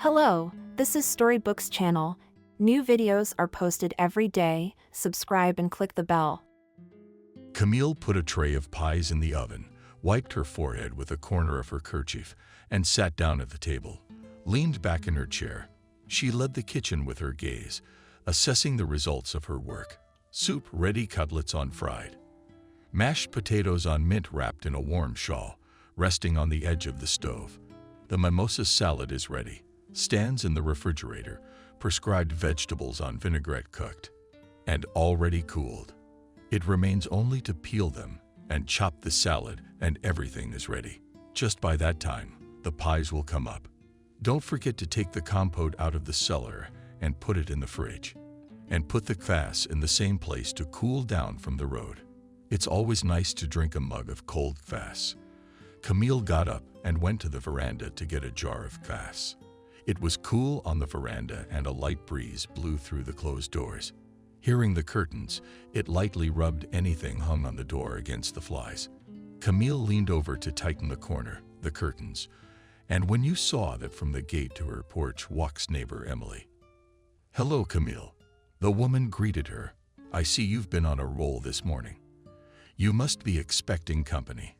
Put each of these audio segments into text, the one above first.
Hello, this is Storybooks channel. New videos are posted every day. Subscribe and click the bell. Camille put a tray of pies in the oven, wiped her forehead with a corner of her kerchief, and sat down at the table. Leaned back in her chair, she led the kitchen with her gaze, assessing the results of her work. Soup ready, cutlets on fried. Mashed potatoes on mint wrapped in a warm shawl, resting on the edge of the stove. The mimosa salad is ready, stands in the refrigerator, prescribed vegetables on vinaigrette cooked, and already cooled. It remains only to peel them and chop the salad, and everything is ready. Just by that time, the pies will come up. Don't forget to take the compote out of the cellar and put it in the fridge. And put the kvass in the same place to cool down from the road. It's always nice to drink a mug of cold kvass. Camille got up and went to the veranda to get a jar of kvass. It was cool on the veranda and a light breeze blew through the closed doors. Hearing the curtains, it lightly rubbed anything hung on the door against the flies. Camille leaned over to tighten the corner, the curtains, and when you saw that from the gate to her porch walks neighbor Emily. "Hello, Camille." The woman greeted her. "I see you've been on a roll this morning. You must be expecting company."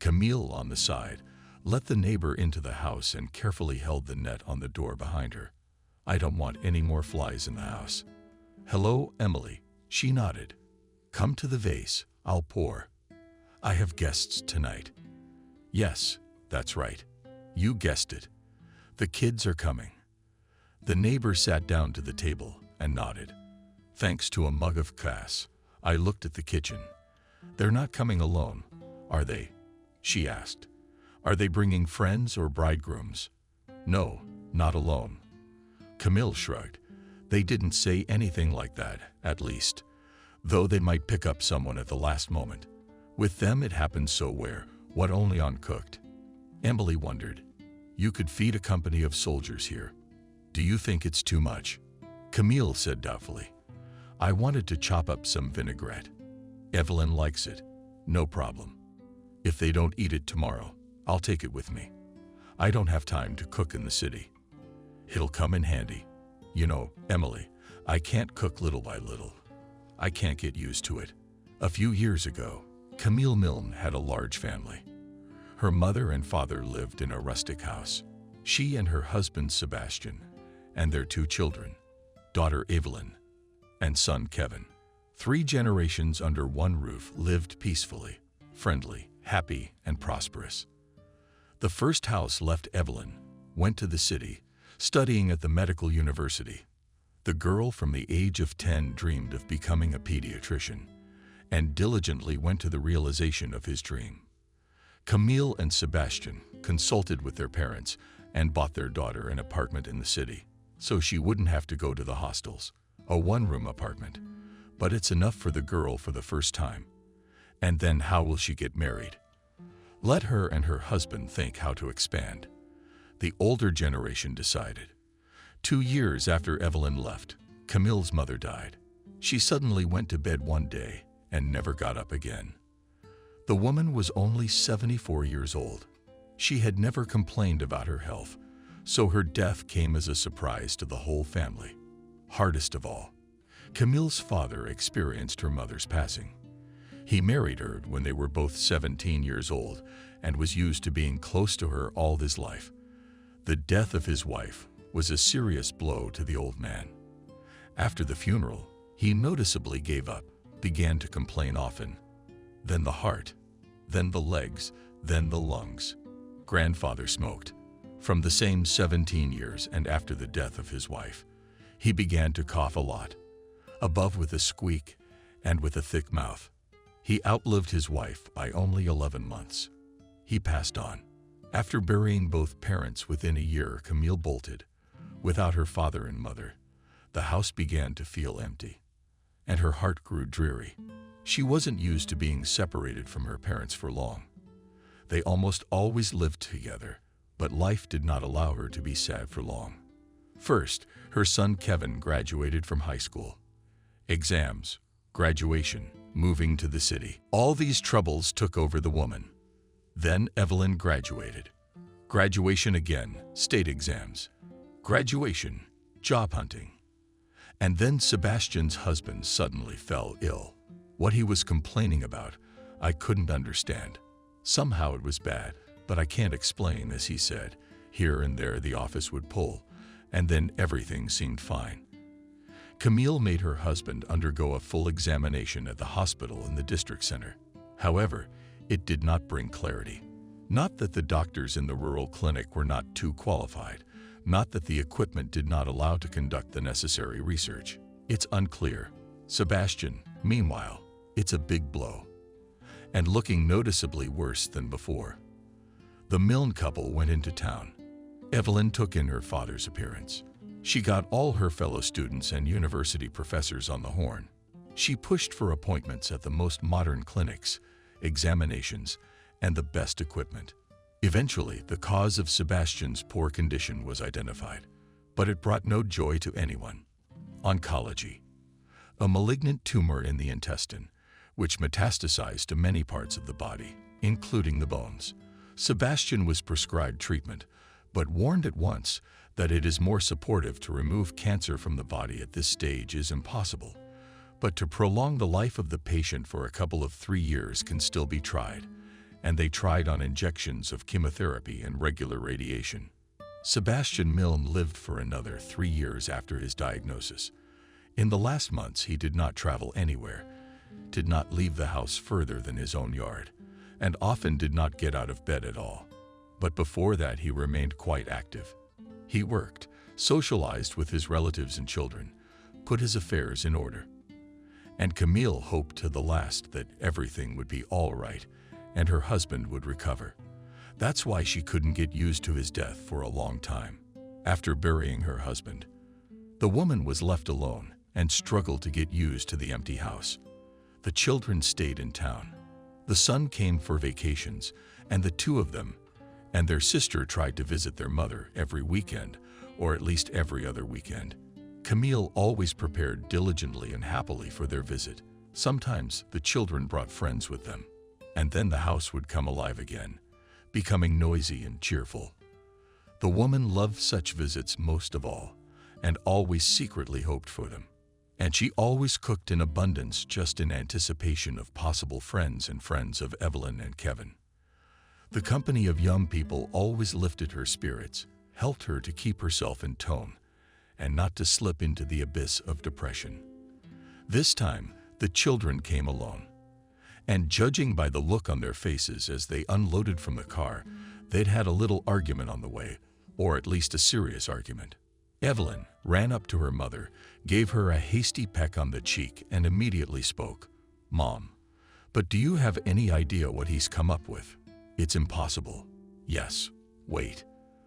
Camille, on the side, let the neighbor into the house and carefully held the net on the door behind her. "I don't want any more flies in the house." "Hello, Emily," she nodded. "Come to the vase, I'll pour. I have guests tonight." "Yes, that's right. You guessed it. The kids are coming." The neighbor sat down to the table and nodded. "Thanks to a mug of kvass." I looked at the kitchen. "They're not coming alone, are they?" she asked. "Are they bringing friends or bridegrooms?" "No, not alone." Camille shrugged. "They didn't say anything like that, at least. Though they might pick up someone at the last moment. With them it happens so where, what only uncooked." Emily wondered. "You could feed a company of soldiers here. Do you think it's too much?" Camille said doubtfully. "I wanted to chop up some vinaigrette. Evelyn likes it. No problem. If they don't eat it tomorrow, I'll take it with me. I don't have time to cook in the city. It'll come in handy. You know, Emily, I can't cook little by little. I can't get used to it." A few years ago, Camille Milne had a large family. Her mother and father lived in a rustic house. She and her husband Sebastian, and their two children, daughter Evelyn, and son Kevin. 3 generations under one roof lived peacefully, friendly, happy, and prosperous. The first house left Evelyn, went to the city, studying at the medical university. The girl from the age of 10 dreamed of becoming a pediatrician, and diligently went to the realization of his dream. Camille and Sebastian consulted with their parents and bought their daughter an apartment in the city, so she wouldn't have to go to the hostels, a one-room apartment. But it's enough for the girl for the first time. And then how will she get married? Let her and her husband think how to expand. The older generation decided. 2 years after Evelyn left, Camille's mother died. She suddenly went to bed one day and never got up again. The woman was only 74 years old. She had never complained about her health, so her death came as a surprise to the whole family. Hardest of all, Camille's father experienced her mother's passing. He married her when they were both 17 years old and was used to being close to her all his life. The death of his wife was a serious blow to the old man. After the funeral, he noticeably gave up, began to complain often. Then the heart, then the legs, then the lungs. Grandfather smoked. From the same 17 years and after the death of his wife, he began to cough a lot, above with a squeak and with a thick mouth. He outlived his wife by only 11 months. He passed on. After burying both parents within a year, Camille bolted. Without her father and mother, the house began to feel empty, and her heart grew dreary. She wasn't used to being separated from her parents for long. They almost always lived together, but life did not allow her to be sad for long. First, her son Kevin graduated from high school. Exams, graduation, moving to the city. All these troubles took over the woman. Then Evelyn graduated. Graduation again, state exams. graduation, job hunting. And then Sebastian's husband suddenly fell ill. What he was complaining about, I couldn't understand. Somehow it was bad, but I can't explain, as he said. Here and there the office would pull, and then everything seemed fine. Camille made her husband undergo a full examination at the hospital in the district center. However, it did not bring clarity. Not that the doctors in the rural clinic were not too qualified, not that the equipment did not allow to conduct the necessary research. It's unclear. Sebastian, meanwhile, it's a big blow, and looking noticeably worse than before. The Milne couple went into town. Evelyn took in her father's appearance. She got all her fellow students and university professors on the horn. She pushed for appointments at the most modern clinics, examinations, and the best equipment. Eventually, the cause of Sebastian's poor condition was identified, but it brought no joy to anyone. Oncology. A malignant tumor in the intestine, which metastasized to many parts of the body, including the bones. Sebastian was prescribed treatment, but warned at once that it is more supportive to remove cancer from the body at this stage is impossible. But to prolong the life of the patient for a couple of 3 years can still be tried, and they tried on injections of chemotherapy and regular radiation. Sebastian Milne lived for another 3 years after his diagnosis. In the last months, he did not travel anywhere, did not leave the house further than his own yard, and often did not get out of bed at all. But before that, he remained quite active. He worked, socialized with his relatives and children, put his affairs in order. And Camille hoped to the last that everything would be all right and her husband would recover. That's why she couldn't get used to his death for a long time. After burying her husband, the woman was left alone and struggled to get used to the empty house. The children stayed in town. The son came for vacations, and the two of them and their sister tried to visit their mother every weekend, or at least every other weekend. Camille always prepared diligently and happily for their visit. Sometimes the children brought friends with them, and then the house would come alive again, becoming noisy and cheerful. The woman loved such visits most of all, and always secretly hoped for them. And she always cooked in abundance just in anticipation of possible friends and friends of Evelyn and Kevin. The company of young people always lifted her spirits, helped her to keep herself in tone, and not to slip into the abyss of depression. This time, the children came alone. And judging by the look on their faces as they unloaded from the car, they'd had a little argument on the way, or at least a serious argument. Evelyn ran up to her mother, gave her a hasty peck on the cheek, and immediately spoke. "Mom, but do you have any idea what he's come up with? It's impossible." "Yes, wait."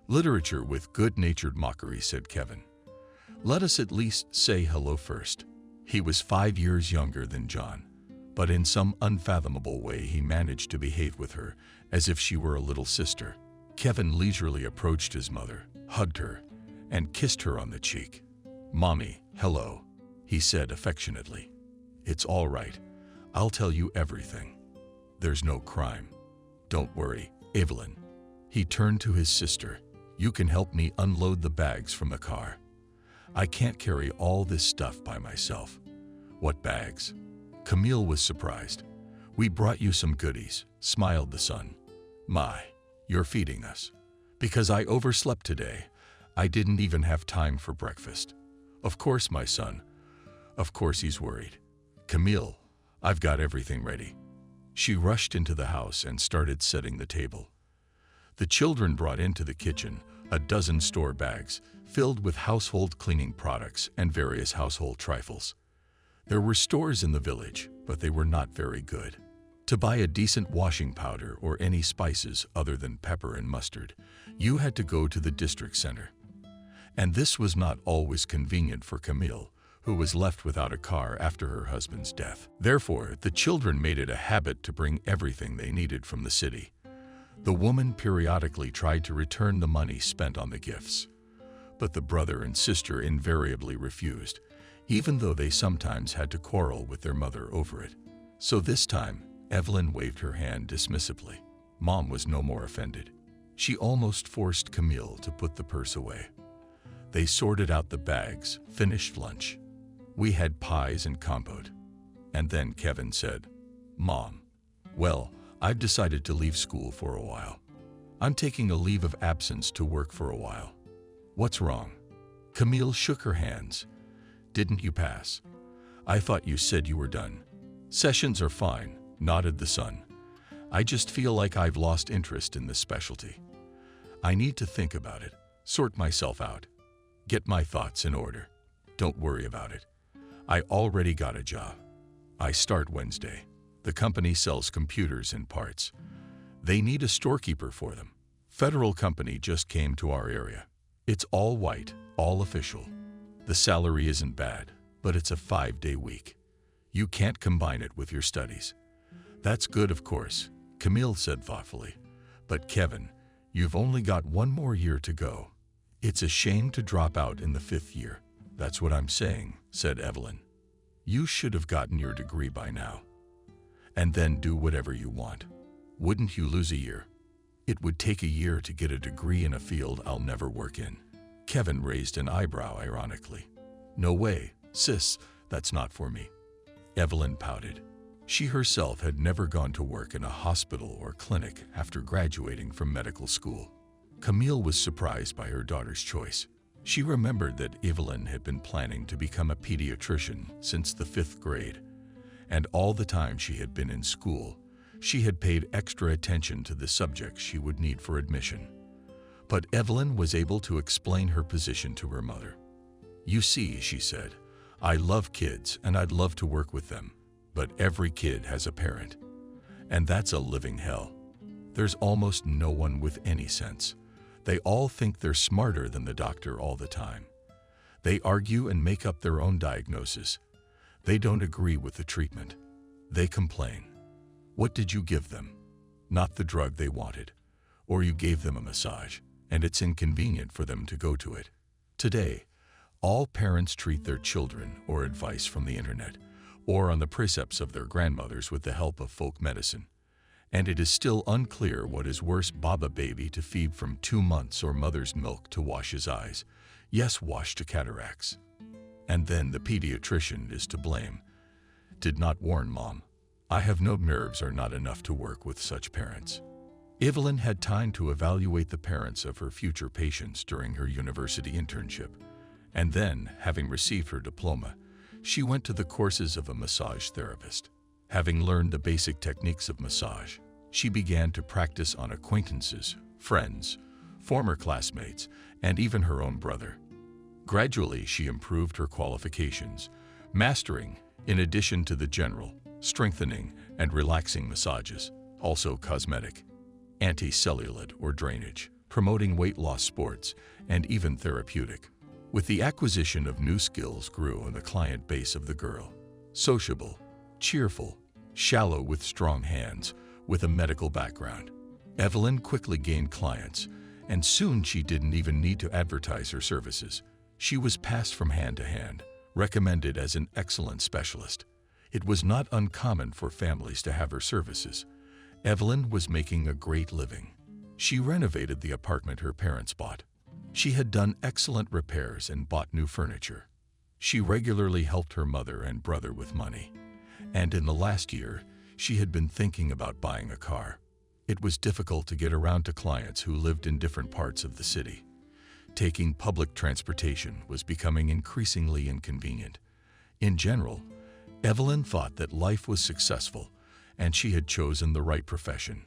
"Literature with good-natured mockery," said Kevin. "Let us at least say hello first." He was 5 years younger than John, but in some unfathomable way he managed to behave with her as if she were a little sister. Kevin leisurely approached his mother, hugged her, and kissed her on the cheek. "Mommy, hello," he said affectionately. "It's all right. I'll tell you everything. There's no crime. Don't worry, Evelyn." He turned to his sister. "You can help me unload the bags from the car. I can't carry all this stuff by myself." "What bags?" Camille was surprised. "We brought you some goodies," smiled the son. "My, you're feeding us." "Because I overslept today. I didn't even have time for breakfast." "Of course, my son. Of course he's worried." "Camille, I've got everything ready." She rushed into the house and started setting the table. The children brought into the kitchen a dozen store bags filled with household cleaning products and various household trifles. There were stores in the village, but they were not very good. To buy a decent washing powder or any spices other than pepper and mustard, you had to go to the district center. And this was not always convenient for Camille, who was left without a car after her husband's death. Therefore, the children made it a habit to bring everything they needed from the city. The woman periodically tried to return the money spent on the gifts, but the brother and sister invariably refused, even though they sometimes had to quarrel with their mother over it. So this time, Evelyn waved her hand dismissively. Mom was no more offended. She almost forced Camille to put the purse away. They sorted out the bags, finished lunch. We had pies and compote. And then Kevin said, "Mom, well, I've decided to leave school for a while. I'm taking a leave of absence to work for a while." "What's wrong?" Camille shook her hands. "Didn't you pass? I thought you said you were done." "Sessions are fine," nodded the son. "I just feel like I've lost interest in this specialty. I need to think about it, sort myself out, get my thoughts in order. Don't worry about it. I already got a job. I start Wednesday. The company sells computers and parts. They need a storekeeper for them. Federal company just came to our area. It's all white, all official. The salary isn't bad, but it's a 5-day week. You can't combine it with your studies." "That's good, of course," Camille said thoughtfully. "But Kevin, you've only got 1 more year to go. It's a shame to drop out in the 5th year." "That's what I'm saying," said Evelyn. "You should have gotten your degree by now. And then do whatever you want. Wouldn't you lose a year? It would take a year to get a degree in a field I'll never work in." Kevin raised an eyebrow ironically. "No way, sis, that's not for me." Evelyn pouted. She herself had never gone to work in a hospital or clinic after graduating from medical school. Camille was surprised by her daughter's choice. She remembered that Evelyn had been planning to become a pediatrician since the 5th grade, and all the time she had been in school, she had paid extra attention to the subjects she would need for admission. But Evelyn was able to explain her position to her mother. "You see," she said, "I love kids and I'd love to work with them, but every kid has a parent. And that's a living hell. There's almost no one with any sense. They all think they're smarter than the doctor all the time. They argue and make up their own diagnosis. They don't agree with the treatment. They complain. What did you give them? Not the drug they wanted. Or you gave them a massage, and it's inconvenient for them to go to it. Today, all parents treat their children or advice from the internet, or on the precepts of their grandmothers with the help of folk medicine. And it is still unclear what is worse: Baba baby to feed from 2 months or mother's milk to wash his eyes. Yes, wash to cataracts. And then the pediatrician is to blame. Did not warn Mom. I have no nerves are not enough to work with such parents." Evelyn had time to evaluate the parents of her future patients during her university internship. And then, having received her diploma, she went to the courses of a massage therapist. Having learned the basic techniques of massage, she began to practice on acquaintances, friends, former classmates, and even her own brother. Gradually, she improved her qualifications, mastering, in addition to the general, strengthening, and relaxing massages, also cosmetic, anti-cellulite or drainage, promoting weight loss sports, and even therapeutic. With the acquisition of new skills grew on the client base of the girl. Sociable, cheerful, shallow with strong hands, with a medical background. Evelyn quickly gained clients, and soon she didn't even need to advertise her services. She was passed from hand to hand, recommended as an excellent specialist. It was not uncommon for families to have her services. Evelyn was making a great living. She renovated the apartment her parents bought. She had done excellent repairs and bought new furniture. She regularly helped her mother and brother with money. And in the last year, she had been thinking about buying a car. It was difficult to get around to clients who lived in different parts of the city. Taking public transportation was becoming increasingly inconvenient. In general, Evelyn thought that life was successful, and she had chosen the right profession.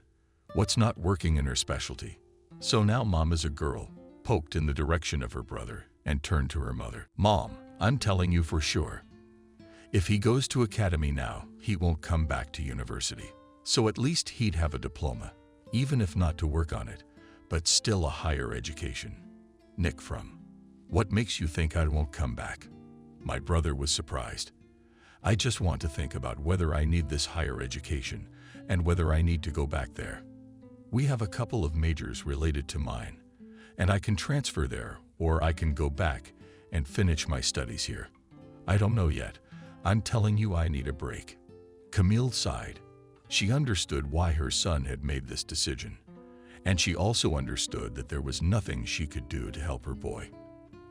What's not working in her specialty? So now Mom is a girl, poked in the direction of her brother, and turned to her mother. "Mom, I'm telling you for sure. If he goes to academy now, he won't come back to university. So at least he'd have a diploma, even if not to work on it, but still a higher education." Nick from, "What makes you think I won't come back?" My brother was surprised. "I just want to think about whether I need this higher education and whether I need to go back there. We have a couple of majors related to mine, and I can transfer there, or I can go back and finish my studies here. I don't know yet. I'm telling you, I need a break." Camille sighed. She understood why her son had made this decision, and she also understood that there was nothing she could do to help her boy.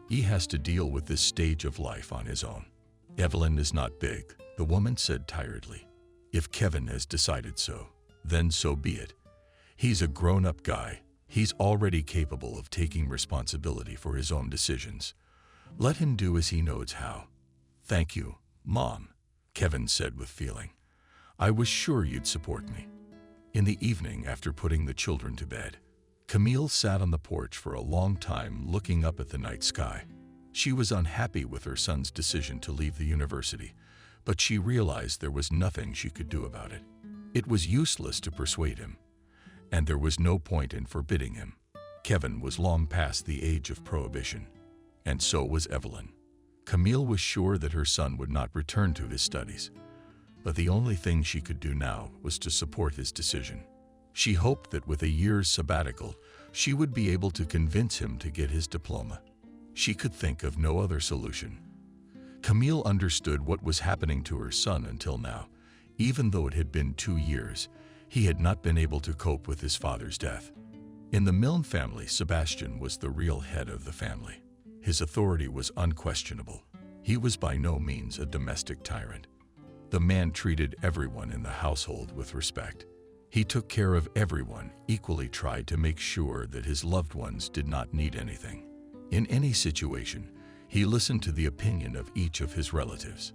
He has to deal with this stage of life on his own. Evelyn is not big, the woman said tiredly. If Kevin has decided so, then so be it. He's a grown-up guy. He's already capable of taking responsibility for his own decisions. Let him do as he knows how. Thank you, Mom, Kevin said with feeling. I was sure you'd support me. In the evening, after putting the children to bed, Camille sat on the porch for a long time looking up at the night sky. She was unhappy with her son's decision to leave the university, but she realized there was nothing she could do about it. It was useless to persuade him, and there was no point in forbidding him. Kevin was long past the age of prohibition, and so was Evelyn. Camille was sure that her son would not return to his studies, but the only thing she could do now was to support his decision. She hoped that with a year's sabbatical, she would be able to convince him to get his diploma. She could think of no other solution. Camille understood what was happening to her son until now. Even though it had been 2 years, he had not been able to cope with his father's death. In the Milne family, Sebastian was the real head of the family. His authority was unquestionable. He was by no means a domestic tyrant. The man treated everyone in the household with respect. He took care of everyone, equally tried to make sure that his loved ones did not need anything. In any situation, he listened to the opinion of each of his relatives.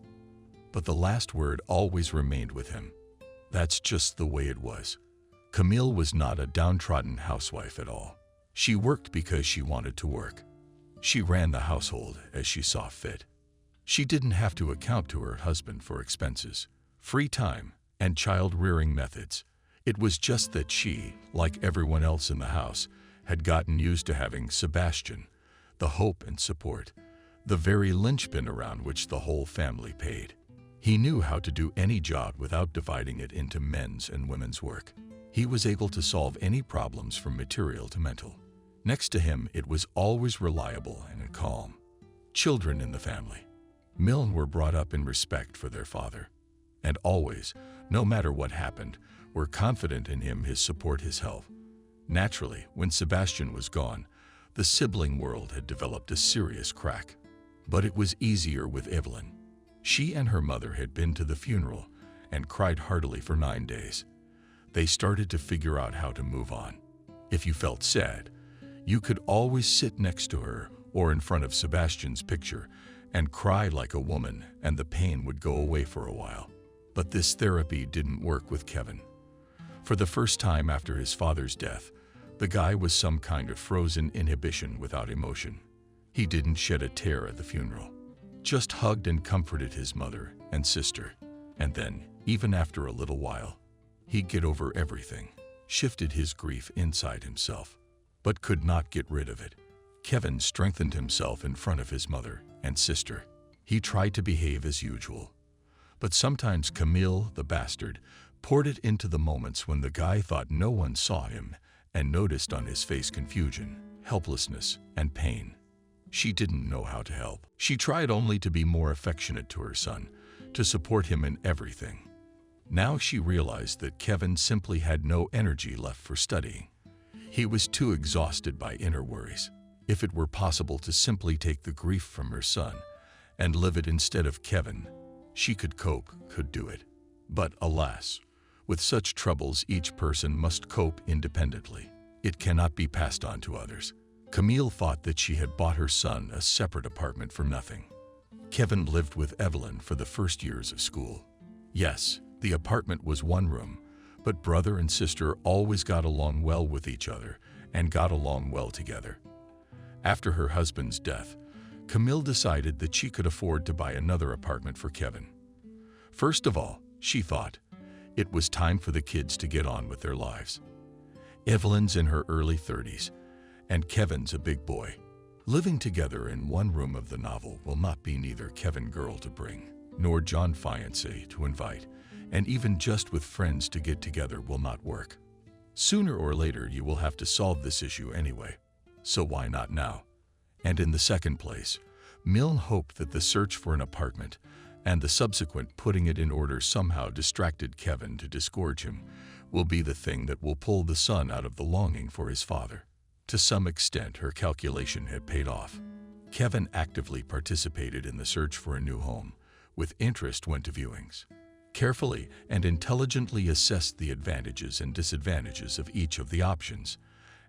But the last word always remained with him. That's just the way it was. Camille was not a downtrodden housewife at all. She worked because she wanted to work. She ran the household as she saw fit. She didn't have to account to her husband for expenses, free time, and child-rearing methods. It was just that she, like everyone else in the house, had gotten used to having Sebastian, the hope and support, the very linchpin around which the whole family paid. He knew how to do any job without dividing it into men's and women's work. He was able to solve any problems from material to mental. Next to him, it was always reliable and calm. Children in the family, Milne were brought up in respect for their father, and always, no matter what happened, were confident in him, his support, his help. Naturally, when Sebastian was gone, the sibling world had developed a serious crack. But it was easier with Evelyn. She and her mother had been to the funeral and cried heartily for 9 days. They started to figure out how to move on. If you felt sad, you could always sit next to her or in front of Sebastian's picture and cry like a woman, and the pain would go away for a while. But this therapy didn't work with Kevin. For the first time after his father's death, the guy was some kind of frozen inhibition without emotion. He didn't shed a tear at the funeral, just hugged and comforted his mother and sister. And then, even after a little while, he'd get over everything, shifted his grief inside himself, but could not get rid of it. Kevin strengthened himself in front of his mother and sister. He tried to behave as usual. But sometimes Camille, the bastard, poured it into the moments when the guy thought no one saw him and noticed on his face confusion, helplessness, and pain. She didn't know how to help. She tried only to be more affectionate to her son, to support him in everything. Now she realized that Kevin simply had no energy left for studying. He was too exhausted by inner worries. If it were possible to simply take the grief from her son and live it instead of Kevin, she could cope, could do it. But alas, with such troubles each person must cope independently. It cannot be passed on to others. Camille thought that she had bought her son a separate apartment for nothing. Kevin lived with Evelyn for the first years of school. Yes, the apartment was one room, but brother and sister always got along well with each other and got along well together. After her husband's death, Camille decided that she could afford to buy another apartment for Kevin. First of all, she thought, it was time for the kids to get on with their lives. Evelyn's in her early 30s, and Kevin's a big boy. Living together in one room of the novel will not be neither Kevin girl to bring, nor John fiancé to invite, and even just with friends to get together will not work. Sooner or later you will have to solve this issue anyway, so why not now? And in the second place, Milne hoped that the search for an apartment and the subsequent putting it in order somehow distracted Kevin to disgorge him will be the thing that will pull the son out of the longing for his father. To some extent, her calculation had paid off. Kevin actively participated in the search for a new home, with interest went to viewings. Carefully and intelligently assessed the advantages and disadvantages of each of the options.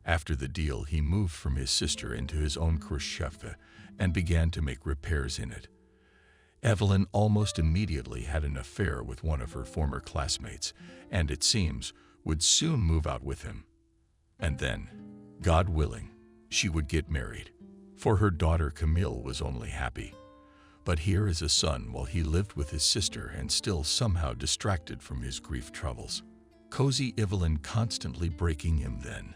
After the deal, he moved from his sister into his own Khrushchevka and began to make repairs in it. Evelyn almost immediately had an affair with one of her former classmates, and it seems, would soon move out with him. And then, God willing, she would get married. For her daughter Camille was only happy. But here is a son while he lived with his sister and still somehow distracted from his grief troubles. Cozy Evelyn constantly breaking him then,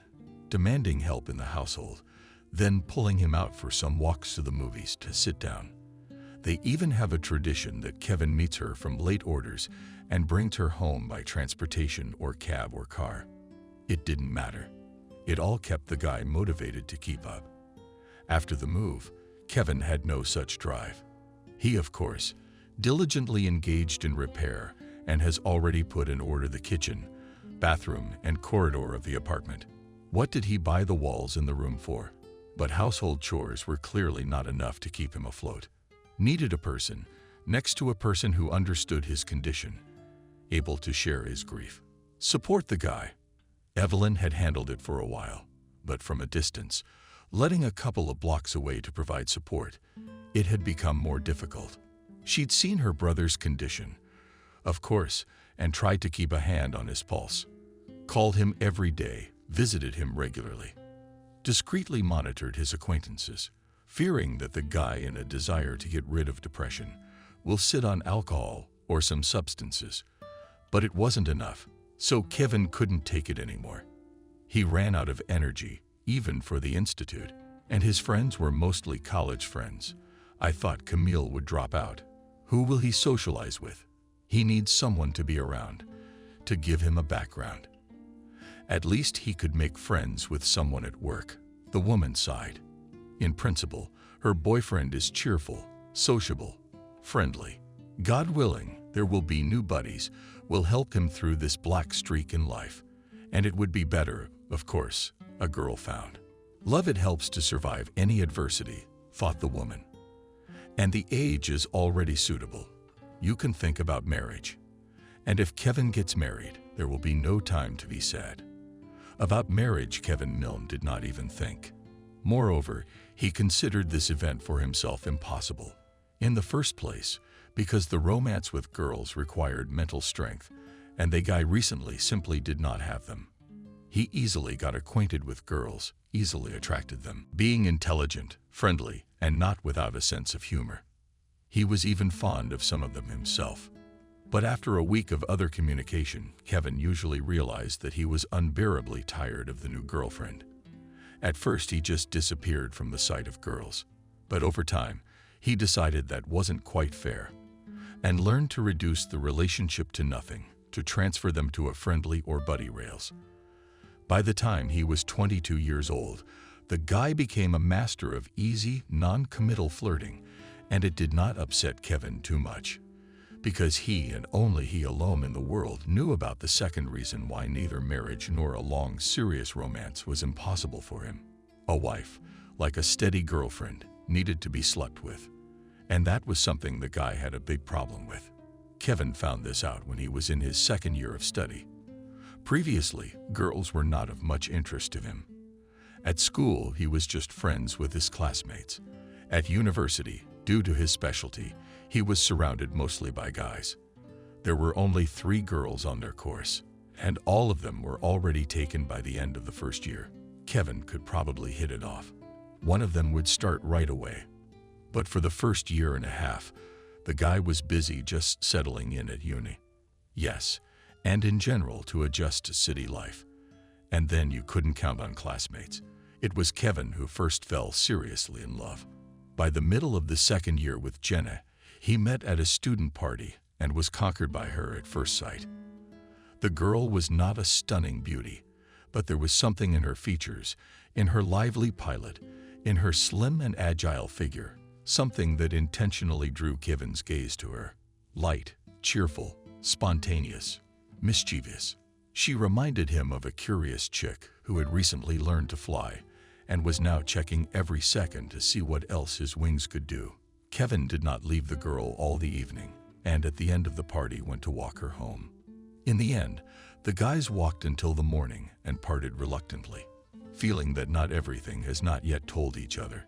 demanding help in the household, then pulling him out for some walks to the movies to sit down. They even have a tradition that Kevin meets her from late orders and brings her home by transportation or cab or car. It didn't matter. It all kept the guy motivated to keep up. After the move, Kevin had no such drive. He, of course, diligently engaged in repair and has already put in order the kitchen, bathroom, and corridor of the apartment. What did he buy the walls in the room for? But household chores were clearly not enough to keep him afloat. Needed a person next to a person who understood his condition, able to share his grief. Support the guy. Evelyn had handled it for a while, but from a distance, letting a couple of blocks away to provide support, it had become more difficult. She'd seen her brother's condition, of course, and tried to keep a hand on his pulse. Called him every day, visited him regularly. Discreetly monitored his acquaintances, fearing that the guy, in a desire to get rid of depression, will sit on alcohol or some substances. But it wasn't enough, so Kevin couldn't take it anymore. He ran out of energy, even for the institute, and his friends were mostly college friends. I thought Camille would drop out. Who will he socialize with? He needs someone to be around, to give him a background. At least he could make friends with someone at work. The woman sighed. In principle, her boyfriend is cheerful, sociable, friendly. God willing, there will be new buddies, will help him through this black streak in life. And it would be better, of course, a girl found. Love, it helps to survive any adversity, thought the woman. And the age is already suitable. You can think about marriage. And if Kevin gets married, there will be no time to be sad. About marriage, Kevin Milne did not even think. Moreover, he considered this event for himself impossible. In the first place, because the romance with girls required mental strength, and the guy recently simply did not have them. He easily got acquainted with girls, easily attracted them, being intelligent, friendly, and not without a sense of humor. He was even fond of some of them himself. But after a week of other communication, Kevin usually realized that he was unbearably tired of the new girlfriend. At first, he just disappeared from the sight of girls. But over time, he decided that wasn't quite fair, and learned to reduce the relationship to nothing, to transfer them to a friendly or buddy rails. By the time he was 22 years old, the guy became a master of easy, non-committal flirting, and it did not upset Kevin too much, because he and only he alone in the world knew about the second reason why neither marriage nor a long, serious romance was impossible for him. A wife, like a steady girlfriend, needed to be slept with, and that was something the guy had a big problem with. Kevin found this out when he was in his second year of study. Previously, girls were not of much interest to him. At school, he was just friends with his classmates. At university, due to his specialty, he was surrounded mostly by guys. There were only 3 girls on their course, and all of them were already taken by the end of the first year. Kevin could probably hit it off. One of them would start right away. But for the first year and a half, the guy was busy just settling in at uni. Yes, and in general to adjust to city life. And then you couldn't count on classmates. It was Kevin who first fell seriously in love. By the middle of the second year with Jenna, he met at a student party and was conquered by her at first sight. The girl was not a stunning beauty, but there was something in her features, in her lively pilot, in her slim and agile figure, something that intentionally drew Kevin's gaze to her. Light, cheerful, spontaneous, mischievous. She reminded him of a curious chick who had recently learned to fly and was now checking every second to see what else his wings could do. Kevin did not leave the girl all the evening, and at the end of the party went to walk her home. In the end, the guys walked until the morning and parted reluctantly, feeling that not everything has not yet told each other.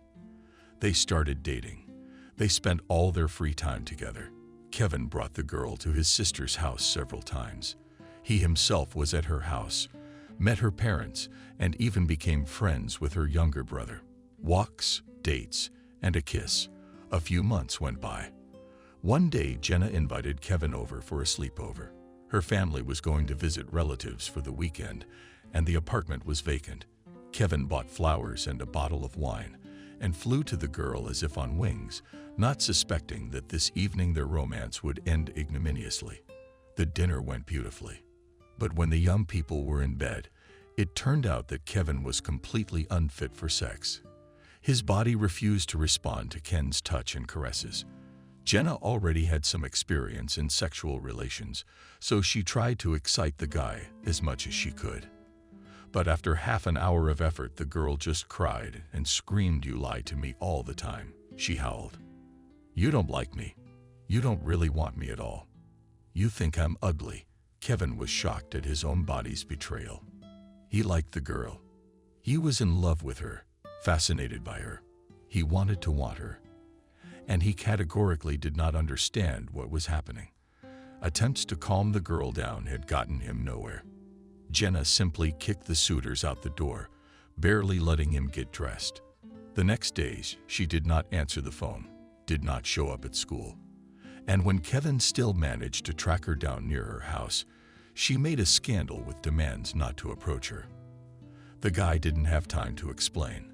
They started dating. They spent all their free time together. Kevin brought the girl to his sister's house several times. He himself was at her house, met her parents, and even became friends with her younger brother. Walks, dates, and a kiss. A few months went by. One day, Jenna invited Kevin over for a sleepover. Her family was going to visit relatives for the weekend, and the apartment was vacant. Kevin bought flowers and a bottle of wine and flew to the girl as if on wings, not suspecting that this evening their romance would end ignominiously. The dinner went beautifully. But when the young people were in bed, it turned out that Kevin was completely unfit for sex. His body refused to respond to Ken's touch and caresses. Jenna already had some experience in sexual relations, so she tried to excite the guy as much as she could. But after half an hour of effort, the girl just cried and screamed, "You lie to me all the time," she howled. "You don't like me. You don't really want me at all. You think I'm ugly." Kevin was shocked at his own body's betrayal. He liked the girl. He was in love with her, fascinated by her. He wanted to want her. And he categorically did not understand what was happening. Attempts to calm the girl down had gotten him nowhere. Jenna simply kicked the suitors out the door, barely letting him get dressed. The next days, she did not answer the phone, did not show up at school. And when Kevin still managed to track her down near her house, she made a scandal with demands not to approach her. The guy didn't have time to explain.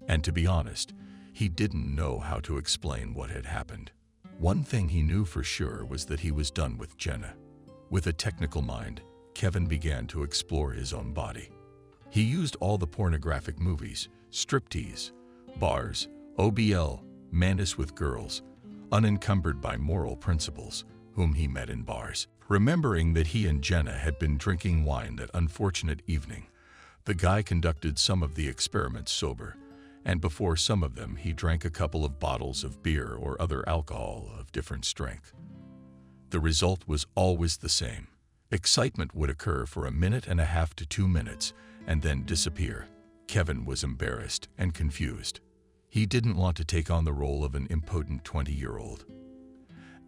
And to be honest, he didn't know how to explain what had happened. One thing he knew for sure was that he was done with Jenna. With a technical mind, Kevin began to explore his own body. He used all the pornographic movies, striptease, bars, OBL, madness with girls, unencumbered by moral principles, whom he met in bars. Remembering that he and Jenna had been drinking wine that unfortunate evening, the guy conducted some of the experiments sober, and before some of them he drank a couple of bottles of beer or other alcohol of different strength. The result was always the same. Excitement would occur for 1.5 to 2 minutes and then disappear. Kevin was embarrassed and confused. He didn't want to take on the role of an impotent 20-year-old.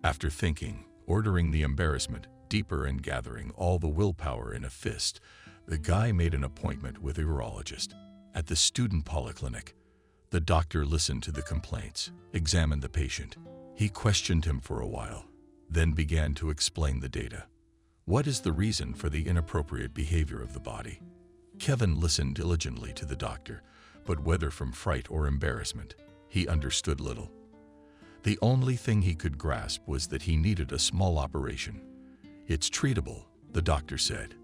After thinking, ordering the embarrassment deeper and gathering all the willpower in a fist, the guy made an appointment with a urologist. At the student polyclinic, the doctor listened to the complaints, examined the patient. He questioned him for a while, then began to explain the data. What is the reason for the inappropriate behavior of the body? Kevin listened diligently to the doctor, but whether from fright or embarrassment, he understood little. The only thing he could grasp was that he needed a small operation. "It's treatable," the doctor said.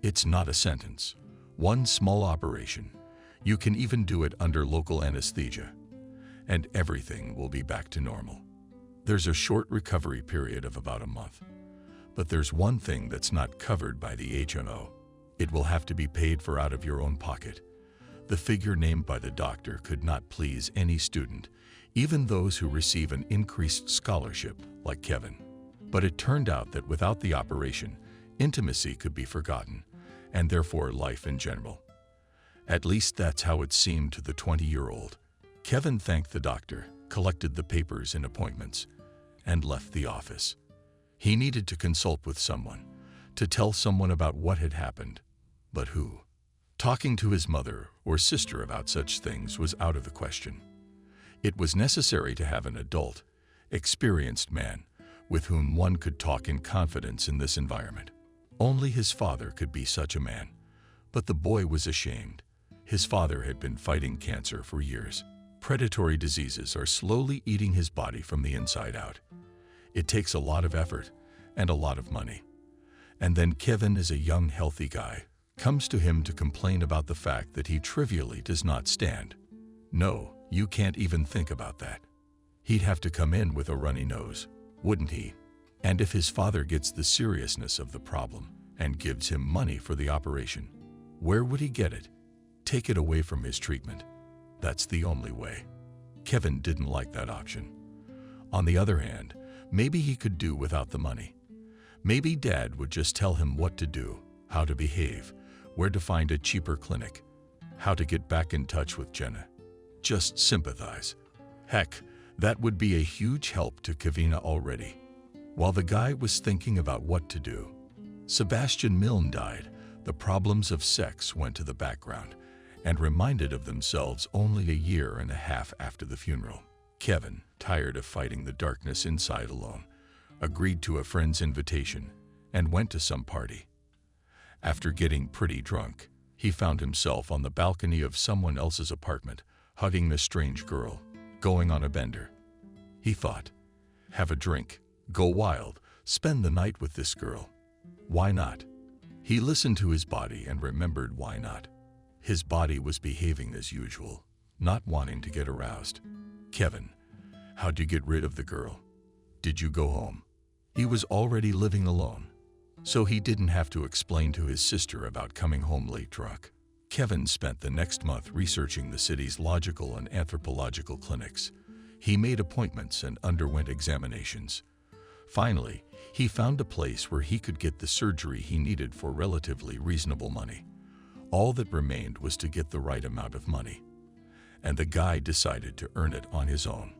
"It's not a sentence. One small operation. You can even do it under local anesthesia, and everything will be back to normal. There's a short recovery period of about a month. But there's one thing that's not covered by the HMO. It will have to be paid for out of your own pocket." The figure named by the doctor could not please any student, even those who receive an increased scholarship like Kevin. But it turned out that without the operation, intimacy could be forgotten, and therefore life in general. At least that's how it seemed to the 20-year-old. Kevin thanked the doctor, collected the papers and appointments, and left the office. He needed to consult with someone, to tell someone about what had happened. But who? Talking to his mother or sister about such things was out of the question. It was necessary to have an adult, experienced man with whom one could talk in confidence in this environment. Only his father could be such a man. But the boy was ashamed. His father had been fighting cancer for years. Predatory diseases are slowly eating his body from the inside out. It takes a lot of effort and a lot of money. And then Kevin is a young, healthy guy, comes to him to complain about the fact that he trivially does not stand. No, you can't even think about that. He'd have to come in with a runny nose, wouldn't he? And if his father gets the seriousness of the problem and gives him money for the operation, where would he get it? Take it away from his treatment. That's the only way. Kevin didn't like that option. On the other hand, maybe he could do without the money. Maybe Dad would just tell him what to do, how to behave, where to find a cheaper clinic, how to get back in touch with Jenna. Just sympathize. Heck, that would be a huge help to Kevina already. While the guy was thinking about what to do, Sebastian Milne died. The problems of sex went to the background and reminded of themselves only a year and a half after the funeral. Kevin, tired of fighting the darkness inside alone, agreed to a friend's invitation and went to some party. After getting pretty drunk, he found himself on the balcony of someone else's apartment, hugging a strange girl, going on a bender. He thought, have a drink, go wild, spend the night with this girl. Why not? He listened to his body and remembered why not. His body was behaving as usual, not wanting to get aroused. Kevin, how'd you get rid of the girl? Did you go home? He was already living alone, so he didn't have to explain to his sister about coming home late drunk. Kevin spent the next month researching the city's logical and anthropological clinics. He made appointments and underwent examinations. Finally, he found a place where he could get the surgery he needed for relatively reasonable money. All that remained was to get the right amount of money, and the guy decided to earn it on his own.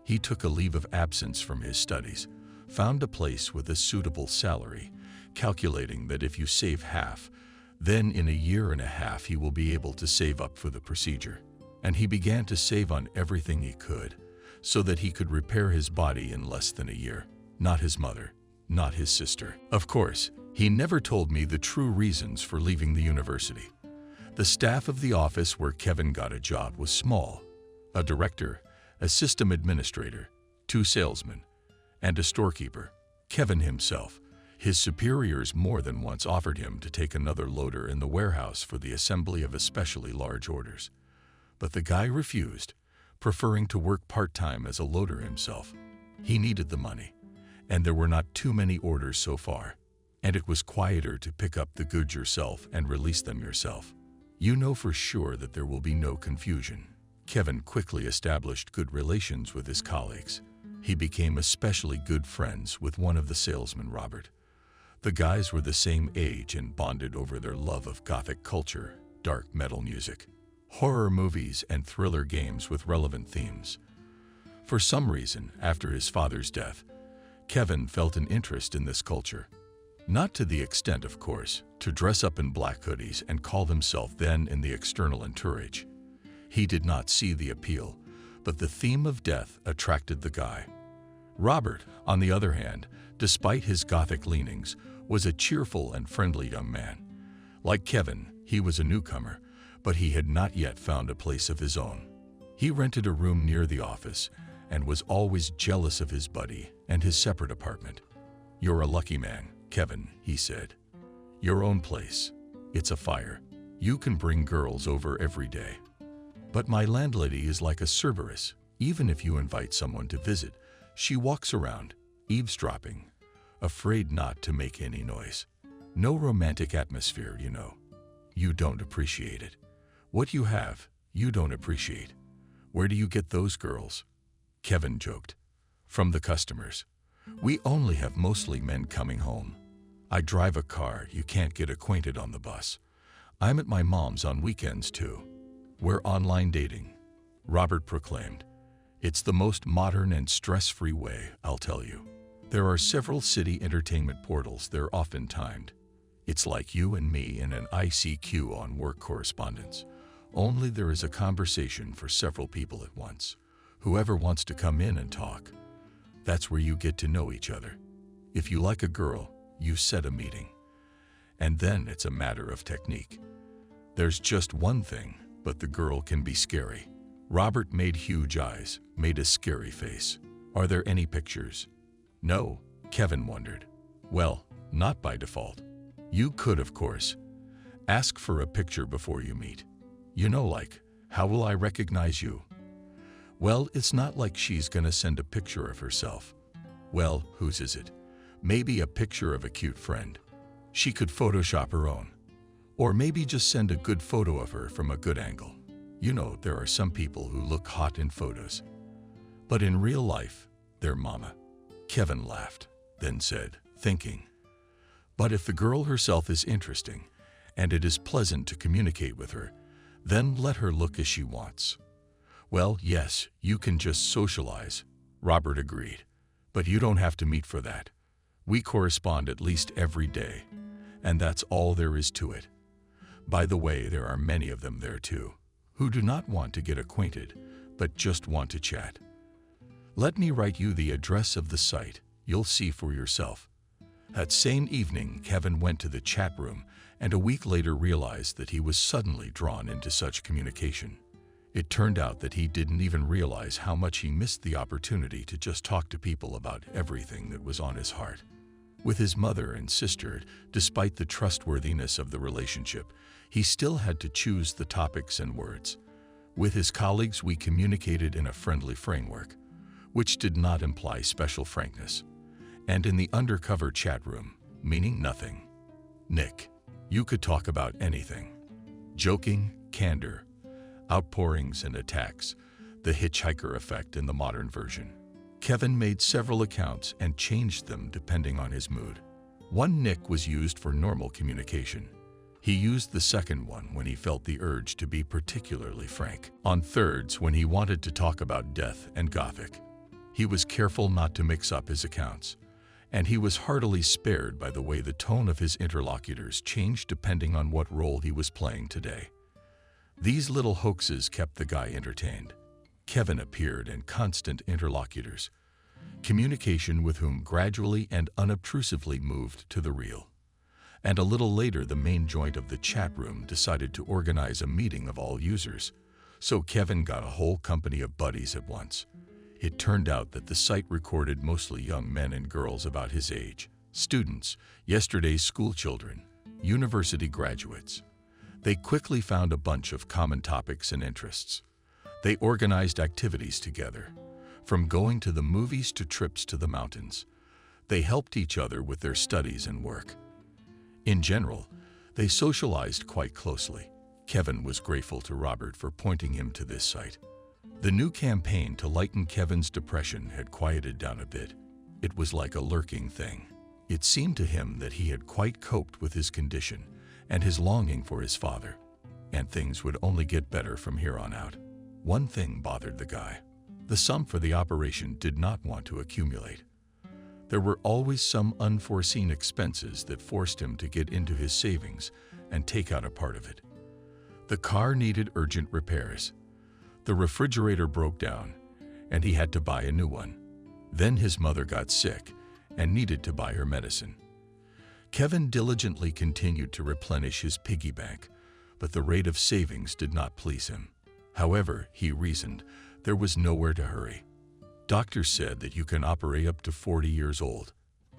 He took a leave of absence from his studies, found a place with a suitable salary, calculating that if you save half, then in a year and a half he will be able to save up for the procedure. And he began to save on everything he could, so that he could repair his body in less than a year. Not his mother, not his sister. Of course, he never told me the true reasons for leaving the university. The staff of the office where Kevin got a job was small. A director, a system administrator, 2 salesmen, and a storekeeper. Kevin himself, his superiors more than once offered him to take another loader in the warehouse for the assembly of especially large orders. But the guy refused, preferring to work part-time as a loader himself. He needed the money, and there were not too many orders so far, and it was quieter to pick up the goods yourself and release them yourself. You know for sure that there will be no confusion. Kevin quickly established good relations with his colleagues. He became especially good friends with one of the salesmen, Robert. The guys were the same age and bonded over their love of gothic culture, dark metal music, horror movies, and thriller games with relevant themes. For some reason, after his father's death, Kevin felt an interest in this culture. Not to the extent, of course, to dress up in black hoodies and call himself then in the external entourage. He did not see the appeal, but the theme of death attracted the guy. Robert, on the other hand, despite his gothic leanings, was a cheerful and friendly young man. Like Kevin, he was a newcomer, but he had not yet found a place of his own. He rented a room near the office and was always jealous of his buddy and his separate apartment. "You're a lucky man, Kevin," he said. "Your own place. It's a fire. You can bring girls over every day. But my landlady is like a Cerberus. Even if you invite someone to visit, she walks around, eavesdropping, afraid not to make any noise. No romantic atmosphere, you know. You don't appreciate it. What you have, you don't appreciate. Where do you get those girls?" Kevin joked. "From the customers. We only have mostly men coming home. I drive a car, you can't get acquainted on the bus. I'm at my mom's on weekends too. We're online dating," Robert proclaimed. "It's the most modern and stress-free way, I'll tell you. There are several city entertainment portals. They're often timed. It's like you and me in an ICQ on work correspondence. Only there is a conversation for several people at once. Whoever wants to come in and talk. That's where you get to know each other. If you like a girl, you set a meeting. And then it's a matter of technique. There's just one thing, but the girl can be scary." Robert made huge eyes, made a scary face. "Are there any pictures?" "No," Kevin wondered. "Well, not by default. You could, of course, ask for a picture before you meet. You know, like, how will I recognize you?" "Well, it's not like she's gonna send a picture of herself." "Well, whose is it? Maybe a picture of a cute friend. She could Photoshop her own." Or maybe just send a good photo of her from a good angle. You know, there are some people who look hot in photos, but in real life, they're mama. Kevin laughed, then said, thinking, but if the girl herself is interesting, and it is pleasant to communicate with her, then let her look as she wants. Well, yes, you can just socialize, Robert agreed, but you don't have to meet for that. We correspond at least every day, and that's all there is to it. By the way, there are many of them there too, who do not want to get acquainted, but just want to chat. Let me write you the address of the site. You'll see for yourself. That same evening, Kevin went to the chat room and a week later realized that he was suddenly drawn into such communication. It turned out that he didn't even realize how much he missed the opportunity to just talk to people about everything that was on his heart. With his mother and sister, despite the trustworthiness of the relationship, he still had to choose the topics and words. With his colleagues, we communicated in a friendly framework, which did not imply special frankness. And in the undercover chat room, meaning nothing. Nick, you could talk about anything. Joking, candor, outpourings and attacks, the hitchhiker effect in the modern version. Kevin made several accounts and changed them depending on his mood. One Nick was used for normal communication. He used the second one when he felt the urge to be particularly frank. On thirds, when he wanted to talk about death and gothic. He was careful not to mix up his accounts, and he was heartily spared by the way the tone of his interlocutors changed depending on what role he was playing today. These little hoaxes kept the guy entertained. Kevin appeared in constant interlocutors, communication with whom gradually and unobtrusively moved to the real. And a little later, the main joint of the chat room decided to organize a meeting of all users, so Kevin got a whole company of buddies at once. It turned out that the site recorded mostly young men and girls about his age, students, yesterday's school children, university graduates. They quickly found a bunch of common topics and interests. They organized activities together, from going to the movies to trips to the mountains. They helped each other with their studies and work. In general, they socialized quite closely. Kevin was grateful to Robert for pointing him to this site. The new campaign to lighten Kevin's depression had quieted down a bit. It was like a lurking thing. It seemed to him that he had quite coped with his condition and his longing for his father, and things would only get better from here on out. One thing bothered the guy. The sum for the operation did not want to accumulate. There were always some unforeseen expenses that forced him to get into his savings and take out a part of it. The car needed urgent repairs. The refrigerator broke down, and he had to buy a new one. Then his mother got sick and needed to buy her medicine. Kevin diligently continued to replenish his piggy bank, but the rate of savings did not please him. However, he reasoned, there was nowhere to hurry. Doctors said that you can operate up to 40 years old,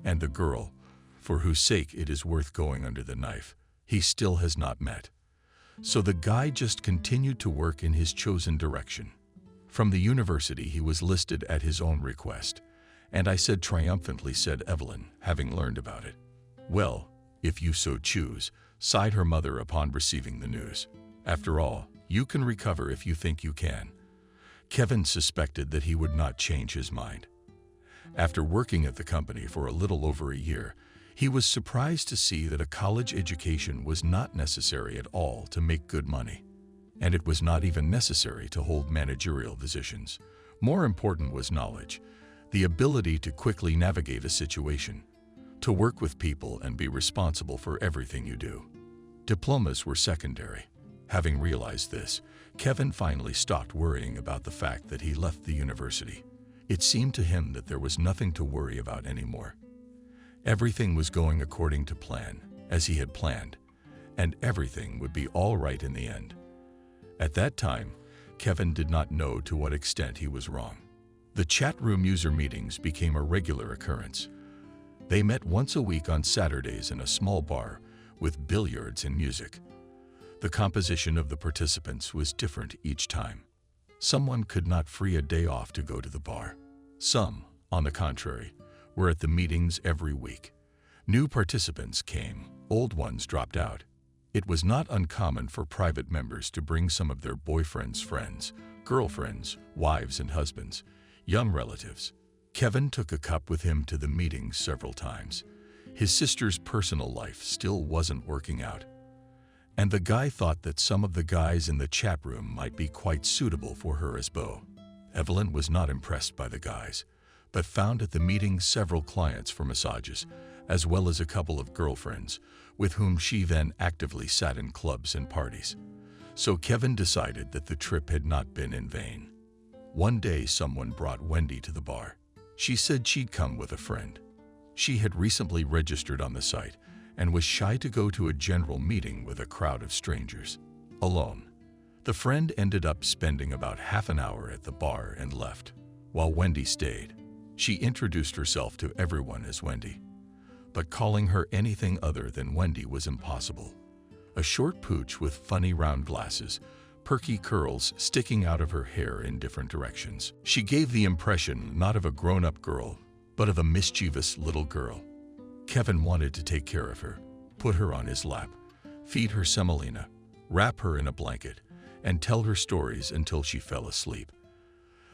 and the girl, for whose sake it is worth going under the knife, he still has not met. So the guy just continued to work in his chosen direction. From the university, he was listed at his own request, and I said triumphantly, said Evelyn, having learned about it. Well, if you so choose, sighed her mother upon receiving the news. After all, you can recover if you think you can. Kevin suspected that he would not change his mind. After working at the company for a little over a year, he was surprised to see that a college education was not necessary at all to make good money, and it was not even necessary to hold managerial positions. More important was knowledge, the ability to quickly navigate a situation, to work with people and be responsible for everything you do. Diplomas were secondary. Having realized this, Kevin finally stopped worrying about the fact that he left the university. It seemed to him that there was nothing to worry about anymore. Everything was going according to plan, as he had planned, and everything would be all right in the end. At that time, Kevin did not know to what extent he was wrong. The chat room user meetings became a regular occurrence. They met once a week on Saturdays in a small bar with billiards and music. The composition of the participants was different each time. Someone could not free a day off to go to the bar. Some, on the contrary, were at the meetings every week. New participants came, old ones dropped out. It was not uncommon for private members to bring some of their boyfriends' friends, girlfriends, wives and husbands, young relatives. Kevin took a cup with him to the meetings several times. His sister's personal life still wasn't working out, and the guy thought that some of the guys in the chat room might be quite suitable for her as beau. Evelyn was not impressed by the guys, but found at the meeting several clients for massages, as well as a couple of girlfriends, with whom she then actively sat in clubs and parties. So Kevin decided that the trip had not been in vain. One day someone brought Wendy to the bar. She said she'd come with a friend. She had recently registered on the site and was shy to go to a general meeting with a crowd of strangers, alone. The friend ended up spending about half an hour at the bar and left, while Wendy stayed. She introduced herself to everyone as Wendy, but calling her anything other than Wendy was impossible. A short pooch with funny round glasses, perky curls sticking out of her hair in different directions. She gave the impression not of a grown-up girl, but of a mischievous little girl. Kevin wanted to take care of her, put her on his lap, feed her semolina, wrap her in a blanket, and tell her stories until she fell asleep.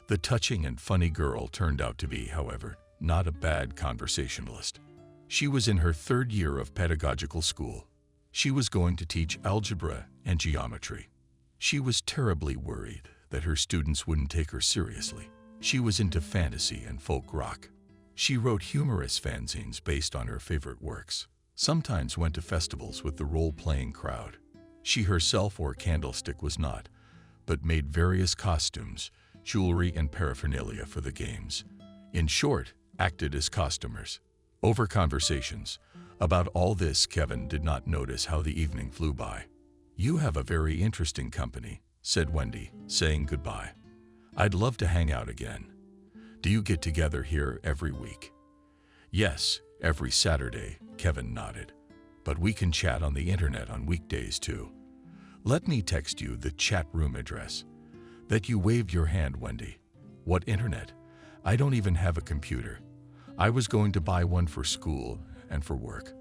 The touching and funny girl turned out to be, however, not a bad conversationalist. She was in her third year of pedagogical school. She was going to teach algebra and geometry. She was terribly worried that her students wouldn't take her seriously. She was into fantasy and folk rock. She wrote humorous fanzines based on her favorite works, sometimes went to festivals with the role-playing crowd. She herself wore Candlestick was not, but made various costumes, jewelry and paraphernalia for the games. In short, acted as costumers. Over conversations about all this, Kevin did not notice how the evening flew by. "You have a very interesting company," said Wendy, saying goodbye. "I'd love to hang out again. Do you get together here every week?" "Yes, every Saturday," Kevin nodded. "But we can chat on the internet on weekdays too. Let me text you the chat room address." That you waved your hand, Wendy. "What internet? I don't even have a computer. I was going to buy one for school and for work,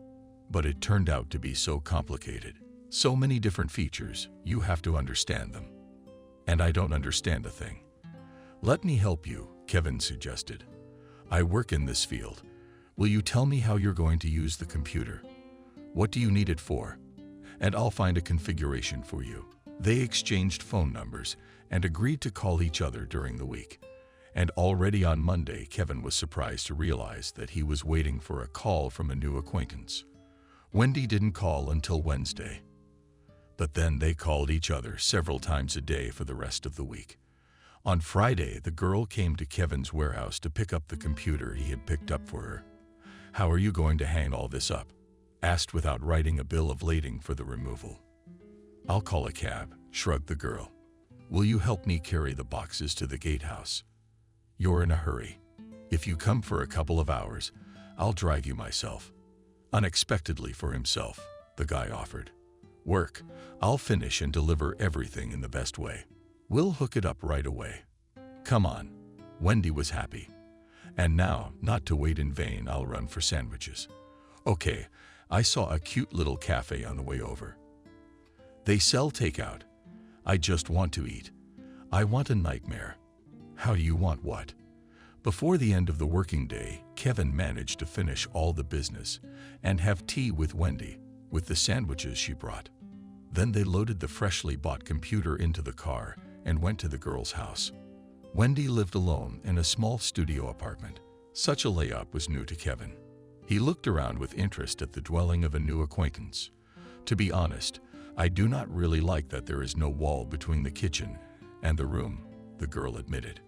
but it turned out to be so complicated. So many different features, you have to understand them. And I don't understand a thing." "Let me help you," Kevin suggested. "I work in this field. Will you tell me how you're going to use the computer? What do you need it for? And I'll find a configuration for you." They exchanged phone numbers and agreed to call each other during the week. And already on Monday, Kevin was surprised to realize that he was waiting for a call from a new acquaintance. Wendy didn't call until Wednesday. But then they called each other several times a day for the rest of the week. On Friday, the girl came to Kevin's warehouse to pick up the computer he had picked up for her. "How are you going to hang all this up?" asked without writing a bill of lading for the removal. "I'll call a cab," shrugged the girl. "Will you help me carry the boxes to the gatehouse?" "You're in a hurry. If you come for a couple of hours, I'll drive you myself." Unexpectedly for himself, the guy offered. "Work. I'll finish and deliver everything in the best way. We'll hook it up right away. Come on." Wendy was happy. "And now, not to wait in vain, I'll run for sandwiches." "Okay, I saw a cute little cafe on the way over. They sell takeout. I just want to eat. I want a nightmare." "How do you want what?" Before the end of the working day, Kevin managed to finish all the business and have tea with Wendy, with the sandwiches she brought. Then they loaded the freshly bought computer into the car and went to the girl's house. Wendy lived alone in a small studio apartment. Such a layup was new to Kevin. He looked around with interest at the dwelling of a new acquaintance. "To be honest, I do not really like that there is no wall between the kitchen and the room," the girl admitted.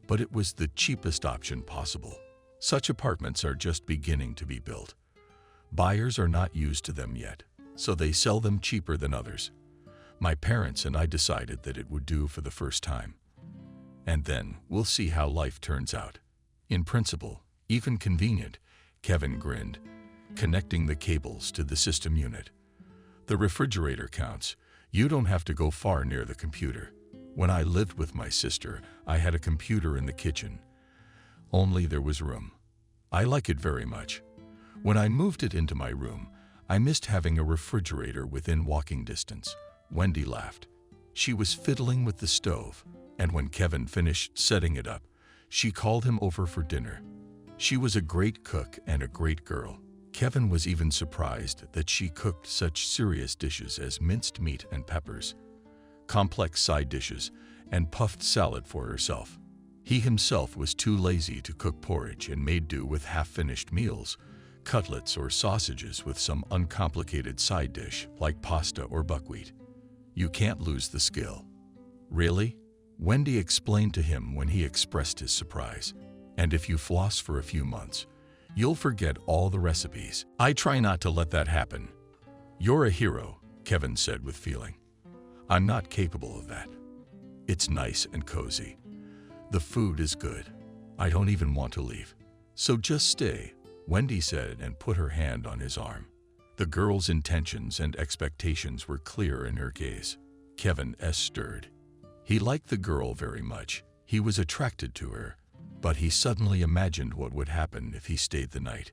But it was the cheapest option possible. Such apartments are just beginning to be built. Buyers are not used to them yet, so they sell them cheaper than others. My parents and I decided that it would do for the first time. And then we'll see how life turns out. In principle, even convenient, Kevin grinned, connecting the cables to the system unit. The refrigerator counts. You don't have to go far near the computer. When I lived with my sister, I had a computer in the kitchen. Only there was room. I like it very much. When I moved it into my room, I missed having a refrigerator within walking distance. Wendy laughed. She was fiddling with the stove, and when Kevin finished setting it up, she called him over for dinner. She was a great cook and a great girl. Kevin was even surprised that she cooked such serious dishes as minced meat and peppers, complex side dishes, and puffed salad for herself. He himself was too lazy to cook porridge and made do with half-finished meals, cutlets or sausages with some uncomplicated side dish like pasta or buckwheat. You can't lose the skill. Really? Wendy explained to him when he expressed his surprise. And if you floss for a few months, you'll forget all the recipes. I try not to let that happen. You're a hero, Kevin said with feeling. I'm not capable of that. It's nice and cozy. The food is good. I don't even want to leave. So just stay, Wendy said and put her hand on his arm. The girl's intentions and expectations were clear in her gaze. Kevin stirred. He liked the girl very much. He was attracted to her, but he suddenly imagined what would happen if he stayed the night.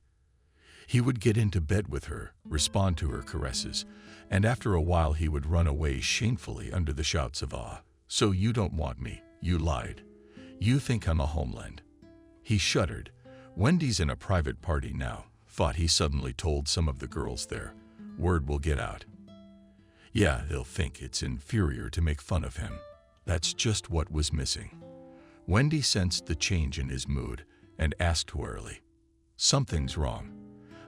He would get into bed with her, respond to her caresses, and after a while he would run away shamefully under the shouts of awe. So you don't want me, you lied. You think I'm a homeland. He shuddered. Wendy's in a private party now, thought he suddenly told some of the girls there. Word will get out. Yeah, they'll think it's inferior to make fun of him. That's just what was missing. Wendy sensed the change in his mood and asked wearily, "Something's wrong."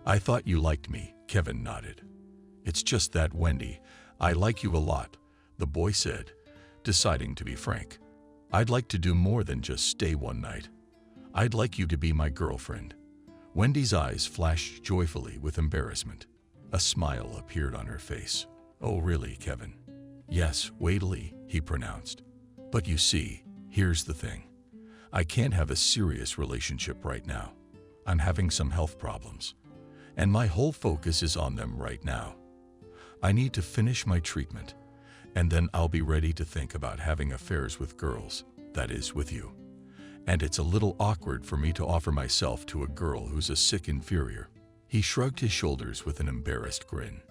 "I thought you liked me," Kevin nodded. "It's just that, Wendy, I like you a lot," the boy said, deciding to be frank. "I'd like to do more than just stay one night. I'd like you to be my girlfriend." Wendy's eyes flashed joyfully with embarrassment. A smile appeared on her face. "Oh, really, Kevin?" "Yes, Wadley," he pronounced. "But you see, here's the thing. I can't have a serious relationship right now. I'm having some health problems, and my whole focus is on them right now. I need to finish my treatment, and then I'll be ready to think about having affairs with girls, that is, with you. And it's a little awkward for me to offer myself to a girl who's a sick inferior." He shrugged his shoulders with an embarrassed grin.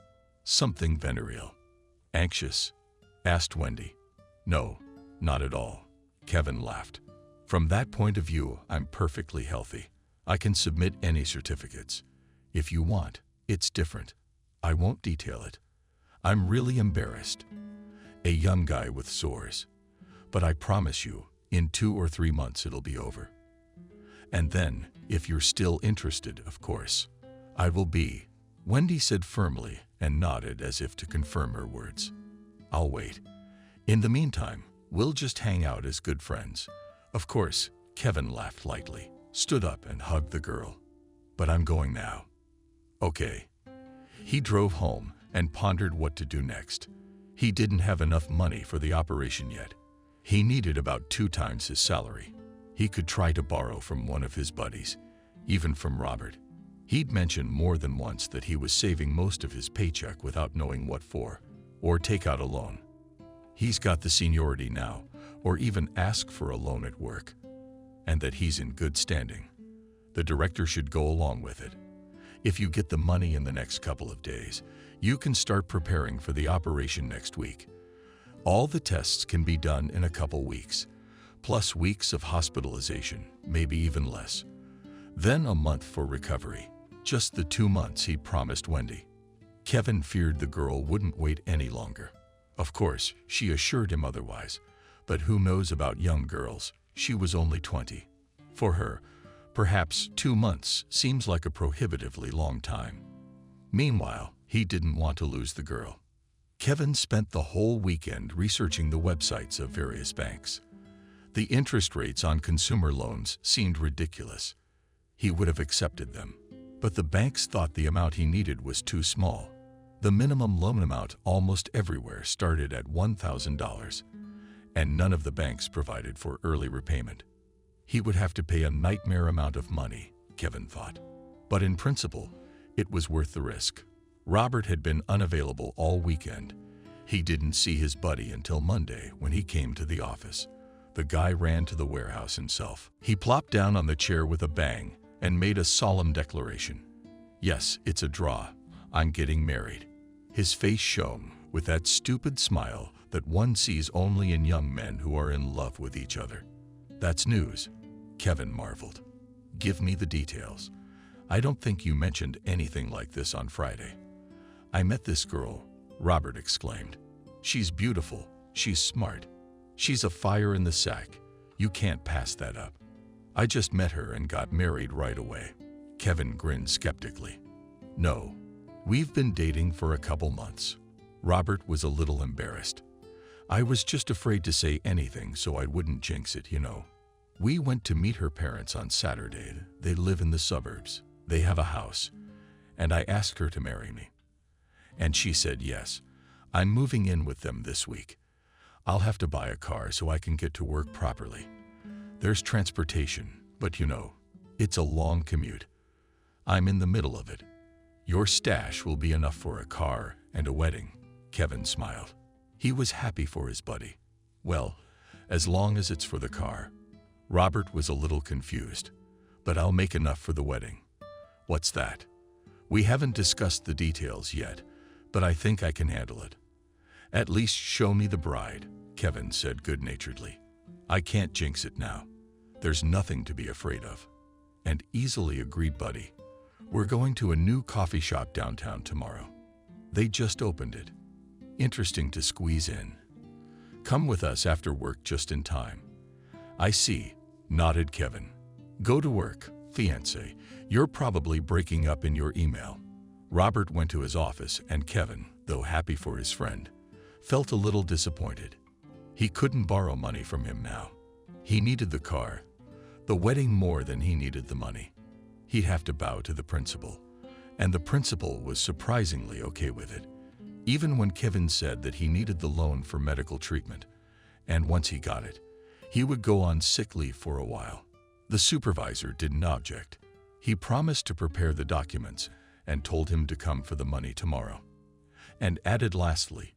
"Something venereal." "Anxious?" asked Wendy. "No, not at all," Kevin laughed. "From that point of view, I'm perfectly healthy. I can submit any certificates. If you want, it's different. I won't detail it. I'm really embarrassed. A young guy with sores. But I promise you, in 2 or 3 months it'll be over. And then, if you're still interested, of course, I will be," Wendy said firmly and nodded as if to confirm her words. "I'll wait. In the meantime, we'll just hang out as good friends." "Of course," Kevin laughed lightly, stood up and hugged the girl. "But I'm going now." "Okay." He drove home and pondered what to do next. He didn't have enough money for the operation yet. He needed about 2 times his salary. He could try to borrow from one of his buddies, even from Robert. He'd mentioned more than once that he was saving most of his paycheck without knowing what for, or take out a loan. He's got the seniority now, or even ask for a loan at work, and that he's in good standing. The director should go along with it. If you get the money in the next couple of days, you can start preparing for the operation next week. All the tests can be done in a couple weeks, plus weeks of hospitalization, maybe even less. Then a month for recovery, just the 2 months he'd promised Wendy. Kevin feared the girl wouldn't wait any longer. Of course, she assured him otherwise, but who knows about young girls? She was only 20. For her, perhaps 2 months seems like a prohibitively long time. Meanwhile, he didn't want to lose the girl. Kevin spent the whole weekend researching the websites of various banks. The interest rates on consumer loans seemed ridiculous. He would have accepted them, but the banks thought the amount he needed was too small. The minimum loan amount almost everywhere started at $1,000, and none of the banks provided for early repayment. He would have to pay a nightmare amount of money, Kevin thought. But in principle, it was worth the risk. Robert had been unavailable all weekend. He didn't see his buddy until Monday when he came to the office. The guy ran to the warehouse himself. He plopped down on the chair with a bang and made a solemn declaration. "Yes, it's a draw. I'm getting married. His face shone with that stupid smile that one sees only in young men who are in love with each other. That's news, Kevin marveled. Give me the details. I don't think you mentioned anything like this on Friday. I met this girl, Robert exclaimed. She's beautiful, she's smart, she's a fire in the sack. You can't pass that up. I just met her and got married right away. Kevin grinned skeptically. No, we've been dating for a couple months. Robert was a little embarrassed. I was just afraid to say anything so I wouldn't jinx it, you know. We went to meet her parents on Saturday. They live in the suburbs. They have a house. And I asked her to marry me. And she said yes. I'm moving in with them this week. I'll have to buy a car so I can get to work properly. There's transportation, but you know, it's a long commute. I'm in the middle of it. Your stash will be enough for a car and a wedding, Kevin smiled. He was happy for his buddy. Well, as long as it's for the car. Robert was a little confused, but I'll make enough for the wedding. What's that? We haven't discussed the details yet, but I think I can handle it. At least show me the bride, Kevin said good-naturedly. I can't jinx it now. There's nothing to be afraid of. And easily agreed buddy. We're going to a new coffee shop downtown tomorrow. They just opened it. Interesting to squeeze in. Come with us after work just in time. I see, nodded Kevin. Go to work, fiancé. You're probably breaking up in your email. Robert went to his office and Kevin, though happy for his friend, felt a little disappointed. He couldn't borrow money from him now. He needed the car, the wedding more than he needed the money. He'd have to bow to the principal, and the principal was surprisingly okay with it, even when Kevin said that he needed the loan for medical treatment, and once he got it, he would go on sick leave for a while. The supervisor didn't object. He promised to prepare the documents and told him to come for the money tomorrow. And added lastly,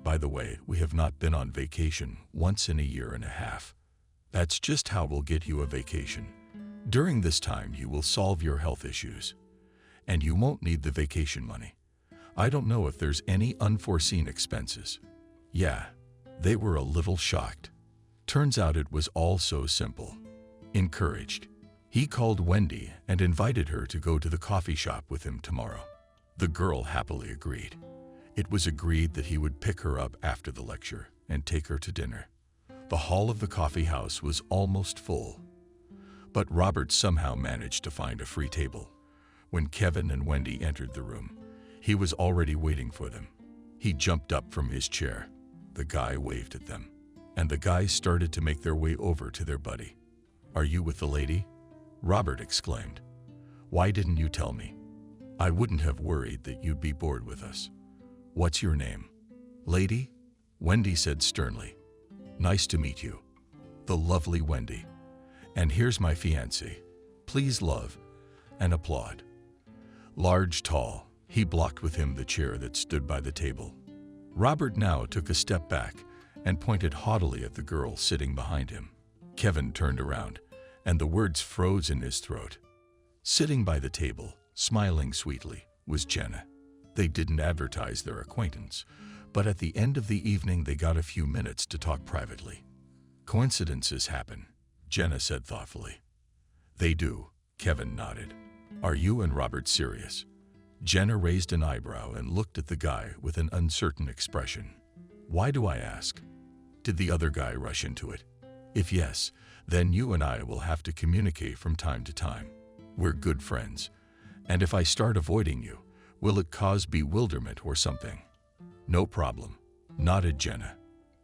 by the way, we have not been on vacation once in a year and a half. That's just how we'll get you a vacation. During this time, you will solve your health issues. And you won't need the vacation money. I don't know if there's any unforeseen expenses. Yeah, they were a little shocked. Turns out it was all so simple. Encouraged, he called Wendy and invited her to go to the coffee shop with him tomorrow. The girl happily agreed. It was agreed that he would pick her up after the lecture and take her to dinner. The hall of the coffee house was almost full. But Robert somehow managed to find a free table. When Kevin and Wendy entered the room, he was already waiting for them. He jumped up from his chair. The guy waved at them, and the guys started to make their way over to their buddy. "Are you with the lady?" Robert exclaimed. "Why didn't you tell me? I wouldn't have worried that you'd be bored with us. What's your name?" "Lady?" Wendy said sternly. "Nice to meet you. The lovely Wendy. And here's my fiancé. Please love and applaud." Large, tall, he blocked with him the chair that stood by the table. Robert now took a step back and pointed haughtily at the girl sitting behind him. Kevin turned around, and the words froze in his throat. Sitting by the table, smiling sweetly, was Jenna. They didn't advertise their acquaintance, but at the end of the evening they got a few minutes to talk privately. "Coincidences happen," Jenna said thoughtfully. "They do," Kevin nodded. "Are you and Robert serious?" Jenna raised an eyebrow and looked at the guy with an uncertain expression. "Why do I ask? Did the other guy rush into it? If yes, then you and I will have to communicate from time to time. We're good friends, and if I start avoiding you, will it cause bewilderment or something?" "No problem," nodded Jenna.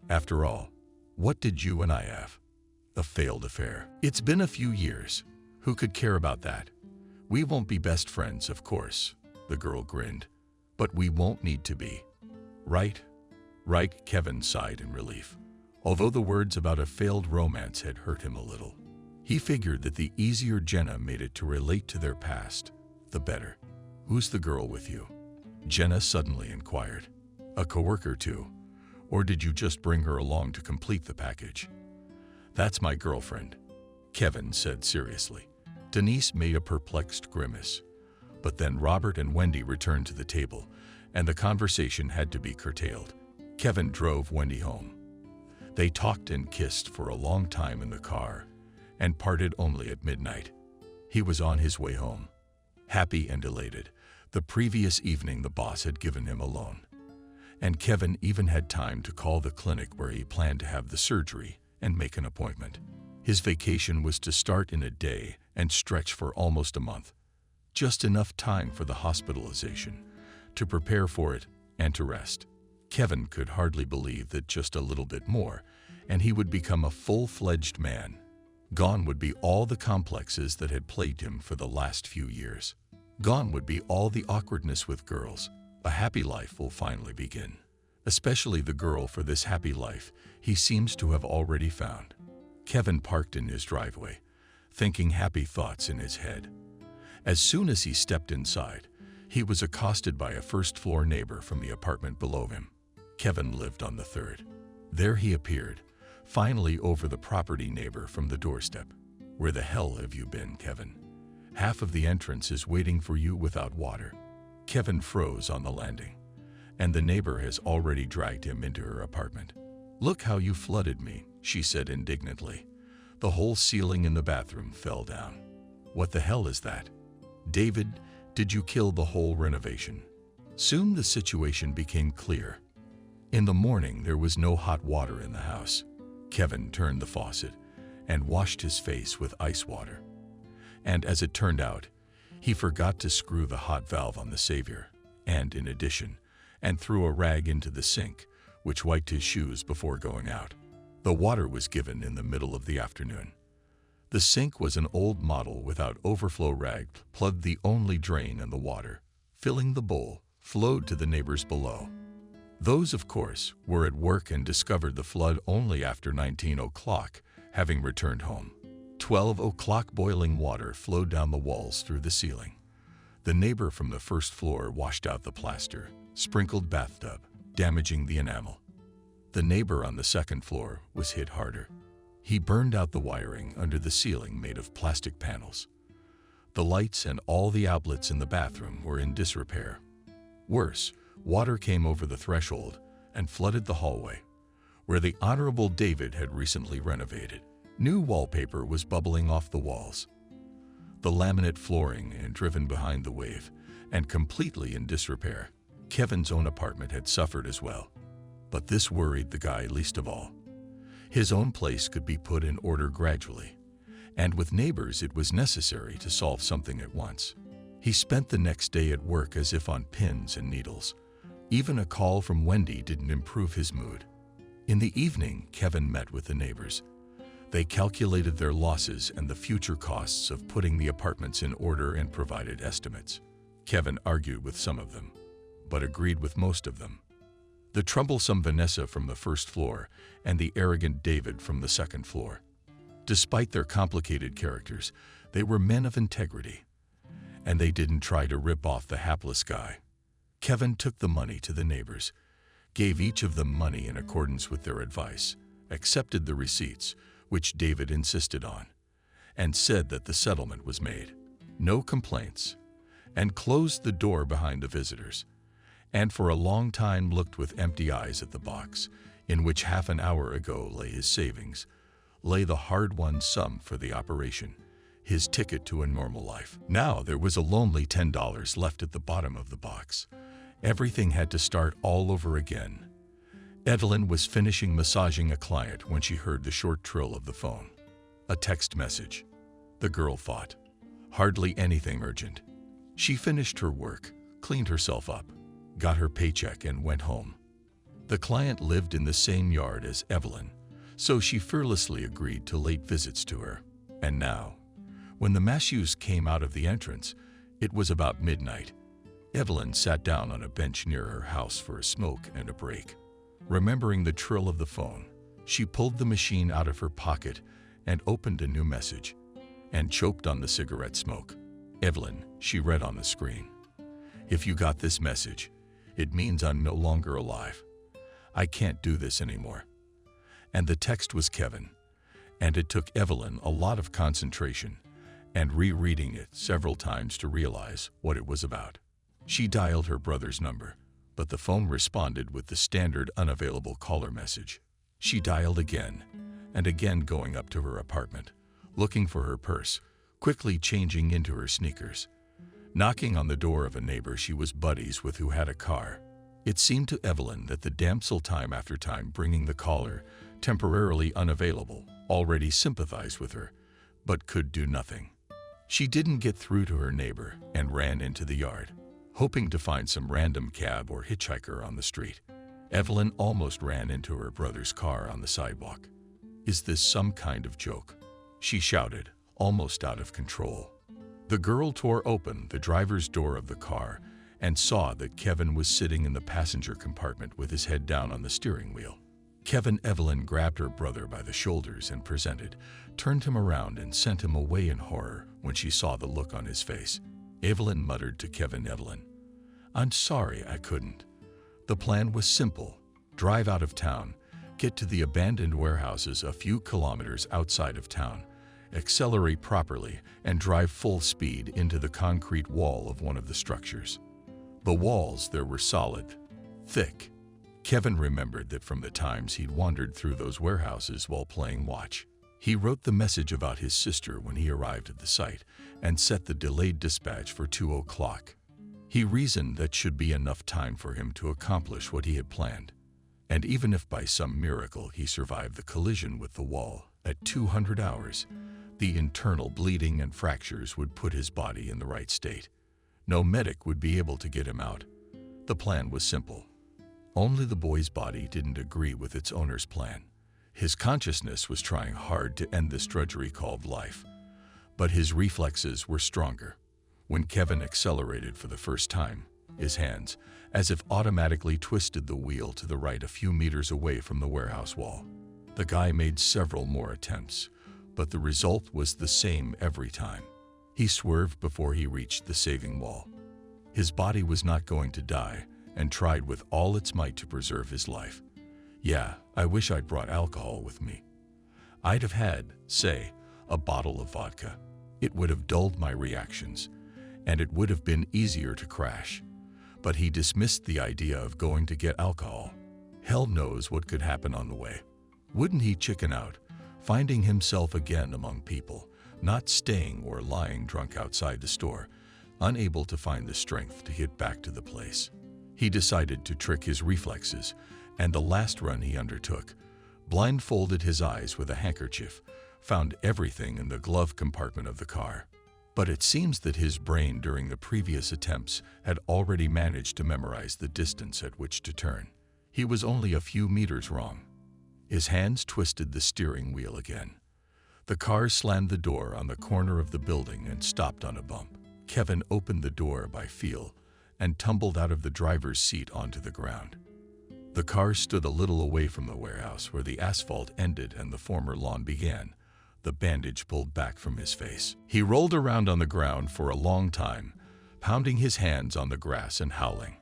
"After all, what did you and I have? A failed affair. It's been a few years. Who could care about that? We won't be best friends, of course," the girl grinned. "But we won't need to be. Right?" "Right," Kevin sighed in relief, although the words about a failed romance had hurt him a little. He figured that the easier Jenna made it to relate to their past, the better. "Who's the girl with you?" Jenna suddenly inquired. "A coworker too? Or did you just bring her along to complete the package?" "That's my girlfriend," Kevin said seriously. Denise made a perplexed grimace. But then Robert and Wendy returned to the table, and the conversation had to be curtailed. Kevin drove Wendy home. They talked and kissed for a long time in the car, and parted only at midnight. He was on his way home, happy and elated. The previous evening the boss had given him a loan, and Kevin even had time to call the clinic where he planned to have the surgery and make an appointment. His vacation was to start in a day and stretch for almost a month. Just enough time for the hospitalization, to prepare for it, and to rest. Kevin could hardly believe that just a little bit more, and he would become a full-fledged man. Gone would be all the complexes that had plagued him for the last few years. Gone would be all the awkwardness with girls. A happy life will finally begin. Especially the girl for this happy life he seems to have already found. Kevin parked in his driveway, thinking happy thoughts in his head. As soon as he stepped inside, he was accosted by a first-floor neighbor from the apartment below him. Kevin lived on the third. There he appeared, finally over the property neighbor from the doorstep. "Where the hell have you been, Kevin? Half of the entrance is waiting for you without water." Kevin froze on the landing, and the neighbor has already dragged him into her apartment. "Look how you flooded me," she said indignantly. "The whole ceiling in the bathroom fell down." "What the hell is that? David, did you kill the whole renovation?" Soon the situation became clear. In the morning there was no hot water in the house. Kevin turned the faucet and washed his face with ice water. And as it turned out, he forgot to screw the hot valve on the savior, and in addition, and threw a rag into the sink, which wiped his shoes before going out. The water was given in the middle of the afternoon. The sink was an old model without overflow rag, plugged the only drain, and the water, filling the bowl, flowed to the neighbors below. Those, of course, were at work and discovered the flood only after 19 o'clock, having returned home. 12 o'clock boiling water flowed down the walls through the ceiling. The neighbor from the first floor washed out the plaster, sprinkled bathtub, damaging the enamel. The neighbor on the second floor was hit harder. He burned out the wiring under the ceiling made of plastic panels. The lights and all the outlets in the bathroom were in disrepair. Worse, water came over the threshold and flooded the hallway, where the Honorable David had recently renovated. New wallpaper was bubbling off the walls. The laminate flooring and driven behind the wave, and completely in disrepair. Kevin's own apartment had suffered as well. But this worried the guy least of all. His own place could be put in order gradually, and with neighbors it was necessary to solve something at once. He spent the next day at work as if on pins and needles. Even a call from Wendy didn't improve his mood. In the evening, Kevin met with the neighbors. They calculated their losses and the future costs of putting the apartments in order and provided estimates. Kevin argued with some of them, but agreed with most of them. The troublesome Vanessa from the first floor and the arrogant David from the second floor. Despite their complicated characters, they were men of integrity, and they didn't try to rip off the hapless guy. Kevin took the money to the neighbors, gave each of them money in accordance with their advice, accepted the receipts, which David insisted on, and said that the settlement was made. No complaints, and closed the door behind the visitors, and for a long time looked with empty eyes at the box, in which half an hour ago lay his savings, lay the hard-won sum for the operation, his ticket to a normal life. Now there was a lonely $10 left at the bottom of the box. Everything had to start all over again. Evelyn was finishing massaging a client when she heard the short trill of the phone. A text message. The girl thought. Hardly anything urgent. She finished her work, cleaned herself up, got her paycheck and went home. The client lived in the same yard as Evelyn, so she fearlessly agreed to late visits to her. And now, when the Mashews came out of the entrance, it was about midnight. Evelyn sat down on a bench near her house for a smoke and a break. Remembering the trill of the phone, she pulled the machine out of her pocket and opened a new message, and choked on the cigarette smoke. Evelyn, she read on the screen. If you got this message, it means I'm no longer alive. I can't do this anymore. And the text was Kevin, and it took Evelyn a lot of concentration and rereading it several times to realize what it was about. She dialed her brother's number, but the phone responded with the standard unavailable caller message. She dialed again and again, going up to her apartment, looking for her purse, quickly changing into her sneakers. Knocking on the door of a neighbor she was buddies with who had a car. It seemed to Evelyn that the damsel, time after time bringing the caller, temporarily unavailable, already sympathized with her, but could do nothing. She didn't get through to her neighbor and ran into the yard, hoping to find some random cab or hitchhiker on the street. Evelyn almost ran into her brother's car on the sidewalk. "Is this some kind of joke?" she shouted, almost out of control. The girl tore open the driver's door of the car and saw that Kevin was sitting in the passenger compartment with his head down on the steering wheel. Evelyn grabbed her brother by the shoulders and presented, turned him around and sent him away in horror when she saw the look on his face. Evelyn muttered to Evelyn, "I'm sorry I couldn't." The plan was simple: drive out of town, get to the abandoned warehouses a few kilometers outside of town, accelerate properly, and drive full speed into the concrete wall of one of the structures. The walls there were solid, thick. Kevin remembered that from the times he'd wandered through those warehouses while playing watch. He wrote the message about his sister when he arrived at the site and set the delayed dispatch for 2 o'clock. He reasoned that should be enough time for him to accomplish what he had planned. And even if by some miracle he survived the collision with the wall at 200 hours, the internal bleeding and fractures would put his body in the right state. No medic would be able to get him out. The plan was simple. Only the boy's body didn't agree with its owner's plan. His consciousness was trying hard to end this drudgery called life, but his reflexes were stronger. When Kevin accelerated for the first time, his hands, as if automatically, twisted the wheel to the right a few meters away from the warehouse wall. The guy made several more attempts, but the result was the same every time. He swerved before he reached the saving wall. His body was not going to die, and tried with all its might to preserve his life. "Yeah, I wish I'd brought alcohol with me. I'd have had, say, a bottle of vodka. It would have dulled my reactions, and it would have been easier to crash." But he dismissed the idea of going to get alcohol. Hell knows what could happen on the way. Wouldn't he chicken out, finding himself again among people, not staying or lying drunk outside the store, unable to find the strength to get back to the place? He decided to trick his reflexes, and the last run he undertook, blindfolded his eyes with a handkerchief, found everything in the glove compartment of the car. But it seems that his brain during the previous attempts had already managed to memorize the distance at which to turn. He was only a few meters wrong. His hands twisted the steering wheel again. The car slammed the door on the corner of the building and stopped on a bump. Kevin opened the door by feel and tumbled out of the driver's seat onto the ground. The car stood a little away from the warehouse where the asphalt ended and the former lawn began. The bandage pulled back from his face. He rolled around on the ground for a long time, pounding his hands on the grass and howling.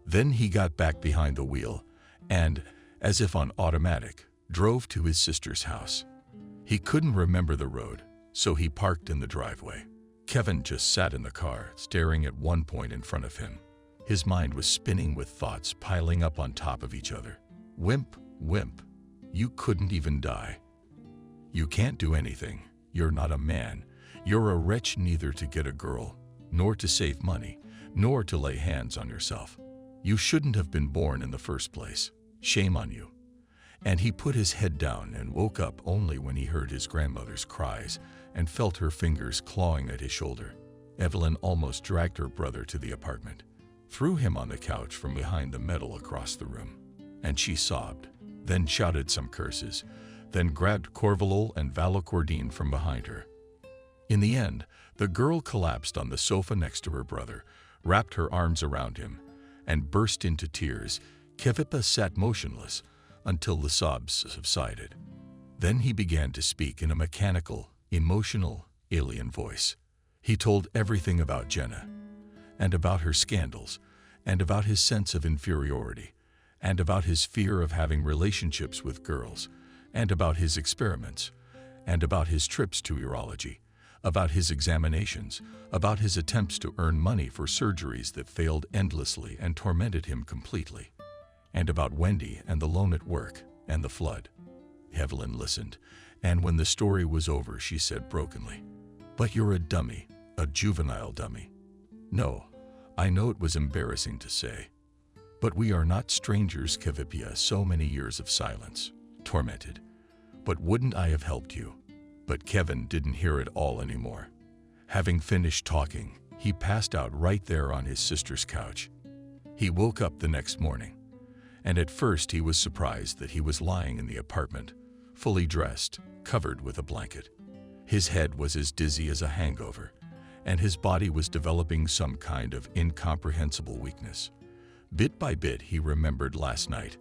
Then he got back behind the wheel and, as if on automatic, drove to his sister's house. He couldn't remember the road, so he parked in the driveway. Kevin just sat in the car, staring at one point in front of him. His mind was spinning with thoughts piling up on top of each other. Wimp, wimp, you couldn't even die. You can't do anything. You're not a man. You're a wretch, neither to get a girl, nor to save money, nor to lay hands on yourself. You shouldn't have been born in the first place. Shame on you. And he put his head down and woke up only when he heard his grandmother's cries and felt her fingers clawing at his shoulder. Evelyn almost dragged her brother to the apartment, threw him on the couch from behind the metal across the room, and she sobbed, then shouted some curses, then grabbed Corvalol and Valocordine from behind her. In the end, the girl collapsed on the sofa next to her brother, wrapped her arms around him, and burst into tears. Kevipa sat motionless until the sobs subsided. Then he began to speak in a mechanical, emotional, alien voice. He told everything about Jenna, and about her scandals, and about his sense of inferiority, and about his fear of having relationships with girls, and about his experiments, and about his trips to urology, about his examinations, about his attempts to earn money for surgeries that failed endlessly and tormented him completely, and about Wendy and the loan at work and the flood. Evelyn listened, and when the story was over, she said brokenly, "But you're a dummy, a juvenile dummy." "No, I know it was embarrassing to say. But we are not strangers, Kevipia." So many years of silence, tormented. "But wouldn't I have helped you?" But Kevin didn't hear it all anymore. Having finished talking, he passed out right there on his sister's couch. He woke up the next morning, and at first he was surprised that he was lying in the apartment, fully dressed, covered with a blanket. His head was as dizzy as a hangover, and his body was developing some kind of incomprehensible weakness. Bit by bit, he remembered last night,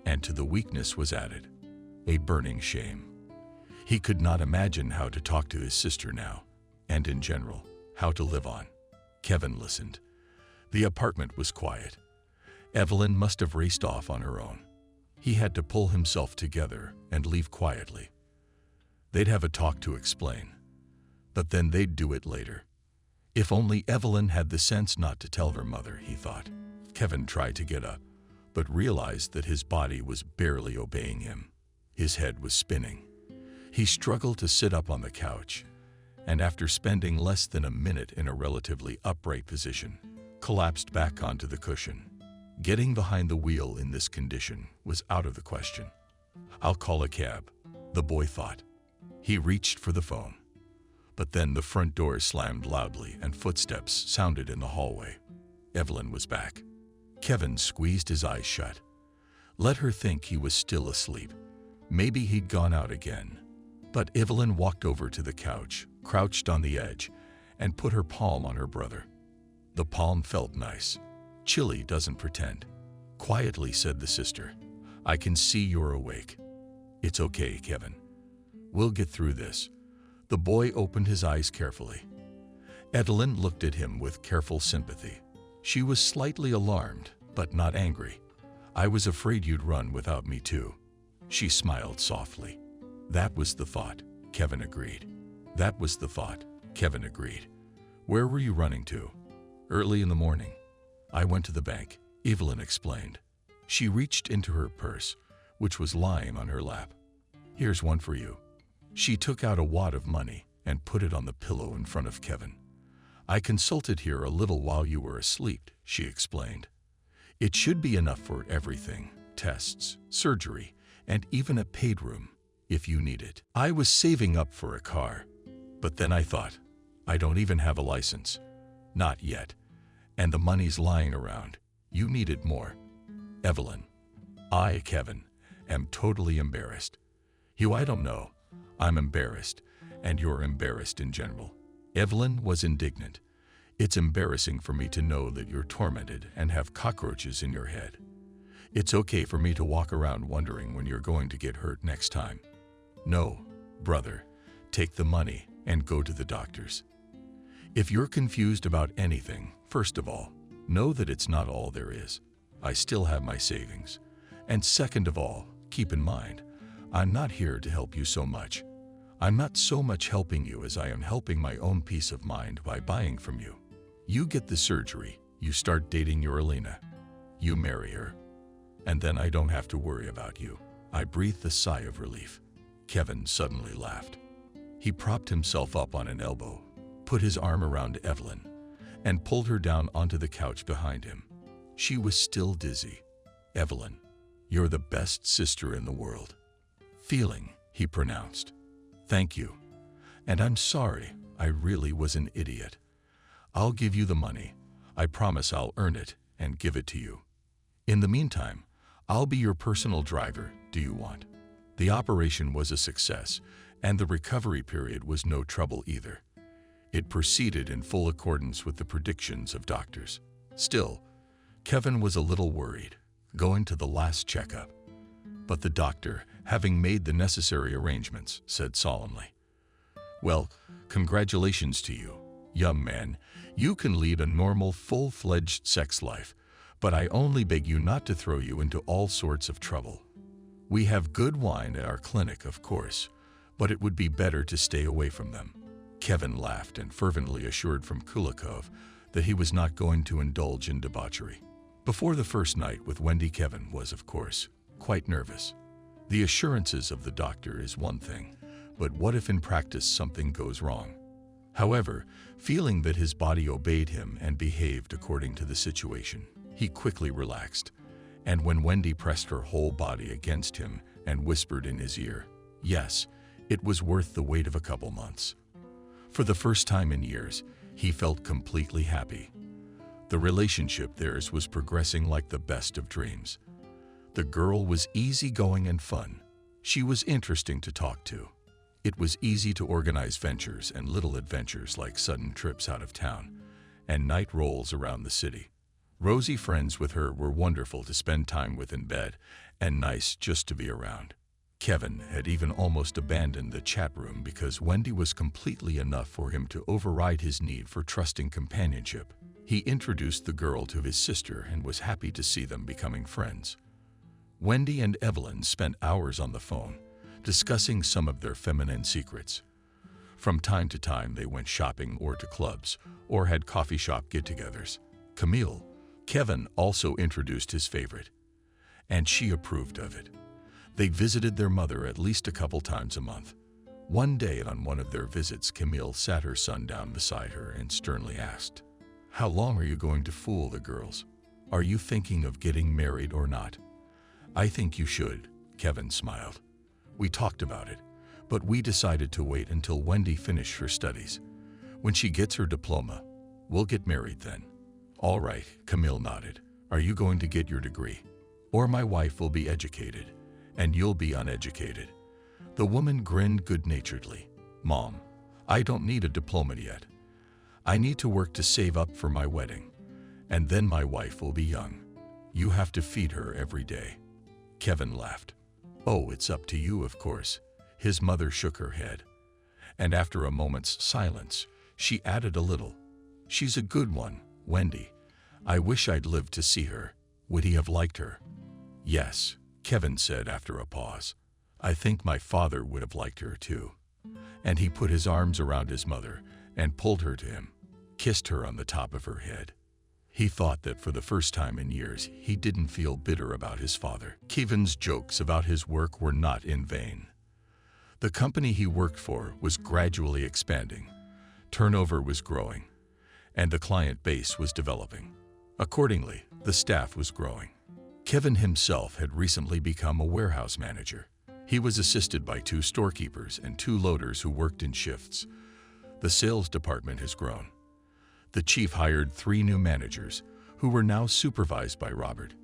and to the weakness was added a burning shame. He could not imagine how to talk to his sister now, and in general, how to live on. Kevin listened. The apartment was quiet. Evelyn must have raced off on her own. He had to pull himself together and leave quietly. They'd have a talk to explain, but then they'd do it later. If only Evelyn had the sense not to tell her mother, he thought. Kevin tried to get up, but realized that his body was barely obeying him. His head was spinning. He struggled to sit up on the couch, and after spending less than a minute in a relatively upright position, collapsed back onto the cushion. Getting behind the wheel in this condition was out of the question. "I'll call a cab," the boy thought. He reached for the phone. But then the front door slammed loudly and footsteps sounded in the hallway. Evelyn was back. Kevin squeezed his eyes shut. Let her think he was still asleep. Maybe he'd gone out again. But Evelyn walked over to the couch, crouched on the edge, and put her palm on her brother. The palm felt nice. "Chilly doesn't pretend," quietly said the sister. "I can see you're awake." "It's okay, Kevin. We'll get through this." The boy opened his eyes carefully. Evelyn looked at him with careful sympathy. She was slightly alarmed, but not angry. "I was afraid you'd run without me too." She smiled softly. "That was the thought," Kevin agreed. "That was the thought," Kevin agreed. "Where were you running to?" "Early in the morning. I went to the bank," Evelyn explained. She reached into her purse, which was lying on her lap. "Here's one for you." She took out a wad of money and put it on the pillow in front of Kevin. "I consulted here a little while you were asleep," she explained. "It should be enough for everything, tests, surgery, and even a paid room, if you need it. I was saving up for a car, but then I thought, I don't even have a license. Not yet. And the money's lying around. You need it more." Evelyn. "I, Kevin, am totally embarrassed." "I don't know. I'm embarrassed, and you're embarrassed in general." Evelyn was indignant. "It's embarrassing for me to know that you're tormented and have cockroaches in your head. It's okay for me to walk around wondering when you're going to get hurt next time. No, brother, take the money and go to the doctors. If you're confused about anything, first of all, know that it's not all there is. I still have my savings. And second of all, keep in mind, I'm not here to help you so much. I'm not so much helping you as I am helping my own peace of mind by buying from you. You get the surgery, you start dating your Elena. You marry her. And then I don't have to worry about you." I breathed a sigh of relief. Kevin suddenly laughed. He propped himself up on an elbow, put his arm around Evelyn, and pulled her down onto the couch behind him. She was still dizzy. "Evelyn, you're the best sister in the world." "Feeling," he pronounced. "Thank you. And I'm sorry, I really was an idiot. I'll give you the money. I promise I'll earn it and give it to you. In the meantime, I'll be your personal driver. Do you want?" The operation was a success, and the recovery period was no trouble either. It proceeded in full accordance with the predictions of doctors. Still, Kevin was a little worried, going to the last checkup. But the doctor, having made the necessary arrangements, said solemnly, "Well, congratulations to you, young man. You can lead a normal, full-fledged sex life, but I only beg you not to throw you into all sorts of trouble. We have good wine at our clinic, of course, but it would be better to stay away from them. Kevin laughed and fervently assured from Kulikov that he was not going to indulge in debauchery. Before the first night with Wendy, Kevin was, of course, quite nervous. The assurances of the doctor is one thing, but what if in practice something goes wrong? However, feeling that his body obeyed him and behaved according to the situation, he quickly relaxed, and when Wendy pressed her whole body against him and whispered in his ear, yes, it was worth the wait of a couple months. For the first time in years, he felt completely happy. The relationship theirs was progressing like the best of dreams. The girl was easygoing and fun. She was interesting to talk to. It was easy to organize ventures and little adventures like sudden trips out of town and night rolls around the city. Rosy friends with her were wonderful to spend time with in bed and nice just to be around. Kevin had even almost abandoned the chat room because Wendy was completely enough for him to override his need for trusting companionship. He introduced the girl to his sister and was happy to see them becoming friends. Wendy and Evelyn spent hours on the phone, discussing some of their feminine secrets. From time to time, they went shopping or to clubs or had coffee shop get-togethers. Camille, Kevin also introduced his favorite, and she approved of it. They visited their mother at least a couple times a month. One day on one of their visits, Camille sat her son down beside her and sternly asked, "How long are you going to fool the girls? Are you thinking of getting married or not?" "I think you should," Kevin smiled. "We talked about it, but we decided to wait until Wendy finished her studies. When she gets her diploma, we'll get married then." "All right," Camille nodded. "Are you going to get your degree? Or my wife will be educated, and you'll be uneducated." The woman grinned good-naturedly. "Mom, I don't need a diploma yet. I need to work to save up for my wedding, and then my wife will be young. You have to feed her every day." Kevin laughed. "Oh, it's up to you, of course." His mother shook her head, and after a moment's silence, she added a little, "She's a good one, Wendy. I wish I'd lived to see her. Would he have liked her?" "Yes," Kevin said after a pause. "I think my father would have liked her too." And he put his arms around his mother and pulled her to him, kissed her on the top of her head. He thought that for the first time in years, he didn't feel bitter about his father. Kevin's jokes about his work were not in vain. The company he worked for was gradually expanding. Turnover was growing, and the client base was developing. Accordingly, the staff was growing. Kevin himself had recently become a warehouse manager. He was assisted by 2 storekeepers and 2 loaders who worked in shifts. The sales department has grown. The chief hired 3 new managers, who were now supervised by Robert.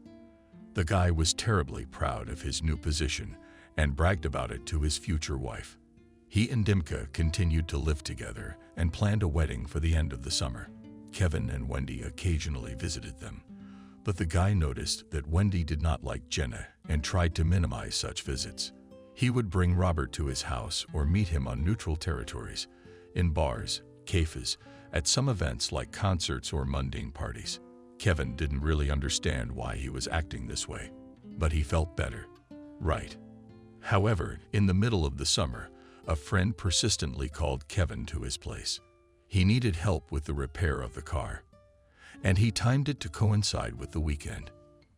The guy was terribly proud of his new position and bragged about it to his future wife. He and Dimka continued to live together and planned a wedding for the end of the summer. Kevin and Wendy occasionally visited them, but the guy noticed that Wendy did not like Jenna and tried to minimize such visits. He would bring Robert to his house or meet him on neutral territories, in bars, cafes, at some events like concerts or mundane parties. Kevin didn't really understand why he was acting this way, but he felt better. Right. However, in the middle of the summer, a friend persistently called Kevin to his place. He needed help with the repair of the car, and he timed it to coincide with the weekend.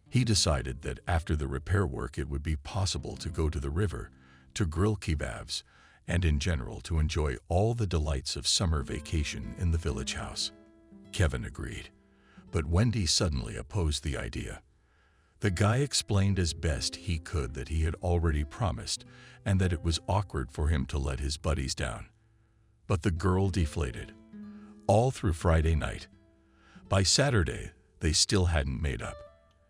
He decided that after the repair work it would be possible to go to the river, to grill kebabs, and in general to enjoy all the delights of summer vacation in the village house. Kevin agreed, but Wendy suddenly opposed the idea. The guy explained as best he could that he had already promised and that it was awkward for him to let his buddies down. But the girl deflated. All through Friday night. By Saturday, they still hadn't made up,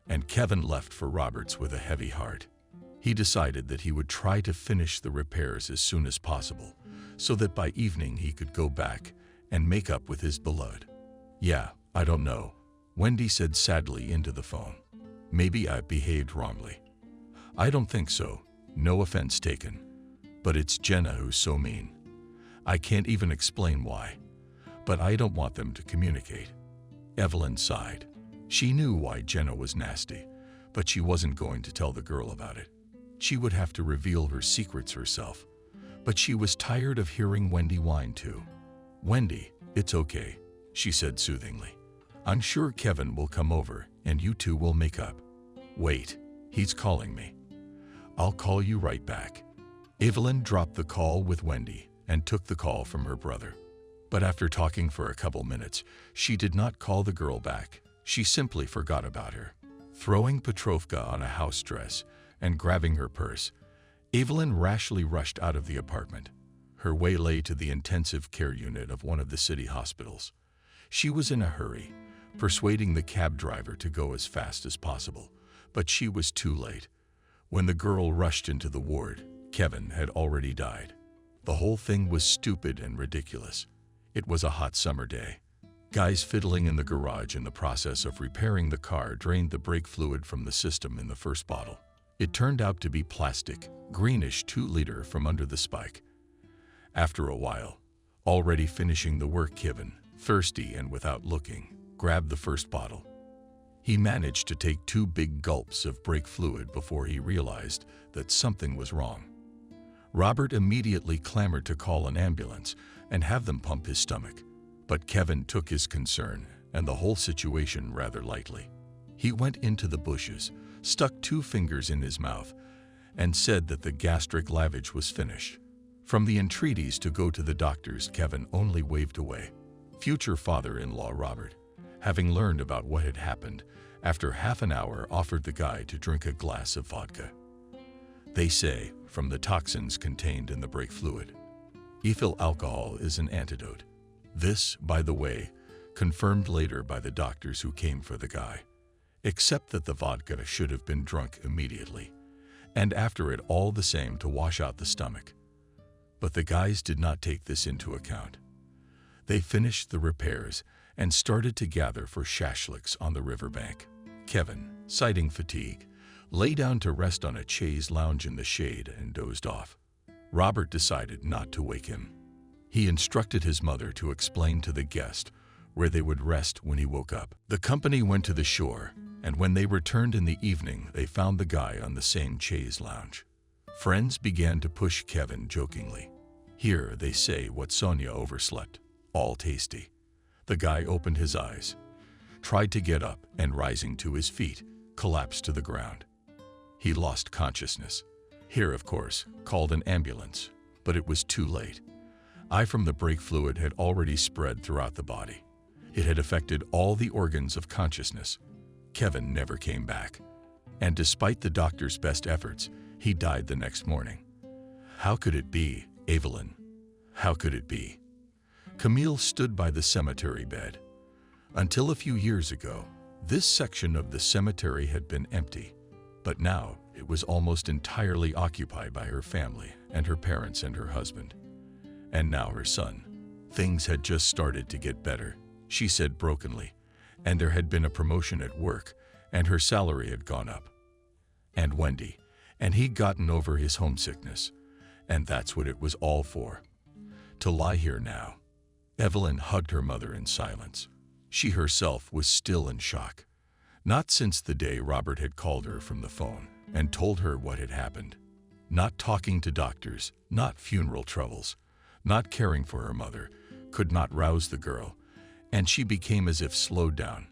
and Kevin left for Robert's with a heavy heart. He decided that he would try to finish the repairs as soon as possible, so that by evening he could go back and make up with his beloved. "Yeah, I don't know," Wendy said sadly into the phone. "Maybe I behaved wrongly." "I don't think so, no offense taken. But it's Jenna who's so mean. I can't even explain why, but I don't want them to communicate." Evelyn sighed. She knew why Jenna was nasty, but she wasn't going to tell the girl about it. She would have to reveal her secrets herself, but she was tired of hearing Wendy whine too. "Wendy, it's okay," she said soothingly. "I'm sure Kevin will come over and you two will make up." "Wait, he's calling me. I'll call you right back." Evelyn dropped the call with Wendy and took the call from her brother. But after talking for a couple minutes, she did not call the girl back. She simply forgot about her. Throwing Petrovka on a house dress and grabbing her purse, Evelyn rashly rushed out of the apartment. Her way lay to the intensive care unit of one of the city hospitals. She was in a hurry, persuading the cab driver to go as fast as possible, but she was too late. When the girl rushed into the ward, Kevin had already died. The whole thing was stupid and ridiculous. It was a hot summer day. Guys fiddling in the garage in the process of repairing the car drained the brake fluid from the system in the first bottle. It turned out to be plastic, greenish 2-liter from under the spike. After a while, already finishing the work, Kevin, thirsty and without looking, grabbed the first bottle. He managed to take 2 big gulps of brake fluid before he realized that something was wrong. Robert immediately clamored to call an ambulance and have them pump his stomach, but Kevin took his concern and the whole situation rather lightly. He went into the bushes, stuck 2 fingers in his mouth, and said that the gastric lavage was finished. From the entreaties to go to the doctors, Kevin only waved away. Future father-in-law Robert, having learned about what had happened, after half an hour offered the guy to drink a glass of vodka. They say, from the toxins contained in the brake fluid. Ethyl alcohol is an antidote. This, by the way, confirmed later by the doctors who came for the guy. Except that the vodka should have been drunk immediately, and after it all the same to wash out the stomach. But the guys did not take this into account. They finished the repairs and started to gather for shashliks on the riverbank. Kevin, citing fatigue, lay down to rest on a chaise lounge in the shade and dozed off. Robert decided not to wake him. He instructed his mother to explain to the guest where they would rest when he woke up. The company went to the shore, and when they returned in the evening, they found the guy on the same chaise lounge. Friends began to push Kevin jokingly. "Here, they say what Sonia overslept. All tasty." The guy opened his eyes, tried to get up, and rising to his feet, collapsed to the ground. He lost consciousness. Here, of course, called an ambulance, but it was too late. From the brake fluid had already spread throughout the body. It had affected all the organs of consciousness. Kevin never came back, and despite the doctor's best efforts, he died the next morning. How could it be, Evelyn? How could it be? Camille stood by the cemetery bed. Until a few years ago, this section of the cemetery had been empty, but now it was almost entirely occupied by her family and her parents and her husband. And now her son. Things had just started to get better, she said brokenly, and there had been a promotion at work, and her salary had gone up. And Wendy, and he'd gotten over his homesickness, and that's what it was all for. To lie here now. Evelyn hugged her mother in silence. She herself was still in shock. Not since the day Robert had called her from the phone and told her what had happened. Not talking to doctors, not funeral troubles, not caring for her mother, could not rouse the girl, and she became as if slowed down,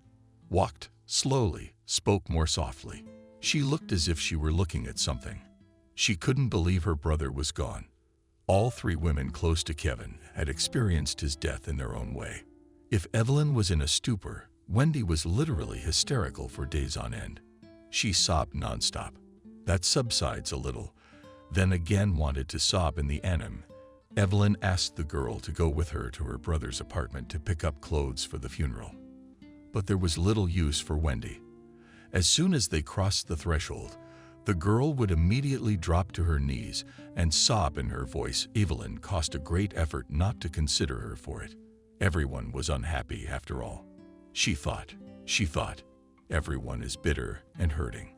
walked slowly, spoke more softly. She looked as if she were looking at something. She couldn't believe her brother was gone. All 3 women close to Kevin had experienced his death in their own way. If Evelyn was in a stupor, Wendy was literally hysterical for days on end. She sobbed nonstop. That subsides a little, then again wanted to sob in the anim. Evelyn asked the girl to go with her to her brother's apartment to pick up clothes for the funeral. But there was little use for Wendy. As soon as they crossed the threshold, the girl would immediately drop to her knees and sob in her voice. Evelyn cost a great effort not to consider her for it. Everyone was unhappy after all. She thought, everyone is bitter and hurting.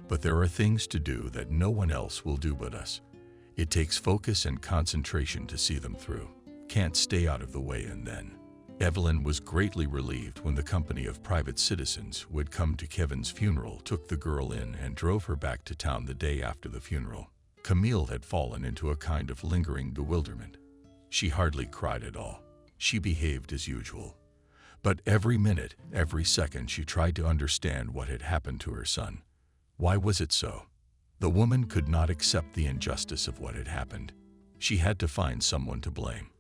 But there are things to do that no one else will do but us. It takes focus and concentration to see them through. Can't stay out of the way and then. Evelyn was greatly relieved when the company of private citizens who had come to Kevin's funeral took the girl in and drove her back to town the day after the funeral. Camille had fallen into a kind of lingering bewilderment. She hardly cried at all. She behaved as usual. But every minute, every second, she tried to understand what had happened to her son. Why was it so? The woman could not accept the injustice of what had happened. She had to find someone to blame.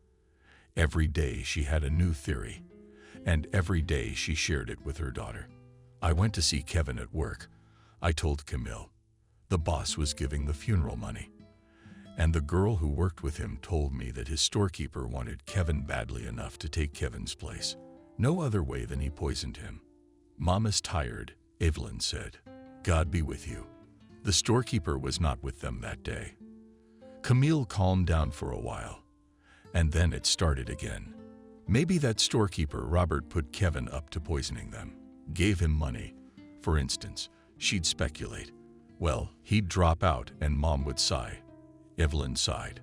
Every day she had a new theory, and every day she shared it with her daughter. I went to see Kevin at work. I told Camille. The boss was giving the funeral money. And the girl who worked with him told me that his storekeeper wanted Kevin badly enough to take Kevin's place. No other way than he poisoned him. Mom is tired, Evelyn said. God be with you. The storekeeper was not with them that day. Camille calmed down for a while, and then it started again. Maybe that storekeeper, Robert, put Kevin up to poisoning them. Gave him money. For instance, she'd speculate. Well, he'd drop out and Mom would sigh. Evelyn sighed.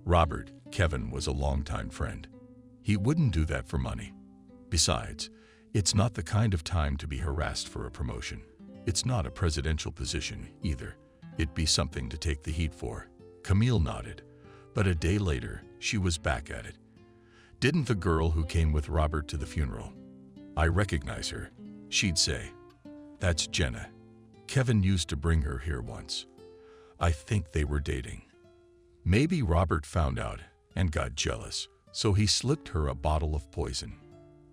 Robert, Kevin was a longtime friend. He wouldn't do that for money. Besides, it's not the kind of time to be harassed for a promotion. It's not a presidential position either. It'd be something to take the heat for. Camille nodded, but a day later, she was back at it. Didn't the girl who came with Robert to the funeral? I recognize her, she'd say. That's Jenna. Kevin used to bring her here once. I think they were dating. Maybe Robert found out and got jealous, so he slipped her a bottle of poison.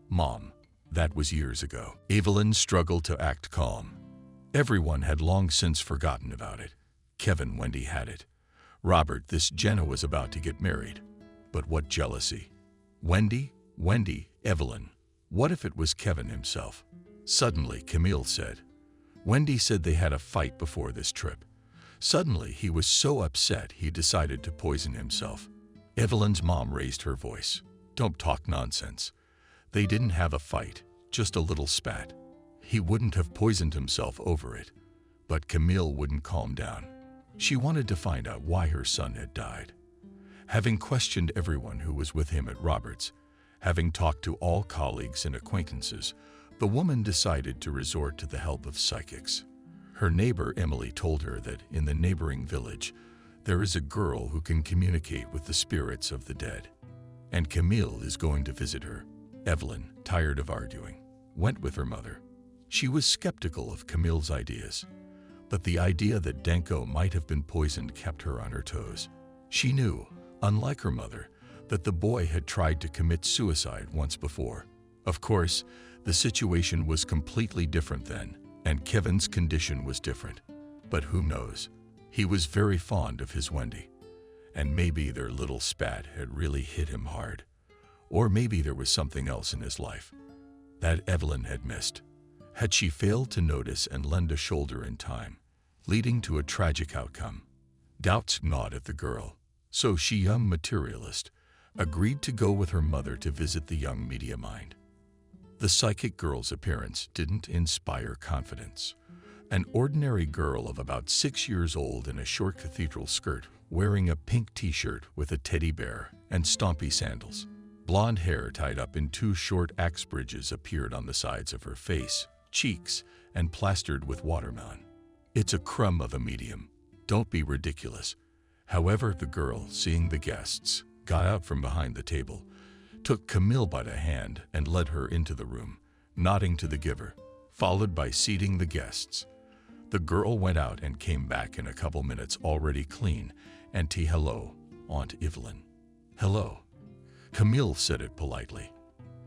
Mom, that was years ago. Evelyn struggled to act calm. Everyone had long since forgotten about it. Kevin, Wendy had it. Robert, this Jenna was about to get married. But what jealousy? Wendy, Evelyn. What if it was Kevin himself? Suddenly, Camille said. Wendy said they had a fight before this trip. Suddenly, he was so upset he decided to poison himself. Evelyn's mom raised her voice. Don't talk nonsense. They didn't have a fight, just a little spat. He wouldn't have poisoned himself over it. But Camille wouldn't calm down. She wanted to find out why her son had died. Having questioned everyone who was with him at Robert's, having talked to all colleagues and acquaintances, the woman decided to resort to the help of psychics. Her neighbor Emily told her that in the neighboring village, there is a girl who can communicate with the spirits of the dead. And Camille is going to visit her. Evelyn, tired of arguing, went with her mother. She was skeptical of Camille's ideas, but the idea that Danko might have been poisoned kept her on her toes. She knew, unlike her mother, that the boy had tried to commit suicide once before. Of course, the situation was completely different then, and Kevin's condition was different. But who knows? He was very fond of his Wendy, and maybe their little spat had really hit him hard. Or maybe there was something else in his life that Evelyn had missed. Had she failed to notice and lend a shoulder in time, leading to a tragic outcome? Doubts gnawed at the girl, so she, young materialist, agreed to go with her mother to visit the young media mind. The psychic girl's appearance didn't inspire confidence. An ordinary girl of about 6 years old in a short cathedral skirt, wearing a pink t-shirt with a teddy bear and stompy sandals. Blonde hair tied up in 2 short axe bridges appeared on the sides of her face, cheeks, and plastered with watermelon. It's a crumb of a medium. Don't be ridiculous. However, the girl, seeing the guests, got out from behind the table, took Camille by the hand and led her into the room, nodding to the giver, followed by seating the guests. The girl went out and came back in a couple minutes already clean and hello, Aunt Evelyn. Hello. Camille said it politely.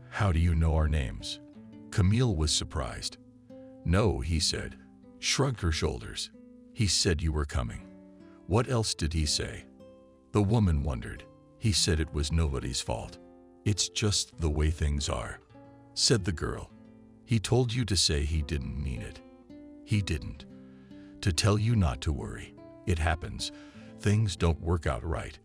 How do you know our names? Camille was surprised. No, he said. Shrugged her shoulders. He said you were coming. What else did he say? The woman wondered. He said it was nobody's fault. It's just the way things are, said the girl. He told you to say he didn't mean it. He didn't. To tell you not to worry. It happens. Things don't work out right.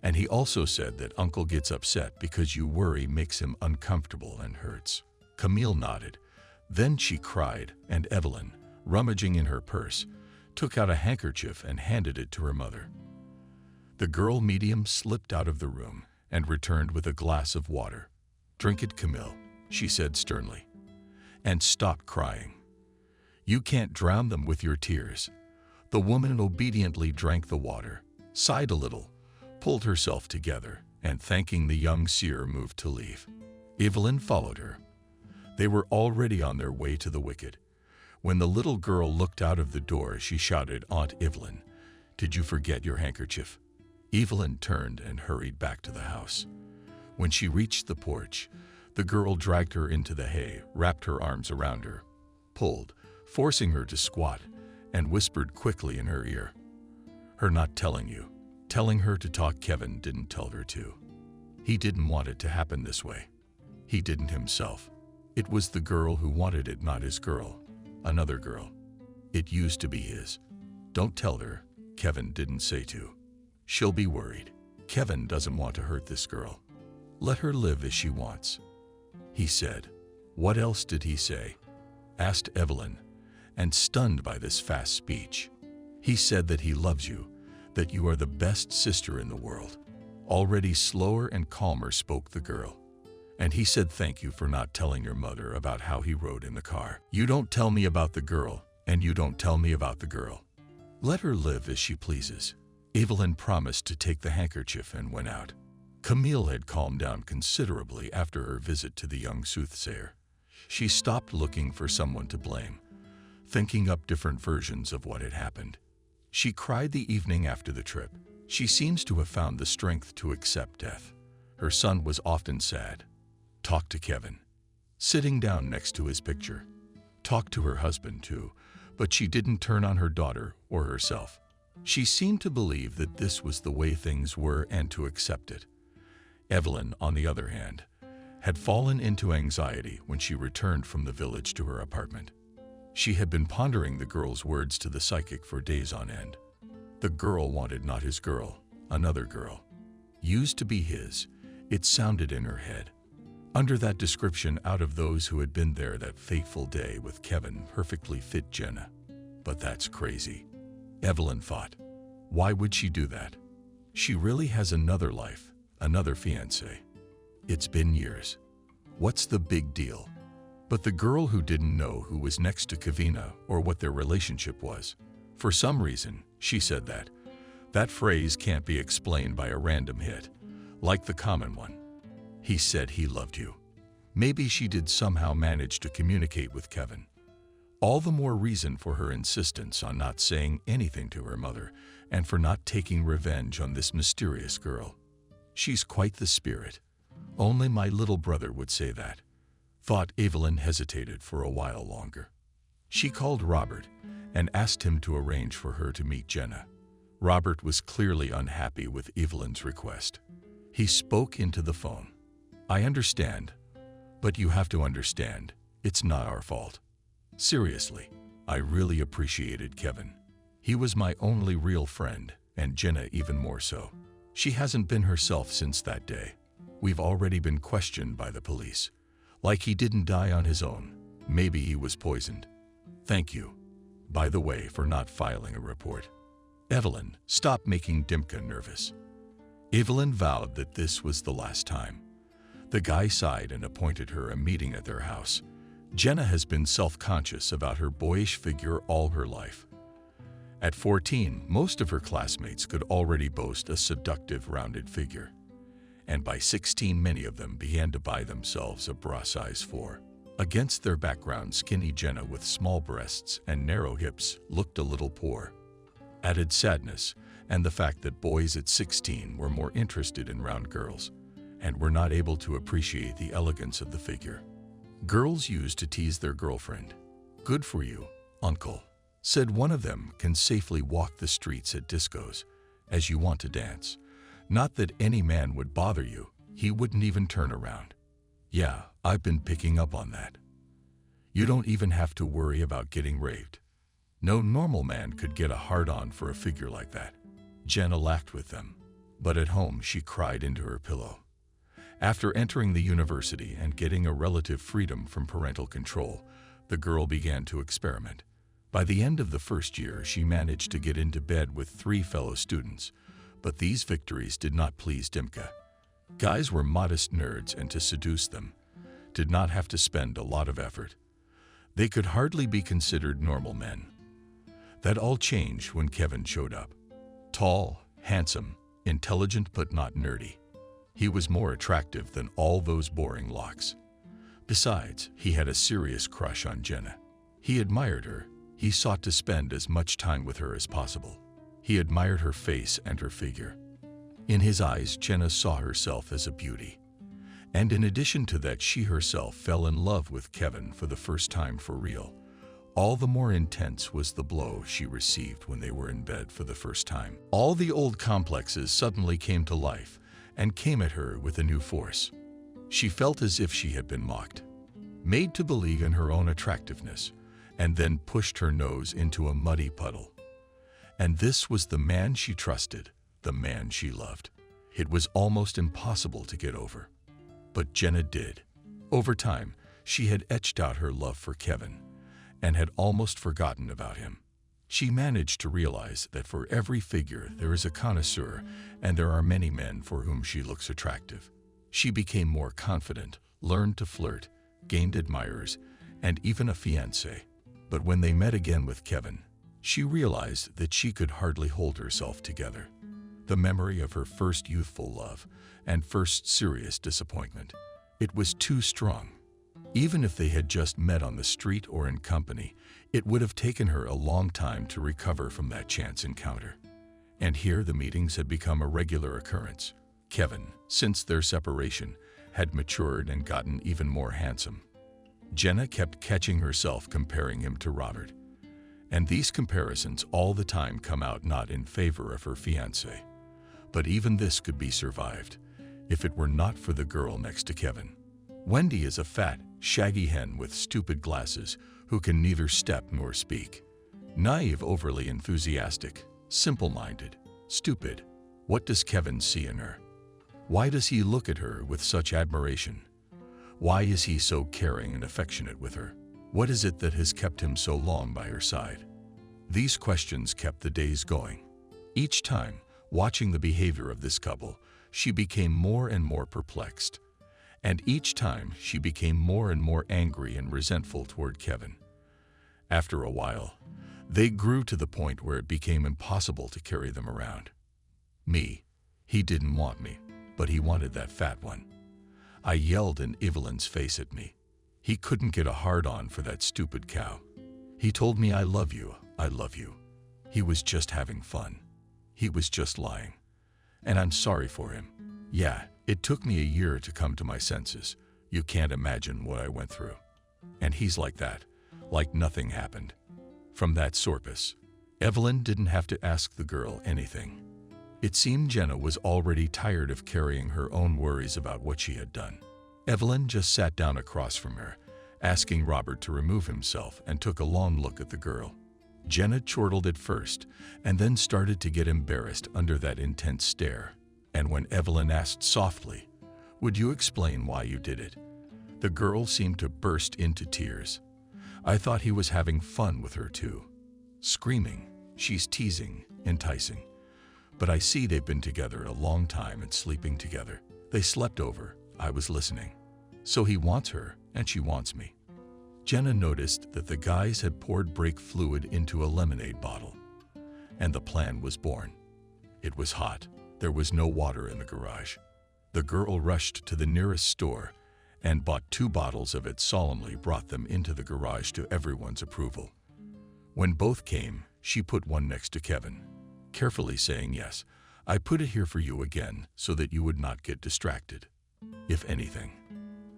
And he also said that Uncle gets upset because you worry makes him uncomfortable and hurts. Camille nodded. Then she cried, and Evelyn, rummaging in her purse, took out a handkerchief and handed it to her mother. The girl medium slipped out of the room and returned with a glass of water. Drink it, Camille, she said sternly. And stop crying. You can't drown them with your tears. The woman obediently drank the water, sighed a little, pulled herself together, and thanking the young seer moved to leave. Evelyn followed her. They were already on their way to the wicket. When the little girl looked out of the door, she shouted, "Aunt Evelyn, did you forget your handkerchief?" Evelyn turned and hurried back to the house. When she reached the porch, the girl dragged her into the hay, wrapped her arms around her, pulled, forcing her to squat, and whispered quickly in her ear, "Her not telling you." Telling her to talk, Kevin didn't tell her to. He didn't want it to happen this way. He didn't himself. It was the girl who wanted it, not his girl. Another girl. It used to be his. Don't tell her, Kevin didn't say to. She'll be worried. Kevin doesn't want to hurt this girl. Let her live as she wants, he said. What else did he say? Asked Evelyn, and stunned by this fast speech. He said that he loves you, that you are the best sister in the world. Already slower and calmer spoke the girl. And he said thank you for not telling your mother about how he rode in the car. You don't tell me about the girl, and you don't tell me about the girl. Let her live as she pleases. Evelyn promised to take the handkerchief and went out. Camille had calmed down considerably after her visit to the young soothsayer. She stopped looking for someone to blame, thinking up different versions of what had happened. She cried the evening after the trip. She seems to have found the strength to accept death. Her son was often sad. Talked to Kevin, sitting down next to his picture. Talked to her husband too, but she didn't turn on her daughter or herself. She seemed to believe that this was the way things were and to accept it. Evelyn, on the other hand, had fallen into anxiety when she returned from the village to her apartment. She had been pondering the girl's words to the psychic for days on end. The girl wanted not his girl, another girl. Used to be his, it sounded in her head. Under that description, out of those who had been there that fateful day with Kevin, perfectly fit Jenna. But that's crazy, Evelyn thought. Why would she do that? She really has another life, another fiancé. It's been years. What's the big deal? But the girl who didn't know who was next to Kevina or what their relationship was. For some reason, she said that. That phrase can't be explained by a random hit, like the common one. He said he loved you. Maybe she did somehow manage to communicate with Kevin. All the more reason for her insistence on not saying anything to her mother and for not taking revenge on this mysterious girl. She's quite the spirit. Only my little brother would say that. Thought. Evelyn hesitated for a while longer. She called Robert and asked him to arrange for her to meet Jenna. Robert was clearly unhappy with Evelyn's request. He spoke into the phone. I understand, but you have to understand, it's not our fault. Seriously, I really appreciated Kevin. He was my only real friend, and Jenna even more so. She hasn't been herself since that day. We've already been questioned by the police. Like he didn't die on his own. Maybe he was poisoned. Thank you, by the way, for not filing a report. Evelyn, stop making Dimka nervous. Evelyn vowed that this was the last time. The guy sighed and appointed her a meeting at their house. Jenna has been self-conscious about her boyish figure all her life. At 14, most of her classmates could already boast a seductive, rounded figure. And by 16, many of them began to buy themselves a bra size 4. Against their background, skinny Jenna with small breasts and narrow hips looked a little poor. Added sadness and the fact that boys at 16 were more interested in round girls and were not able to appreciate the elegance of the figure. Girls used to tease their girlfriend. Good for you, uncle, said one of them, can safely walk the streets at discos as you want to dance. Not that any man would bother you, he wouldn't even turn around. Yeah, I've been picking up on that. You don't even have to worry about getting raped. No normal man could get a hard-on for a figure like that. Jenna laughed with them, but at home she cried into her pillow. After entering the university and getting a relative freedom from parental control, the girl began to experiment. By the end of the first year, she managed to get into bed with 3 fellow students, but these victories did not please Dimka. Guys were modest nerds, and to seduce them did not have to spend a lot of effort. They could hardly be considered normal men. That all changed when Kevin showed up. Tall, handsome, intelligent but not nerdy. He was more attractive than all those boring locks. Besides, he had a serious crush on Jenna. He admired her. He sought to spend as much time with her as possible. He admired her face and her figure. In his eyes, Jenna saw herself as a beauty. And in addition to that, she herself fell in love with Kevin for the first time for real. All the more intense was the blow she received when they were in bed for the first time. All the old complexes suddenly came to life and came at her with a new force. She felt as if she had been mocked, made to believe in her own attractiveness, and then pushed her nose into a muddy puddle. And this was the man she trusted, the man she loved. It was almost impossible to get over. But Jenna did. Over time, she had etched out her love for Kevin and had almost forgotten about him. She managed to realize that for every figure there is a connoisseur, and there are many men for whom she looks attractive. She became more confident, learned to flirt, gained admirers, and even a fiancé. But when they met again with Kevin, she realized that she could hardly hold herself together. The memory of her first youthful love and first serious disappointment, it was too strong. Even if they had just met on the street or in company, it would have taken her a long time to recover from that chance encounter. And here the meetings had become a regular occurrence. Kevin, since their separation, had matured and gotten even more handsome. Jenna kept catching herself comparing him to Robert. And these comparisons all the time come out not in favor of her fiancé. But even this could be survived if it were not for the girl next to Kevin. Wendy is a fat, shaggy hen with stupid glasses who can neither step nor speak. Naive, overly enthusiastic, simple-minded, stupid. What does Kevin see in her? Why does he look at her with such admiration? Why is he so caring and affectionate with her? What is it that has kept him so long by her side? These questions kept the days going. Each time, watching the behavior of this couple, she became more and more perplexed. And each time, she became more and more angry and resentful toward Kevin. After a while, they grew to the point where it became impossible to carry them around. Me. He didn't want me, but he wanted that fat one. I yelled in Evelyn's face at me. He couldn't get a hard-on for that stupid cow. He told me, I love you, I love you. He was just having fun. He was just lying. And I'm sorry for him. Yeah, it took me a year to come to my senses. You can't imagine what I went through. And he's like that, like nothing happened. From that sorpus, Evelyn didn't have to ask the girl anything. It seemed Jenna was already tired of carrying her own worries about what she had done. Evelyn just sat down across from her, asking Robert to remove himself, and took a long look at the girl. Jenna chortled at first, and then started to get embarrassed under that intense stare. And when Evelyn asked softly, "Would you explain why you did it?" the girl seemed to burst into tears. I thought he was having fun with her too. Screaming, she's teasing, enticing. But I see they've been together a long time and sleeping together. They slept over. I was listening. So he wants her, and she wants me. Jenna noticed that the guys had poured brake fluid into a lemonade bottle. And the plan was born. It was hot. There was no water in the garage. The girl rushed to the nearest store and bought 2 bottles of it, solemnly brought them into the garage to everyone's approval. When both came, she put one next to Kevin, carefully saying, "Yes, I put it here for you again so that you would not get distracted, if anything."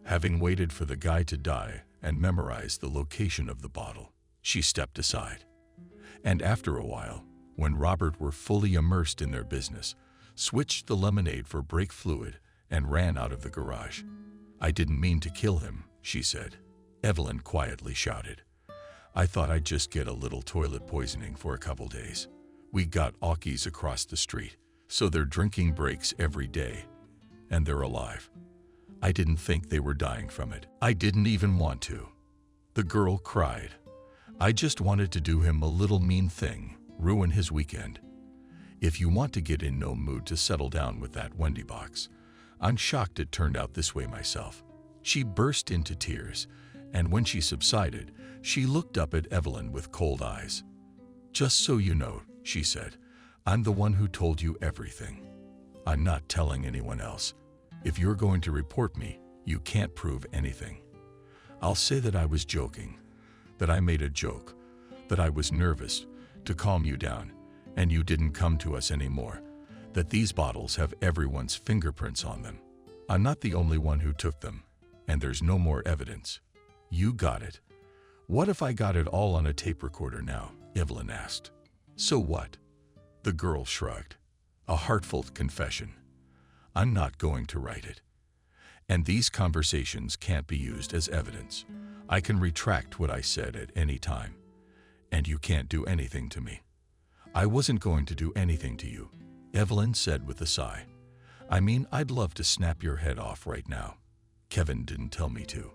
Having waited for the guy to die and memorized the location of the bottle, she stepped aside. And after a while, when Robert were fully immersed in their business, switched the lemonade for brake fluid and ran out of the garage. "I didn't mean to kill him," she said. Evelyn quietly shouted, "I thought I'd just get a little toilet poisoning for a couple days. We got Aukies across the street, so they're drinking breaks every day, and they're alive. I didn't think they were dying from it. I didn't even want to." The girl cried. "I just wanted to do him a little mean thing, ruin his weekend. If you want to get in no mood to settle down with that Wendy box, I'm shocked it turned out this way myself." She burst into tears, and when she subsided, she looked up at Evelyn with cold eyes. "Just so you know," she said, "I'm the one who told you everything. I'm not telling anyone else. If you're going to report me, you can't prove anything. I'll say that I was joking, that I made a joke, that I was nervous to calm you down, and you didn't come to us anymore, that these bottles have everyone's fingerprints on them. I'm not the only one who took them, and there's no more evidence. You got it. What if I got it all on a tape recorder now? Evelyn asked. So what? The girl shrugged. A heartfelt confession. I'm not going to write it. And these conversations can't be used as evidence. I can retract what I said at any time. And you can't do anything to me. I wasn't going to do anything to you, Evelyn said with a sigh. I mean, I'd love to snap your head off right now. Kevin didn't tell me to.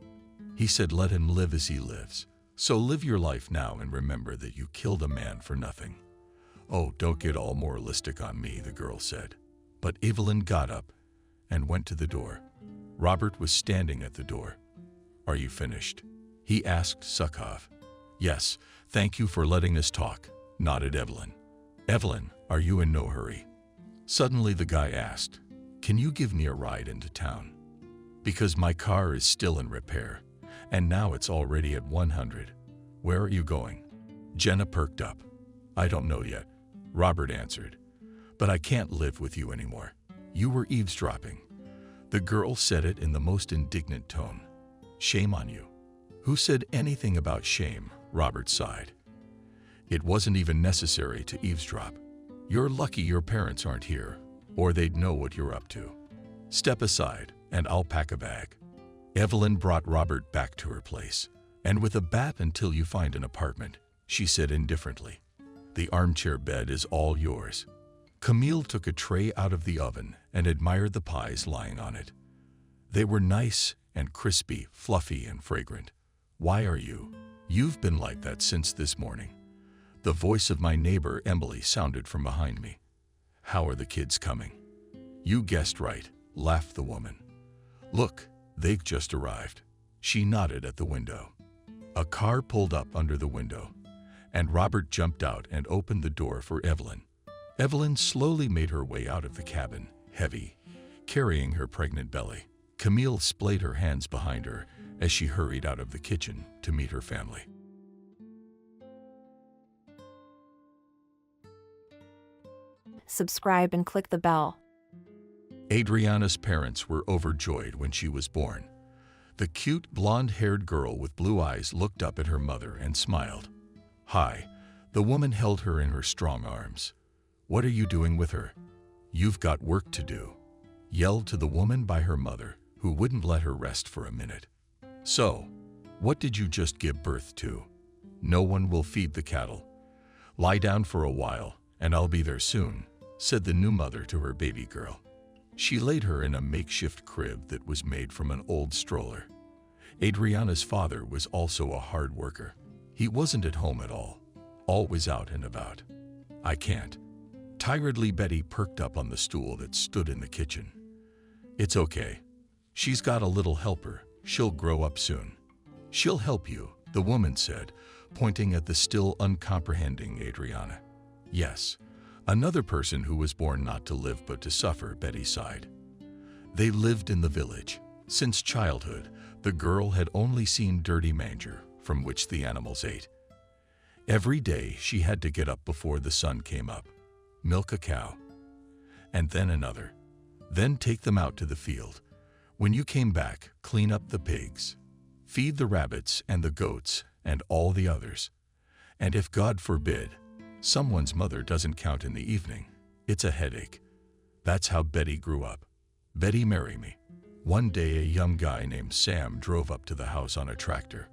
He said let him live as he lives. So live your life now and remember that you killed a man for nothing. Oh, don't get all moralistic on me, the girl said. But Evelyn got up and went to the door. Robert was standing at the door. Are you finished? He asked Sukhov. Yes, thank you for letting us talk, nodded Evelyn. Evelyn, are you in no hurry? Suddenly the guy asked, can you give me a ride into town? Because my car is still in repair, and now it's already at 100. Where are you going? Jenna perked up. I don't know yet, Robert answered. But I can't live with you anymore. You were eavesdropping. The girl said it in the most indignant tone. Shame on you. Who said anything about shame? Robert sighed. It wasn't even necessary to eavesdrop. You're lucky your parents aren't here, or they'd know what you're up to. Step aside, and I'll pack a bag. Evelyn brought Robert back to her place, and with a bat until you find an apartment, she said indifferently. The armchair bed is all yours. Camille took a tray out of the oven and admired the pies lying on it. They were nice and crispy, fluffy and fragrant. Why are you? You've been like that since this morning. The voice of my neighbor Emily sounded from behind me. How are the kids coming? You guessed right, laughed the woman. Look, they've just arrived. She nodded at the window. A car pulled up under the window, and Robert jumped out and opened the door for Evelyn. Evelyn slowly made her way out of the cabin, heavy, carrying her pregnant belly. Camille splayed her hands behind her as she hurried out of the kitchen to meet her family. Subscribe and click the bell. Adriana's parents were overjoyed when she was born. The cute, blonde-haired girl with blue eyes looked up at her mother and smiled. Hi, the woman held her in her strong arms. What are you doing with her? You've got work to do, yelled to the woman by her mother, who wouldn't let her rest for a minute. So, what did you just give birth to? No one will feed the cattle. Lie down for a while, and I'll be there soon, said the new mother to her baby girl. She laid her in a makeshift crib that was made from an old stroller. Adriana's father was also a hard worker. He wasn't at home at all, always out and about. I can't. Tiredly, Betty perked up on the stool that stood in the kitchen. It's okay. She's got a little helper. She'll grow up soon. She'll help you, the woman said, pointing at the still uncomprehending Adriana. Yes, another person who was born not to live but to suffer, Betty sighed. They lived in the village. Since childhood, the girl had only seen dirty manger from which the animals ate. Every day she had to get up before the sun came up, milk a cow, and then another, then take them out to the field. When you came back, clean up the pigs, feed the rabbits and the goats and all the others. And if, God forbid, someone's mother doesn't count in the evening, it's a headache. That's how Betty grew up. Betty, marry me. One day a young guy named Sam drove up to the house on a tractor.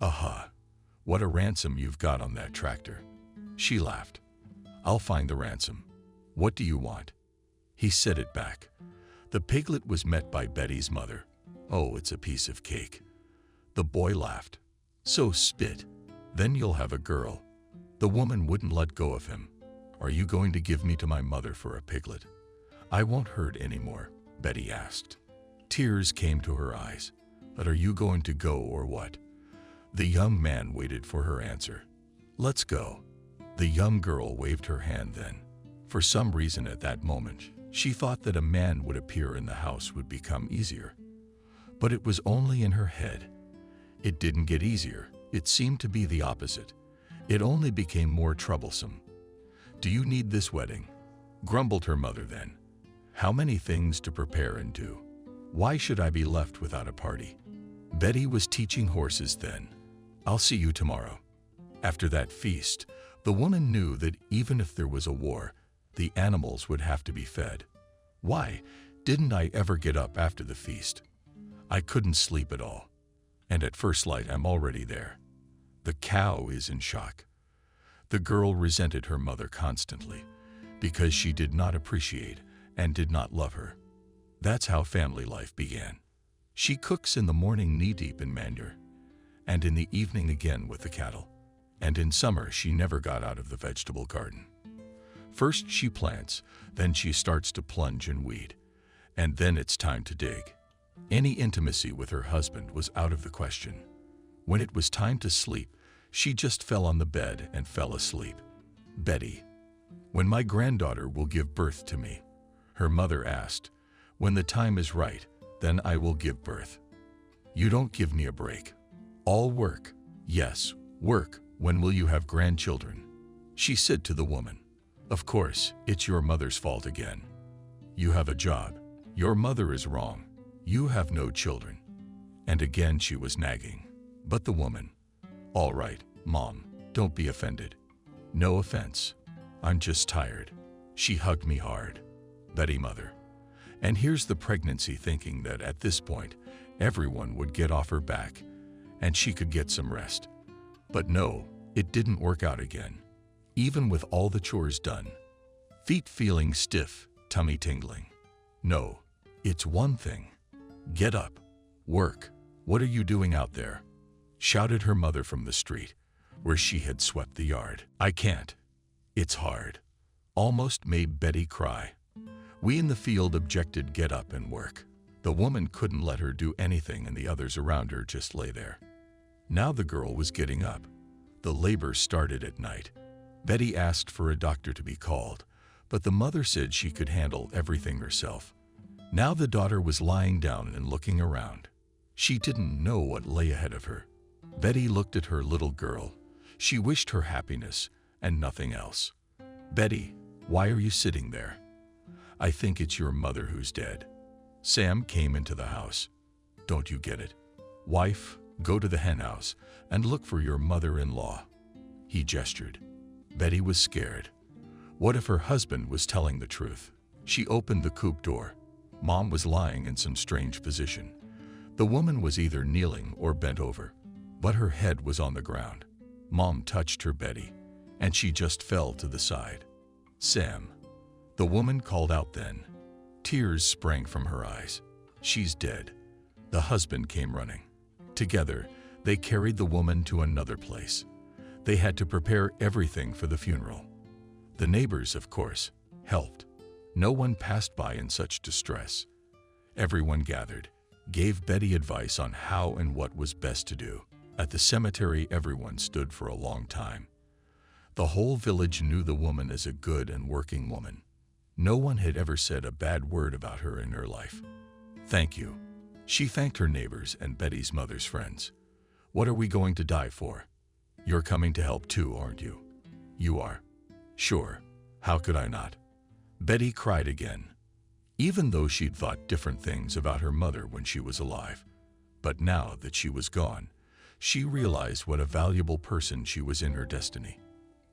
Aha, what a ransom you've got on that tractor. She laughed. I'll find the ransom. What do you want? He said it back. The piglet was met by Betty's mother. Oh, it's a piece of cake. The boy laughed. So spit. Then you'll have a girl. The woman wouldn't let go of him. Are you going to give me to my mother for a piglet? I won't hurt anymore, Betty asked. Tears came to her eyes. But are you going to go or what? The young man waited for her answer. Let's go. The young girl waved her hand then. For some reason at that moment, She thought that a man would appear in the house would become easier. But it was only in her head. It didn't get easier. It seemed to be the opposite. It only became more troublesome. "Do you need this wedding?" grumbled her mother then. "How many things to prepare and do. Why should I be left without a party?" Betty was teaching horses then. "I'll see you tomorrow." After that feast, the woman knew that even if there was a war, the animals would have to be fed. Why didn't I ever get up after the feast? I couldn't sleep at all. And at first light, I'm already there. The cow is in shock. The girl resented her mother constantly because she did not appreciate and did not love her. That's how family life began. She cooks in the morning knee-deep in manure, and in the evening again with the cattle. And in summer, she never got out of the vegetable garden. First she plants, then she starts to plunge and weed, and then it's time to dig. Any intimacy with her husband was out of the question. When it was time to sleep, she just fell on the bed and fell asleep. Betty, "When my granddaughter will give birth to me," her mother asked. "When the time is right, then I will give birth. You don't give me a break. All work. Yes, work. When will you have grandchildren?" She said to the woman, "Of course, it's your mother's fault again. You have a job. Your mother is wrong. You have no children." And again she was nagging. But the woman, "All right, Mom, don't be offended." "No offense. I'm just tired." She hugged me hard. Betty mother. And here's the pregnancy thinking that at this point, everyone would get off her back and she could get some rest. But no, it didn't work out again. Even with all the chores done, feet feeling stiff, tummy tingling. No, it's one thing. "Get up. Work. What are you doing out there?" shouted her mother from the street, where she had swept the yard. "I can't. It's hard." Almost made Betty cry. We in the field objected, "Get up and work." The woman couldn't let her do anything and the others around her just lay there. Now the girl was getting up. The labor started at night. Betty asked for a doctor to be called, but the mother said she could handle everything herself. Now the daughter was lying down and looking around. She didn't know what lay ahead of her. Betty looked at her little girl. She wished her happiness and nothing else. "Betty, why are you sitting there?" "I think it's your mother who's dead." Sam came into the house. "Don't you get it? Wife, go to the hen house and look for your mother-in-law." He gestured. Betty was scared. What if her husband was telling the truth? She opened the coop door. Mom was lying in some strange position. The woman was either kneeling or bent over, but her head was on the ground. Mom touched her Betty, and she just fell to the side. "Sam." The woman called out then. Tears sprang from her eyes. "She's dead." The husband came running. Together, they carried the woman to another place. They had to prepare everything for the funeral. The neighbors, of course, helped. No one passed by in such distress. Everyone gathered, gave Betty advice on how and what was best to do. At the cemetery, everyone stood for a long time. The whole village knew the woman as a good and working woman. No one had ever said a bad word about her in her life. "Thank you." She thanked her neighbors and Betty's mother's friends. "What are we going to die for? You're coming to help too, aren't you?" "You are." "Sure. How could I not?" Betty cried again, even though she'd thought different things about her mother when she was alive. But now that she was gone, she realized what a valuable person she was in her destiny.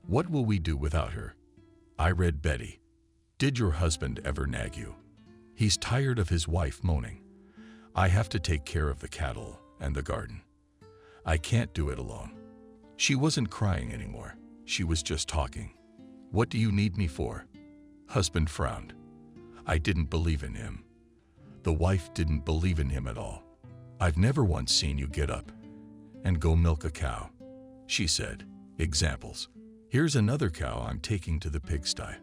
"What will we do without her?" I read Betty. "Did your husband ever nag you? He's tired of his wife moaning. I have to take care of the cattle and the garden. I can't do it alone." She wasn't crying anymore. She was just talking. "What do you need me for?" Husband frowned. I didn't believe in him. The wife didn't believe in him at all. "I've never once seen you get up and go milk a cow," she said. Examples. "Here's another cow I'm taking to the pigsty.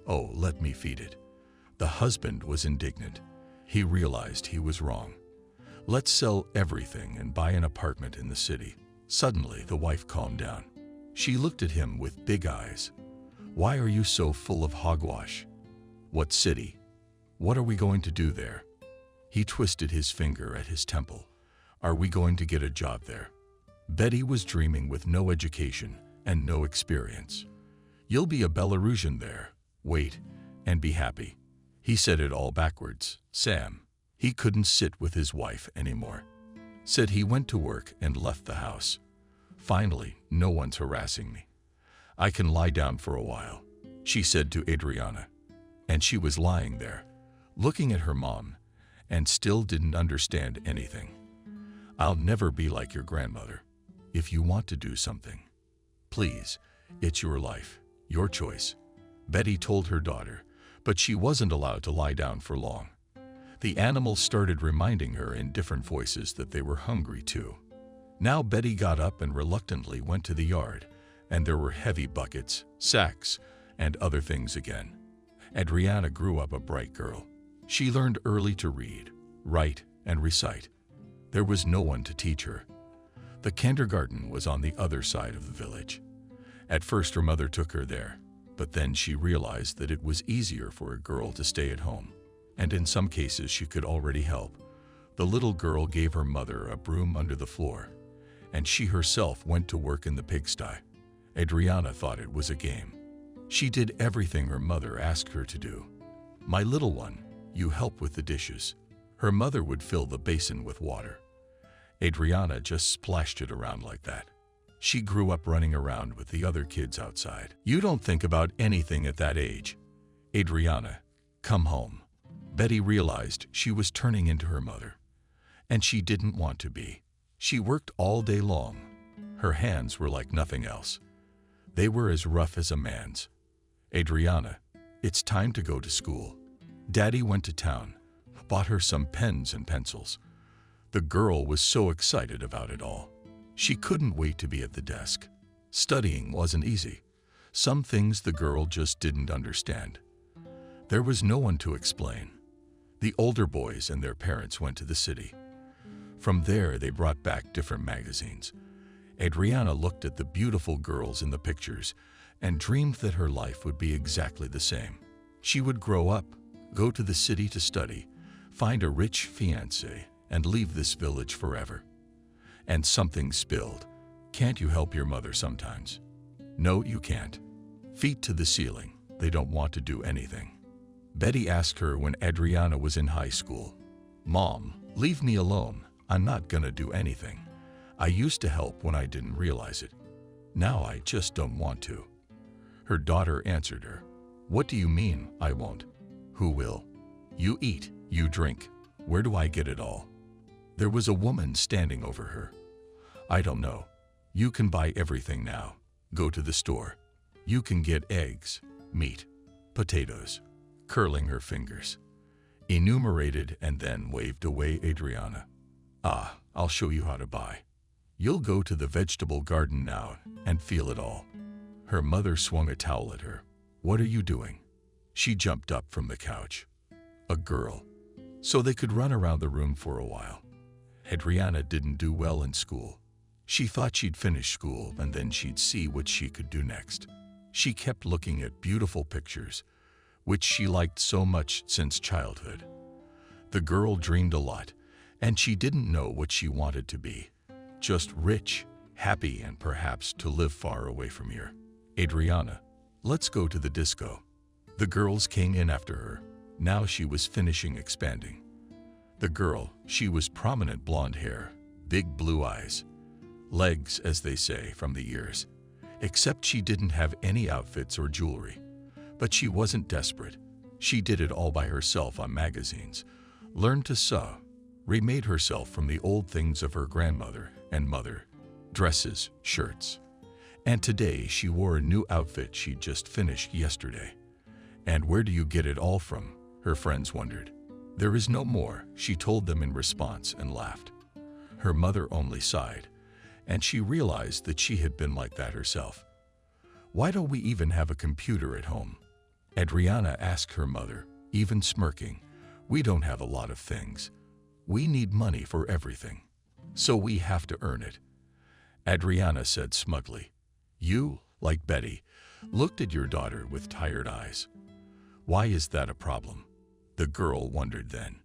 Oh, let me feed it." The husband was indignant. He realized he was wrong. "Let's sell everything and buy an apartment in the city." Suddenly, the wife calmed down. She looked at him with big eyes. "Why are you so full of hogwash?" "What city? What are we going to do there? He twisted his finger at his temple. Are we going to get a job there? Betty was dreaming with no education and no experience. You'll be a Belarusian there. Wait and be happy. He said it all backwards. Sam. He couldn't sit with his wife anymore. Said he went to work and left the house. Finally, no one's harassing me. I can lie down for a while, she said to Adriana. And she was lying there, looking at her mom, and still didn't understand anything. I'll never be like your grandmother. If you want to do something, please, it's your life, your choice, Betty told her daughter, but she wasn't allowed to lie down for long. The animals started reminding her in different voices that they were hungry too. Now Betty got up and reluctantly went to the yard, and there were heavy buckets, sacks, and other things again. Adriana grew up a bright girl. She learned early to read, write, and recite. There was no one to teach her. The kindergarten was on the other side of the village. At first her mother took her there, but then she realized that it was easier for a girl to stay at home, and in some cases she could already help. The little girl gave her mother a broom under the floor, and she herself went to work in the pigsty. Adriana thought it was a game. She did everything her mother asked her to do. My little one, you help with the dishes. Her mother would fill the basin with water. Adriana just splashed it around like that. She grew up running around with the other kids outside. You don't think about anything at that age. Adriana, come home. Betty realized she was turning into her mother, and she didn't want to be. She worked all day long. Her hands were like nothing else. They were as rough as a man's. Adriana, it's time to go to school. Daddy went to town, bought her some pens and pencils. The girl was so excited about it all. She couldn't wait to be at the desk. Studying wasn't easy. Some things the girl just didn't understand. There was no one to explain. The older boys and their parents went to the city. From there, they brought back different magazines. Adriana looked at the beautiful girls in the pictures and dreamed that her life would be exactly the same. She would grow up, go to the city to study, find a rich fiancé, and leave this village forever. And something spilled. Can't you help your mother sometimes? No, you can't. Feet to the ceiling. They don't want to do anything. Betty asked her when Adriana was in high school, Mom, leave me alone. I'm not gonna do anything. I used to help when I didn't realize it. Now I just don't want to. Her daughter answered her, What do you mean, I won't? Who will? You eat, you drink. Where do I get it all? There was a woman standing over her. I don't know. You can buy everything now. Go to the store. You can get eggs, meat, potatoes, curling her fingers. Enumerated and then waved away Adriana. Ah, I'll show you how to buy. You'll go to the vegetable garden now and feel it all. Her mother swung a towel at her. What are you doing? She jumped up from the couch. A girl. So they could run around the room for a while. Adriana didn't do well in school. She thought she'd finish school and then she'd see what she could do next. She kept looking at beautiful pictures, which she liked so much since childhood. The girl dreamed a lot, and she didn't know what she wanted to be. Just rich, happy, and perhaps to live far away from here. Adriana, let's go to the disco. The girls came in after her. Now she was finishing expanding. The girl, she was prominent blonde hair, big blue eyes, legs, as they say, from the years. Except she didn't have any outfits or jewelry. But she wasn't desperate. She did it all by herself on magazines, learned to sew, remade herself from the old things of her grandmother and mother, dresses, shirts. And today she wore a new outfit she'd just finished yesterday. And where do you get it all from? Her friends wondered. There is no more, she told them in response and laughed. Her mother only sighed, and she realized that she had been like that herself. Why don't we even have a computer at home? Adriana asked her mother, even smirking. We don't have a lot of things. We need money for everything, so we have to earn it. Adriana said smugly. You, like Betty, looked at your daughter with tired eyes. Why is that a problem? The girl wondered then.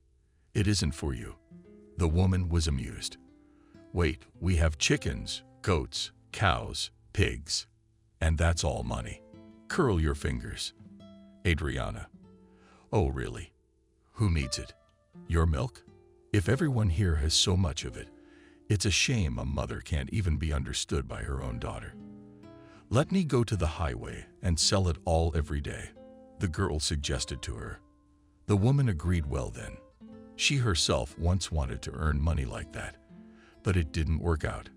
It isn't for you. The woman was amused. Wait, we have chickens, goats, cows, pigs. And that's all money. Curl your fingers. Adriana. Oh, really? Who needs it? Your milk? If everyone here has so much of it, it's a shame a mother can't even be understood by her own daughter. Let me go to the highway and sell it all every day, the girl suggested to her. The woman agreed well then. She herself once wanted to earn money like that, but it didn't work out.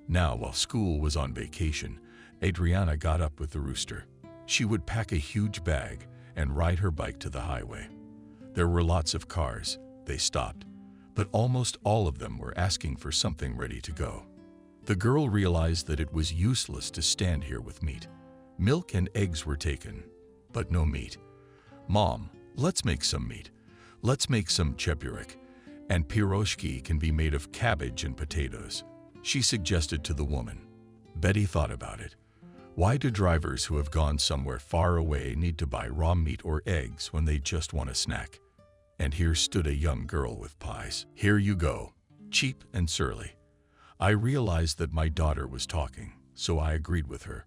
Now, while school was on vacation, Adriana got up with the rooster. She would pack a huge bag and ride her bike to the highway. There were lots of cars. They stopped, but almost all of them were asking for something ready to go. The girl realized that it was useless to stand here with meat. Milk and eggs were taken, but no meat. Mom, let's make some meat. Let's make some chepurek, and piroshki can be made of cabbage and potatoes, she suggested to the woman. Betty thought about it. Why do drivers who have gone somewhere far away need to buy raw meat or eggs when they just want a snack? And here stood a young girl with pies. Here you go, cheap and surly. I realized that my daughter was talking, so I agreed with her.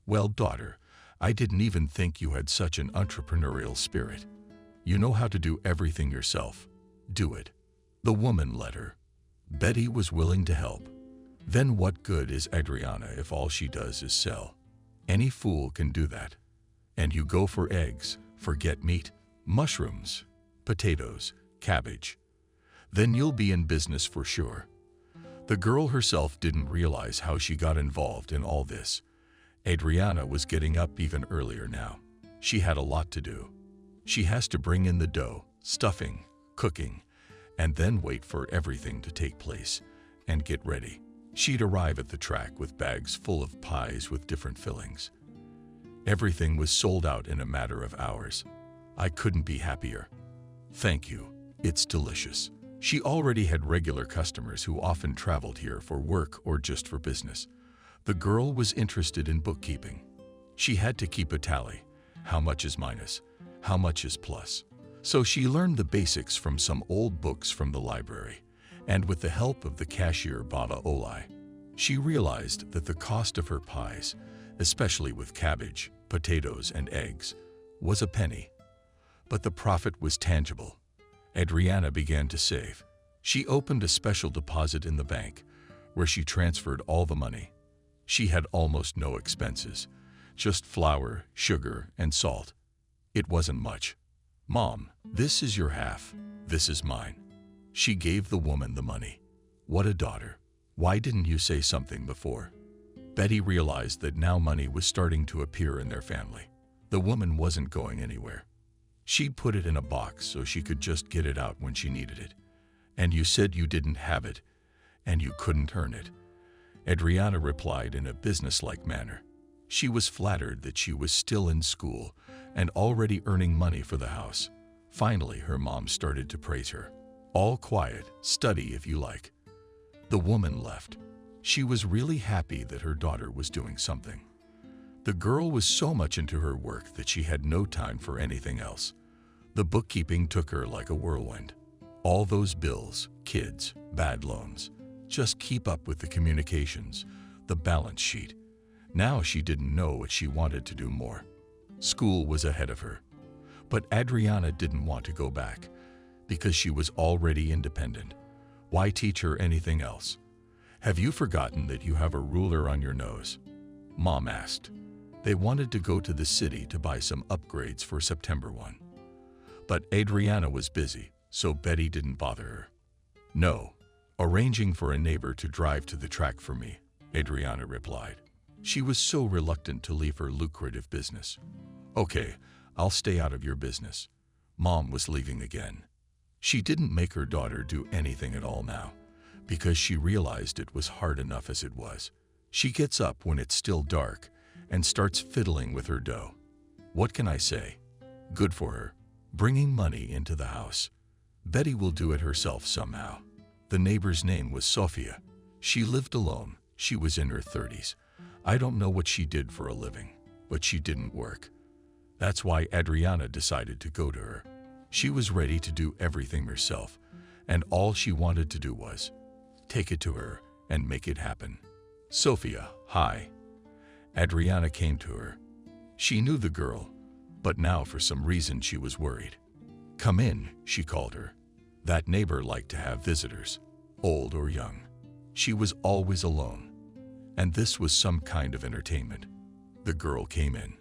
Well, daughter, I didn't even think you had such an entrepreneurial spirit. You know how to do everything yourself. Do it. The woman let her. Betty was willing to help. Then what good is Adriana if all she does is sell? Any fool can do that. And you go for eggs, forget meat, mushrooms, potatoes, cabbage. Then you'll be in business for sure. The girl herself didn't realize how she got involved in all this. Adriana was getting up even earlier now. She had a lot to do. She has to bring in the dough, stuffing, cooking, and then wait for everything to take place and get ready. She'd arrive at the track with bags full of pies with different fillings. Everything was sold out in a matter of hours. I couldn't be happier. Thank you. It's delicious. She already had regular customers who often traveled here for work or just for business. The girl was interested in bookkeeping. She had to keep a tally. How much is minus? How much is plus? So she learned the basics from some old books from the library, and with the help of the cashier Baba Olai, she realized that the cost of her pies, especially with cabbage, potatoes, and eggs, was a penny. But the profit was tangible. Adriana began to save. She opened a special deposit in the bank, where she transferred all the money. She had almost no expenses, just flour, sugar, and salt. It wasn't much. Mom, this is your half. This is mine. She gave the woman the money. What a daughter. Why didn't you say something before? Betty realized that now money was starting to appear in their family. The woman wasn't going anywhere. She'd put it in a box so she could just get it out when she needed it. And you said you didn't have it, and you couldn't earn it. Adriana replied in a businesslike manner. She was flattered that she was still in school and already earning money for the house. Finally, her mom started to praise her. All quiet, study if you like. The woman left. She was really happy that her daughter was doing something. The girl was so much into her work that she had no time for anything else. The bookkeeping took her like a whirlwind. All those bills, kids, bad loans. Just keep up with the communications, the balance sheet. Now she didn't know what she wanted to do more. School was ahead of her. But Adriana didn't want to go back because she was already independent. Why teach her anything else? Have you forgotten that you have a ruler on your nose? Mom asked. They wanted to go to the city to buy some upgrades for September 1. But Adriana was busy, so Betty didn't bother her. No, arranging for a neighbor to drive to the track for me, Adriana replied. She was so reluctant to leave her lucrative business. Okay, I'll stay out of your business. Mom was leaving again. She didn't make her daughter do anything at all now, because she realized it was hard enough as it was. She gets up when it's still dark and starts fiddling with her dough. What can I say? Good for her. Bringing money into the house. Betty will do it herself somehow. The neighbor's name was Sophia. She lived alone. She was in her 30s. I don't know what she did for a living, but she didn't work. That's why Adriana decided to go to her. She was ready to do everything herself, and all she wanted to do was take it to her and make it happen. Sophia, hi. Adriana came to her. She knew the girl, but now for some reason she was worried. Come in, she called her. That neighbor liked to have visitors, old or young. She was always alone, and this was some kind of entertainment. The girl came in.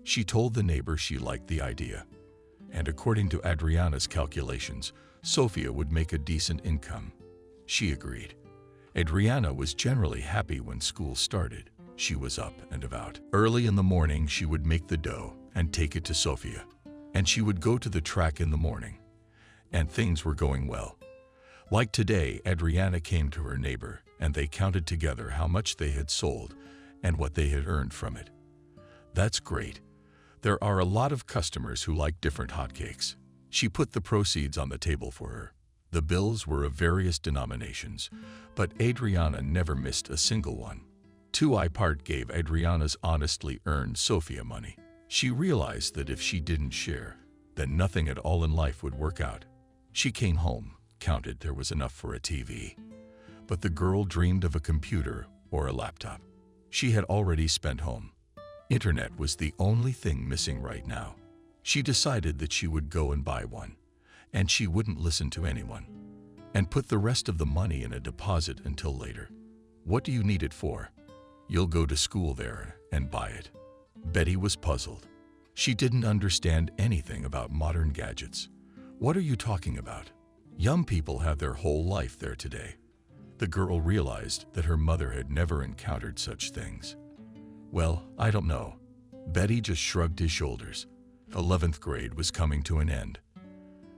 She told the neighbor she liked the idea, and according to Adriana's calculations, Sophia would make a decent income. She agreed. Adriana was generally happy when school started. She was up and about. Early in the morning, she would make the dough and take it to Sophia, and she would go to the track in the morning. And things were going well. Like today, Adriana came to her neighbor, and they counted together how much they had sold and what they had earned from it. That's great. There are a lot of customers who like different hotcakes. She put the proceeds on the table for her. The bills were of various denominations, but Adriana never missed a single one. 2 part gave Adriana's honestly earned Sophia money. She realized that if she didn't share, then nothing at all in life would work out. She came home, counted there was enough for a TV. But the girl dreamed of a computer or a laptop. She had already spent home. Internet was the only thing missing right now. She decided that she would go and buy one, and she wouldn't listen to anyone, and put the rest of the money in a deposit until later. What do you need it for? You'll go to school there and buy it. Betty was puzzled. She didn't understand anything about modern gadgets. What are you talking about? Young people have their whole life there today. The girl realized that her mother had never encountered such things. Well, I don't know. Betty just shrugged his shoulders. 11th grade was coming to an end.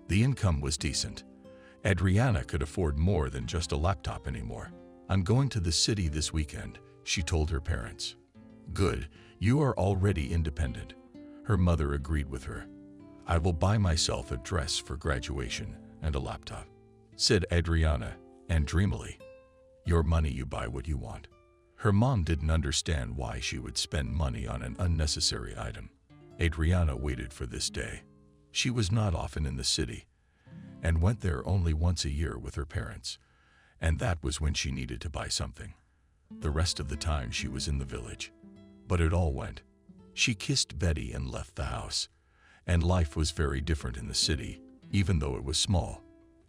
The income was decent. Adriana could afford more than just a laptop anymore. I'm going to the city this weekend, she told her parents. Good, you are already independent. Her mother agreed with her. I will buy myself a dress for graduation and a laptop, said Adriana, and dreamily. Your money, you buy what you want. Her mom didn't understand why she would spend money on an unnecessary item. Adriana waited for this day. She was not often in the city and went there only once a year with her parents, and that was when she needed to buy something. The rest of the time she was in the village. But it all went. She kissed Betty and left the house, and life was very different in the city, even though it was small.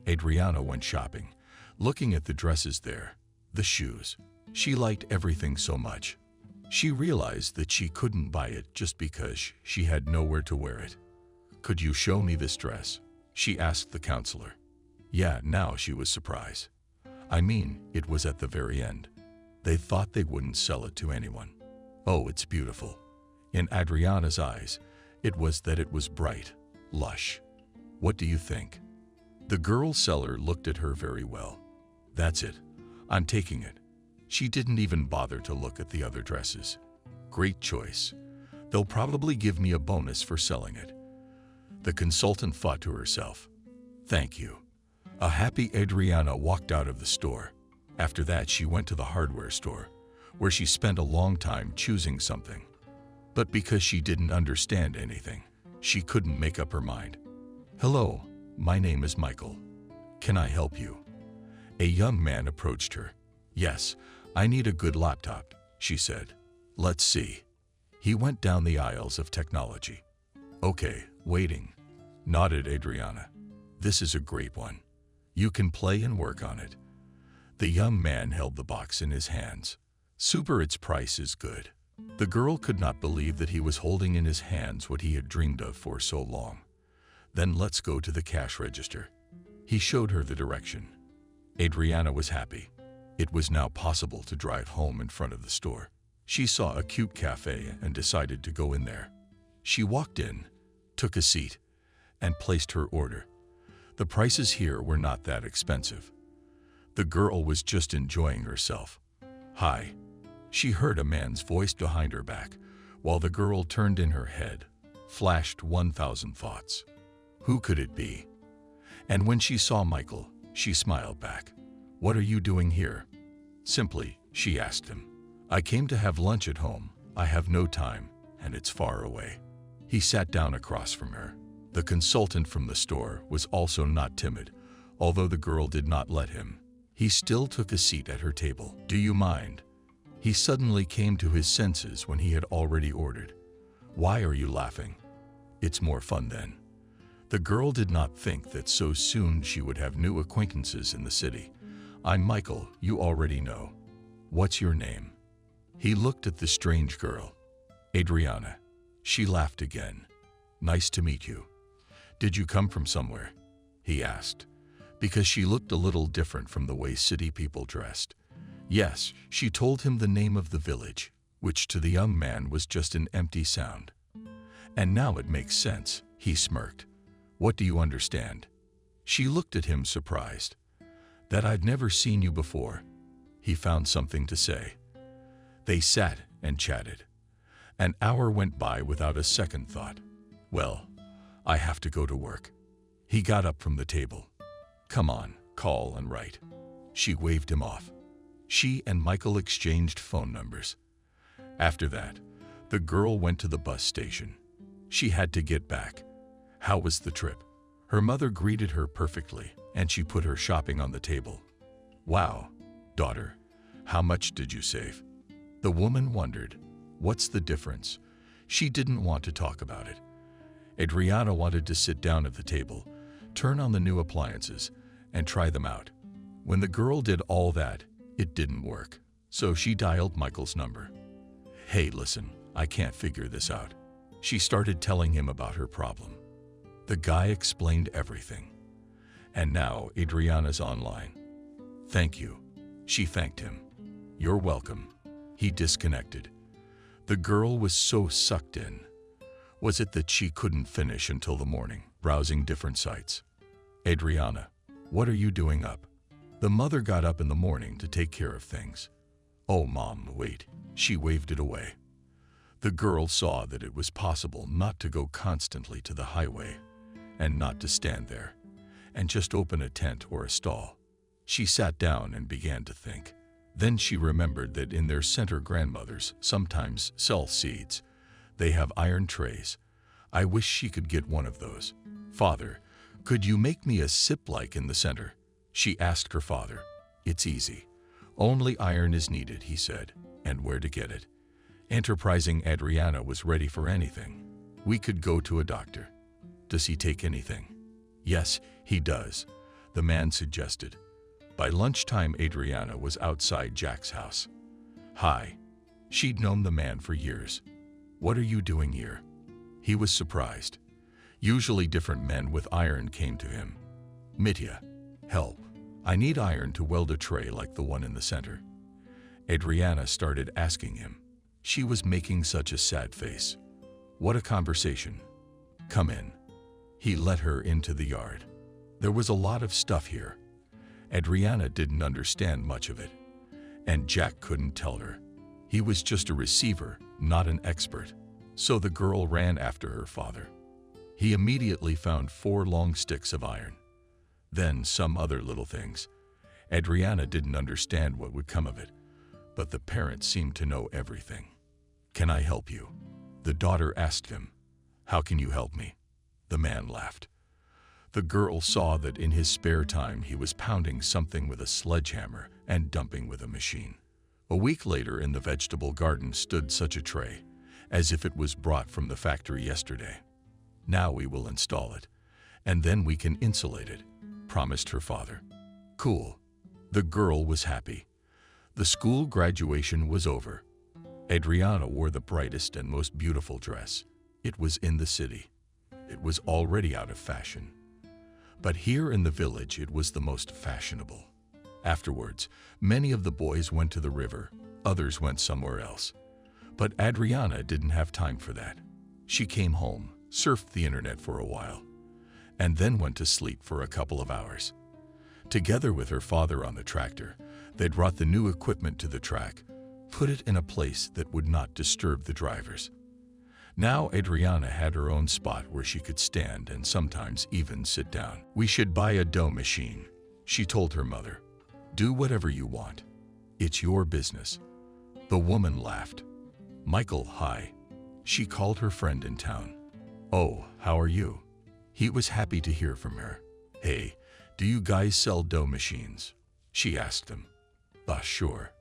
Adriana went shopping, looking at the dresses there, the shoes. She liked everything so much. She realized that she couldn't buy it just because she had nowhere to wear it. Could you show me this dress? She asked the counselor. Yeah, now she was surprised. I mean, it was at the very end. They thought they wouldn't sell it to anyone. Oh, it's beautiful. In Adriana's eyes, it was bright, lush. What do you think? The girl seller looked at her very well. That's it. I'm taking it. She didn't even bother to look at the other dresses. Great choice. They'll probably give me a bonus for selling it. The consultant thought to herself. Thank you. A happy Adriana walked out of the store. After that, she went to the hardware store, where she spent a long time choosing something. But because she didn't understand anything, she couldn't make up her mind. Hello, my name is Michael. Can I help you? A young man approached her. Yes, I need a good laptop, she said. Let's see. He went down the aisles of technology. Okay, waiting, nodded Adriana. This is a great one. You can play and work on it. The young man held the box in his hands. Super, its price is good. The girl could not believe that he was holding in his hands what he had dreamed of for so long. Then let's go to the cash register. He showed her the direction. Adriana was happy. It was now possible to drive home in front of the store. She saw a cute cafe and decided to go in there. She walked in, took a seat, and placed her order. The prices here were not that expensive. The girl was just enjoying herself. Hi. She heard a man's voice behind her back, while the girl turned in her head, flashed 1,000 thoughts. Who could it be? And when she saw Michael, she smiled back. What are you doing here? Simply, she asked him. I came to have lunch at home. I have no time, and it's far away. He sat down across from her. The consultant from the store was also not timid, although the girl did not let him. He still took a seat at her table. "Do you mind?" He suddenly came to his senses when he had already ordered. "Why are you laughing? It's more fun then." The girl did not think that so soon she would have new acquaintances in the city. "I'm Michael, you already know. What's your name?" He looked at the strange girl. "Adriana." She laughed again. "Nice to meet you. Did you come from somewhere?" he asked, because she looked a little different from the way city people dressed. Yes, she told him the name of the village, which to the young man was just an empty sound. "And now it makes sense," he smirked. "What do you understand?" She looked at him surprised. "That I'd never seen you before." He found something to say. They sat and chatted. An hour went by without a second thought. "Well, I have to go to work." He got up from the table. "Come on, call and write." She waved him off. She and Michael exchanged phone numbers. After that, the girl went to the bus station. She had to get back. How was the trip? Her mother greeted her perfectly, and she put her shopping on the table. "Wow, daughter, how much did you save?" The woman wondered. What's the difference? She didn't want to talk about it. Adriana wanted to sit down at the table, turn on the new appliances, and try them out. When the girl did all that, it didn't work, so she dialed Michael's number. "Hey, listen, I can't figure this out." She started telling him about her problem. The guy explained everything. And now Adriana's online. "Thank you." She thanked him. "You're welcome." He disconnected. The girl was so sucked in. Was it that she couldn't finish until the morning, browsing different sites? "Adriana, what are you doing up?" The mother got up in the morning to take care of things. "Oh, Mom, wait." She waved it away. The girl saw that it was possible not to go constantly to the highway, and not to stand there, and just open a tent or a stall. She sat down and began to think. Then she remembered that in their center grandmothers sometimes sell seeds. They have iron trays. I wish she could get one of those. "Father, could you make me a sip-like in the center?" She asked her father. "It's easy. Only iron is needed," he said. "And where to get it?" Enterprising Adriana was ready for anything. "We could go to a doctor." "Does he take anything?" "Yes, he does," the man suggested. By lunchtime, Adriana was outside Jack's house. "Hi." She'd known the man for years. "What are you doing here?" He was surprised. Usually different men with iron came to him. "Mitya, help. I need iron to weld a tray like the one in the center." Adriana started asking him. She was making such a sad face. What a conversation. "Come in." He let her into the yard. There was a lot of stuff here. Adriana didn't understand much of it, and Jack couldn't tell her. He was just a receiver, not an expert. So the girl ran after her father. He immediately found 4 long sticks of iron. Then some other little things. Adriana didn't understand what would come of it, but the parents seemed to know everything. "Can I help you?" the daughter asked him. "How can you help me?" The man laughed. The girl saw that in his spare time he was pounding something with a sledgehammer and dumping with a machine. A week later in the vegetable garden stood such a tray, as if it was brought from the factory yesterday. "Now we will install it, and then we can insulate it," promised her father. "Cool." The girl was happy. The school graduation was over. Adriana wore the brightest and most beautiful dress. It was in the city. It was already out of fashion. But here in the village it was the most fashionable. Afterwards, many of the boys went to the river, others went somewhere else. But Adriana didn't have time for that. She came home, surfed the internet for a while, and then went to sleep for a couple of hours. Together with her father on the tractor, they brought the new equipment to the track, put it in a place that would not disturb the drivers. Now Adriana had her own spot where she could stand and sometimes even sit down. "We should buy a dough machine," she told her mother. "Do whatever you want. It's your business." The woman laughed. "Michael, hi." She called her friend in town. "Oh, how are you?" He was happy to hear from her. "Hey, do you guys sell dough machines?" she asked him. Sure."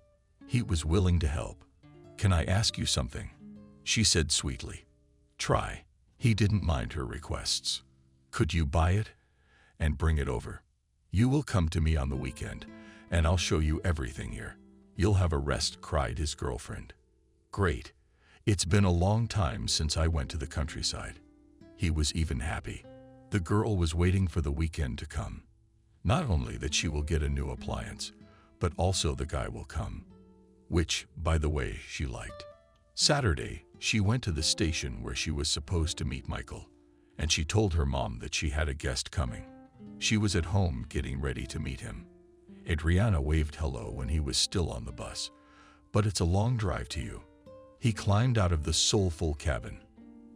He was willing to help. "Can I ask you something?" she said sweetly. "Try." He didn't mind her requests. "Could you buy it and bring it over? You will come to me on the weekend, and I'll show you everything here. You'll have a rest," cried his girlfriend. "Great. It's been a long time since I went to the countryside." He was even happy. The girl was waiting for the weekend to come. Not only that she will get a new appliance, but also the guy will come, which, by the way, she liked. Saturday, she went to the station where she was supposed to meet Michael, and she told her mom that she had a guest coming. She was at home getting ready to meet him. Adriana waved hello when he was still on the bus. "But it's a long drive to you." He climbed out of the soulful cabin.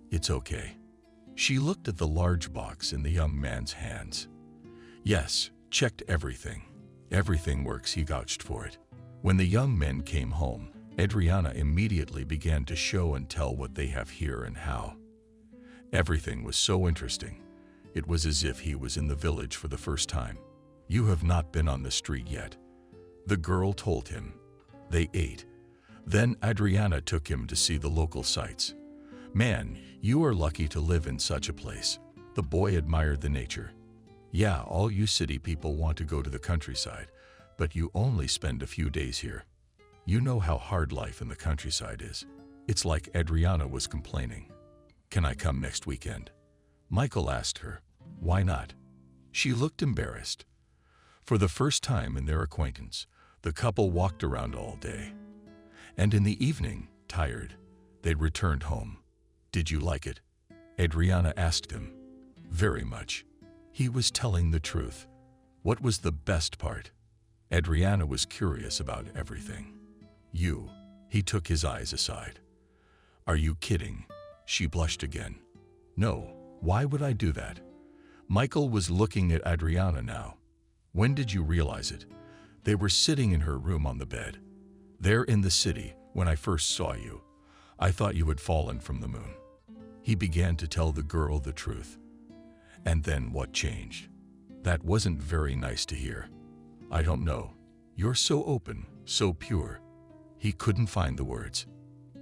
"It's okay." She looked at the large box in the young man's hands. "Yes, checked everything. Everything works," he vouched for it. When the young men came home, Adriana immediately began to show and tell what they have here and how. Everything was so interesting. It was as if he was in the village for the first time. "You have not been on the street yet," the girl told him. They ate. Then Adriana took him to see the local sights. "Man, you are lucky to live in such a place." The boy admired the nature. "Yeah, all you city people want to go to the countryside, but you only spend a few days here. You know how hard life in the countryside is." It's like Adriana was complaining. "Can I come next weekend?" Michael asked her. "Why not?" She looked embarrassed. For the first time in their acquaintance, the couple walked around all day. And in the evening, tired, they returned home. "Did you like it?" Adriana asked him. "Very much." He was telling the truth. What was the best part? Adriana was curious about everything. "You." He took his eyes aside. "Are you kidding?" She blushed again. "No, why would I do that?" Michael was looking at Adriana now. "When did you realize it?" They were sitting in her room on the bed. "There in the city, when I first saw you, I thought you had fallen from the moon." He began to tell the girl the truth. "And then what changed?" "That wasn't very nice to hear." "I don't know. You're so open, so pure." He couldn't find the words.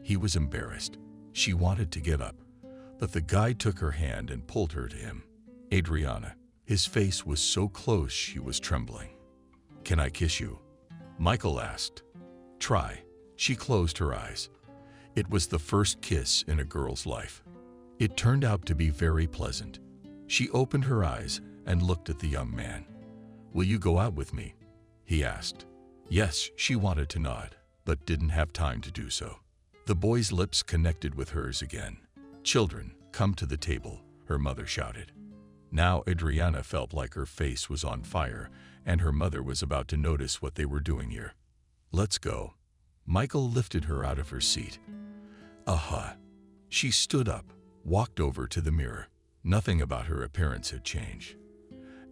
He was embarrassed. She wanted to get up, but the guy took her hand and pulled her to him. "Adriana." His face was so close she was trembling. "Can I kiss you?" Michael asked. "Try." She closed her eyes. It was the first kiss in a girl's life. It turned out to be very pleasant. She opened her eyes and looked at the young man. "Will you go out with me?" he asked. Yes, she wanted to nod, but didn't have time to do so. The boy's lips connected with hers again. "Children, come to the table," her mother shouted. Now Adriana felt like her face was on fire, and her mother was about to notice what they were doing here. "Let's go." Michael lifted her out of her seat. "Aha." She stood up, walked over to the mirror. Nothing about her appearance had changed.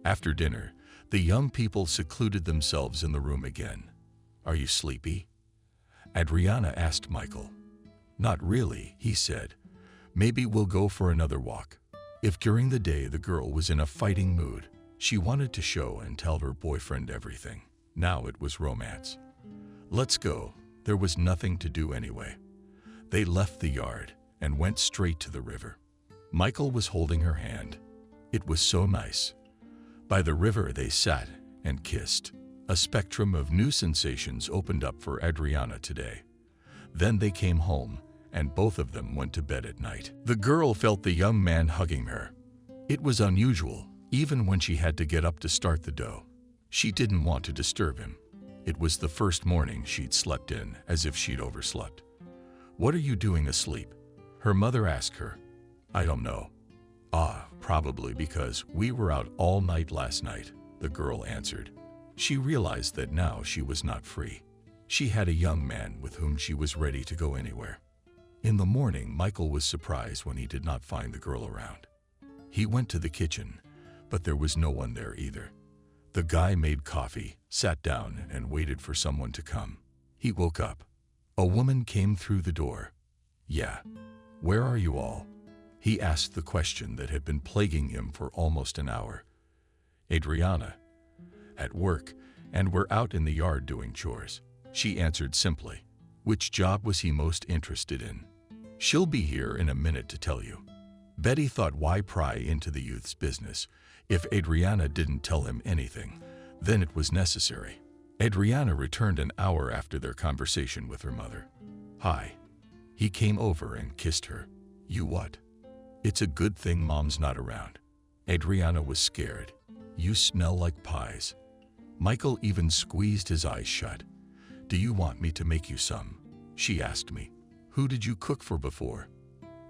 After dinner, the young people secluded themselves in the room again. "Are you sleepy?" Adriana asked Michael. "Not really," he said. "Maybe we'll go for another walk." If during the day the girl was in a fighting mood, she wanted to show and tell her boyfriend everything. Now it was romance. "Let's go." There was nothing to do anyway. They left the yard and went straight to the river. Michael was holding her hand. It was so nice. By the river they sat and kissed. A spectrum of new sensations opened up for Adriana today. Then they came home, and both of them went to bed at night. The girl felt the young man hugging her. It was unusual, even when she had to get up to start the dough. She didn't want to disturb him. It was the first morning she'd slept in, as if she'd overslept. "What are you doing asleep?" her mother asked her. "I don't know." Probably because we were out all night last night," the girl answered. She realized that now she was not free. She had a young man with whom she was ready to go anywhere. In the morning, Michael was surprised when he did not find the girl around. He went to the kitchen, but there was no one there either. The guy made coffee, sat down, and waited for someone to come. He woke up. A woman came through the door. "Yeah. Where are you all?" He asked the question that had been plaguing him for almost an hour. Adriana. At work, and we're out in the yard doing chores. She answered simply. Which job was he most interested in? She'll be here in a minute to tell you. Betty thought, why pry into the youth's business? If Adriana didn't tell him anything, then it was necessary. Adriana returned an hour after their conversation with her mother. Hi. He came over and kissed her. You what? It's a good thing Mom's not around. Adriana was scared. You smell like pies. Michael even squeezed his eyes shut. Do you want me to make you some? She asked me. Who did you cook for before?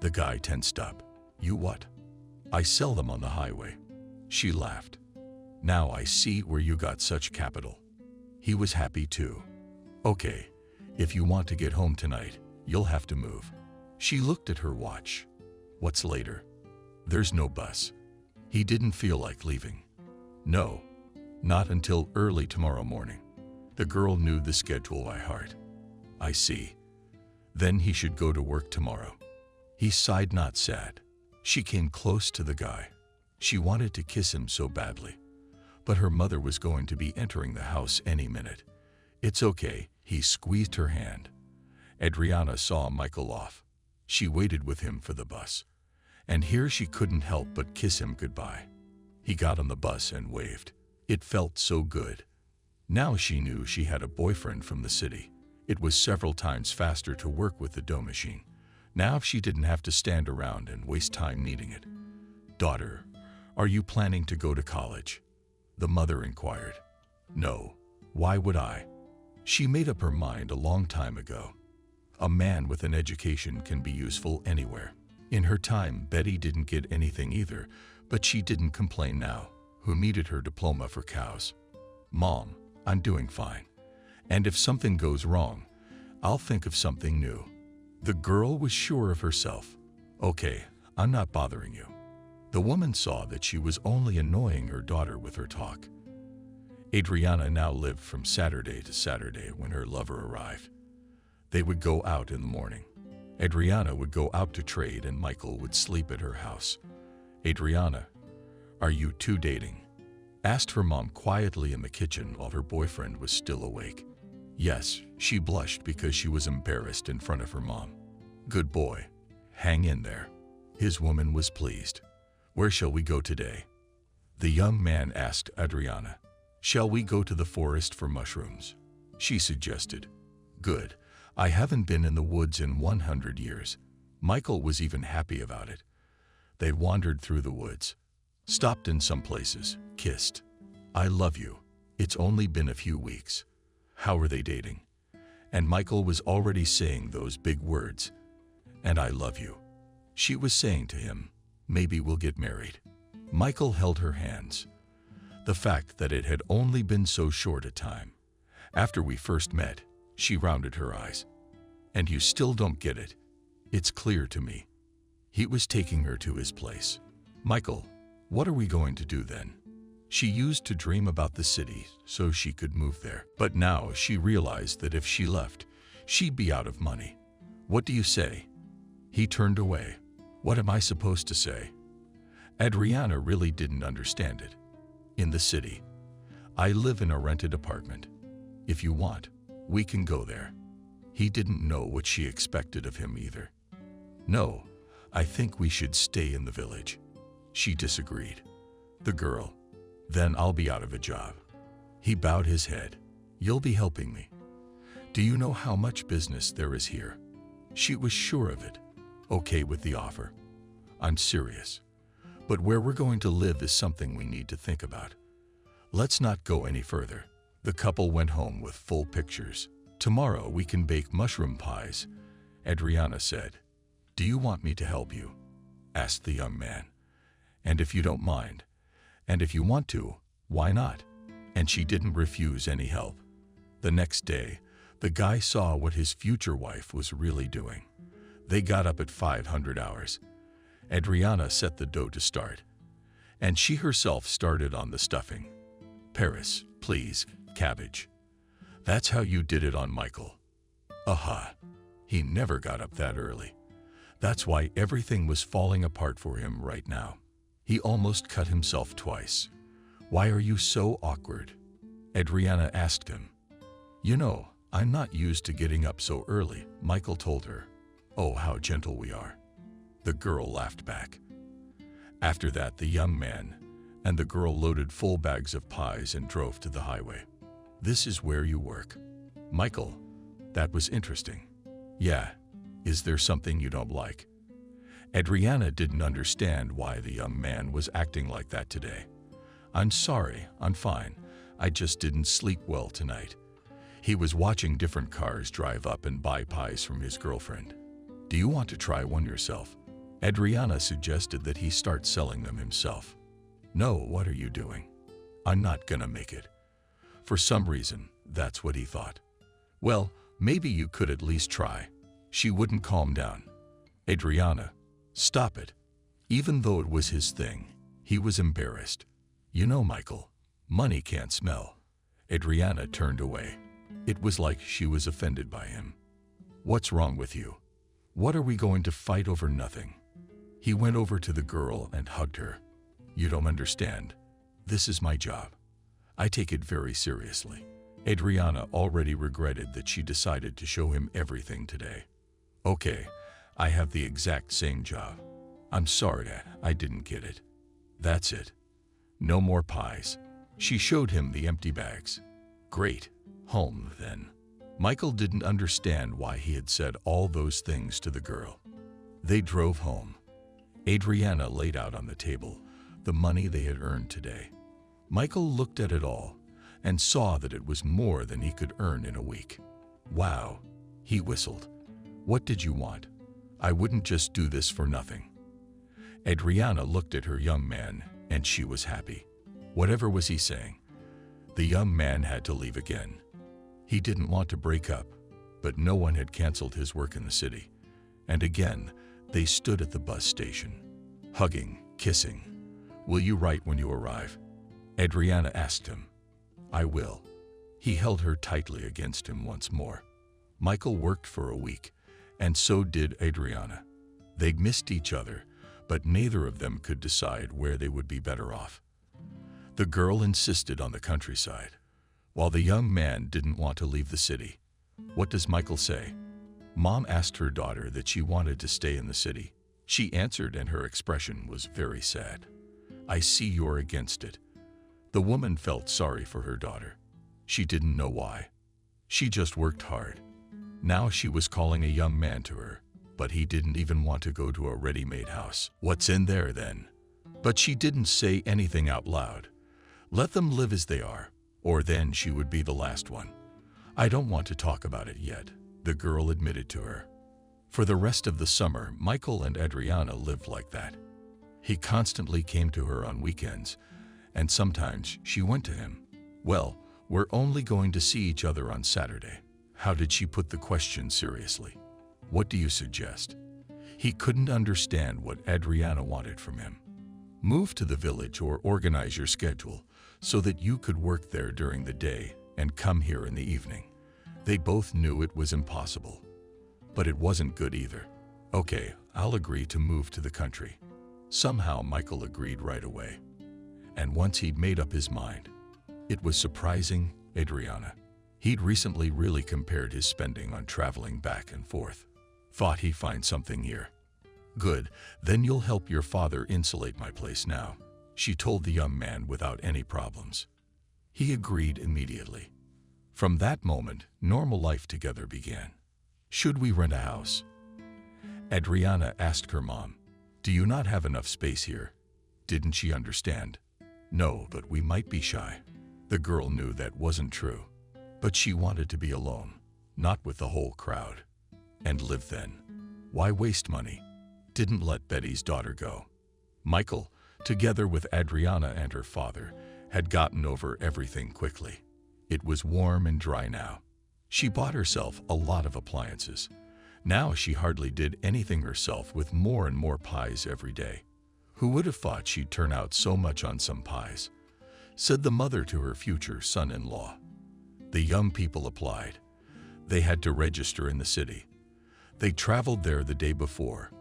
The guy tensed up. You what? I sell them on the highway. She laughed. Now I see where you got such capital. He was happy too. Okay, if you want to get home tonight, you'll have to move. She looked at her watch. What's later? There's no bus. He didn't feel like leaving. No, not until early tomorrow morning. The girl knew the schedule by heart. I see. Then he should go to work tomorrow. He sighed, not sad. She came close to the guy. She wanted to kiss him so badly. But her mother was going to be entering the house any minute. It's okay, he squeezed her hand. Adriana saw Michael off. She waited with him for the bus. And here she couldn't help but kiss him goodbye. He got on the bus and waved. It felt so good. Now she knew she had a boyfriend from the city. It was several times faster to work with the dough machine. Now she didn't have to stand around and waste time kneading it. Daughter, are you planning to go to college? The mother inquired. No. Why would I? She made up her mind a long time ago. A man with an education can be useful anywhere. In her time, Betty didn't get anything either, but she didn't complain now. Who needed her diploma for cows? Mom, I'm doing fine. And if something goes wrong, I'll think of something new. The girl was sure of herself. Okay, I'm not bothering you. The woman saw that she was only annoying her daughter with her talk. Adriana now lived from Saturday to Saturday when her lover arrived. They would go out in the morning. Adriana would go out to trade and Michael would sleep at her house. Adriana, are you two dating? Asked her mom quietly in the kitchen while her boyfriend was still awake. Yes, she blushed because she was embarrassed in front of her mom. Good boy. Hang in there. His woman was pleased. Where shall we go today? The young man asked Adriana. Shall we go to the forest for mushrooms? She suggested. Good. I haven't been in the woods in 100 years. Michael was even happy about it. They wandered through the woods, stopped in some places, kissed. I love you. It's only been a few weeks. How are they dating? And Michael was already saying those big words. And I love you. She was saying to him, maybe we'll get married. Michael held her hands. The fact that it had only been so short a time. After we first met, she rounded her eyes. And you still don't get it. It's clear to me. He was taking her to his place. Michael, what are we going to do then? She used to dream about the city so she could move there. But now she realized that if she left, she'd be out of money. What do you say? He turned away. What am I supposed to say? Adriana really didn't understand it. In the city. I live in a rented apartment. If you want, we can go there. He didn't know what she expected of him either. No, I think we should stay in the village. She disagreed. The girl. Then I'll be out of a job. He bowed his head. You'll be helping me. Do you know how much business there is here? She was sure of it. Okay with the offer. I'm serious. But where we're going to live is something we need to think about. Let's not go any further. The couple went home with full pictures. Tomorrow we can bake mushroom pies, Adriana said. Do you want me to help you? Asked the young man. And if you don't mind. And if you want to, why not? And she didn't refuse any help. The next day, the guy saw what his future wife was really doing. They got up at 500 hours. Adriana set the dough to start. And she herself started on the stuffing. Paris, please, cabbage. That's how you did it on Michael. Aha. He never got up that early. That's why everything was falling apart for him right now. He almost cut himself twice. "Why are you so awkward?" Adriana asked him. "You know, I'm not used to getting up so early," Michael told her. "Oh, how gentle we are." The girl laughed back. After that, the young man and the girl loaded full bags of pies and drove to the highway. "This is where you work." "Michael, that was interesting." "Yeah. Is there something you don't like?" Adriana didn't understand why the young man was acting like that today. "I'm sorry, I'm fine. I just didn't sleep well tonight." He was watching different cars drive up and buy pies from his girlfriend. "Do you want to try one yourself?" Adriana suggested that he start selling them himself. "No, what are you doing? I'm not gonna make it." For some reason, that's what he thought. "Well, maybe you could at least try." She wouldn't calm down. "Adriana, stop it." Even though it was his thing, he was embarrassed. "You know, Michael, money can't smell." Adriana turned away. It was like she was offended by him. "What's wrong with you? What are we going to fight over nothing?" He went over to the girl and hugged her. "You don't understand. This is my job. I take it very seriously." Adriana already regretted that she decided to show him everything today. "Okay, I have the exact same job. I'm sorry I didn't get it." "That's it. No more pies." She showed him the empty bags. "Great. Home, then." Michael didn't understand why he had said all those things to the girl. They drove home. Adriana laid out on the table the money they had earned today. Michael looked at it all and saw that it was more than he could earn in a week. "Wow," he whistled. "What did you want? I wouldn't just do this for nothing." Adriana looked at her young man, and she was happy. Whatever was he saying? The young man had to leave again. He didn't want to break up, but no one had canceled his work in the city. And again, they stood at the bus station, hugging, kissing. "Will you write when you arrive?" Adriana asked him. "I will." He held her tightly against him once more. Michael worked for a week, and so did Adriana. They missed each other, but neither of them could decide where they would be better off. The girl insisted on the countryside, while the young man didn't want to leave the city. What does Michael say? Mom asked her daughter that she wanted to stay in the city. She answered, and her expression was very sad. "I see you're against it." The woman felt sorry for her daughter. She didn't know why. She just worked hard. Now she was calling a young man to her, but he didn't even want to go to a ready-made house. What's in there then? But she didn't say anything out loud. Let them live as they are, or then she would be the last one. "I don't want to talk about it yet," the girl admitted to her. For the rest of the summer, Michael and Adriana lived like that. He constantly came to her on weekends, and sometimes she went to him. "Well, we're only going to see each other on Saturday." How did she put the question seriously? "What do you suggest?" He couldn't understand what Adriana wanted from him. "Move to the village or organize your schedule so that you could work there during the day and come here in the evening." They both knew it was impossible, but it wasn't good either. "Okay, I'll agree to move to the country." Somehow Michael agreed right away. And once he'd made up his mind, it was surprising Adriana. He'd recently really compared his spending on traveling back and forth. Thought he'd find something here. "Good, then you'll help your father insulate my place now," she told the young man without any problems. He agreed immediately. From that moment, normal life together began. "Should we rent a house?" Adriana asked her mom. "Do you not have enough space here?" Didn't she understand? "No, but we might be shy." The girl knew that wasn't true, but she wanted to be alone, not with the whole crowd. And live then. Why waste money? Didn't let Betty's daughter go. Michael, together with Adriana and her father, had gotten over everything quickly. It was warm and dry now. She bought herself a lot of appliances. Now she hardly did anything herself, with more and more pies every day. Who would have thought she'd turn out so much on some pies? Said the mother to her future son-in-law. The young people applied. They had to register in the city. They traveled there the day before,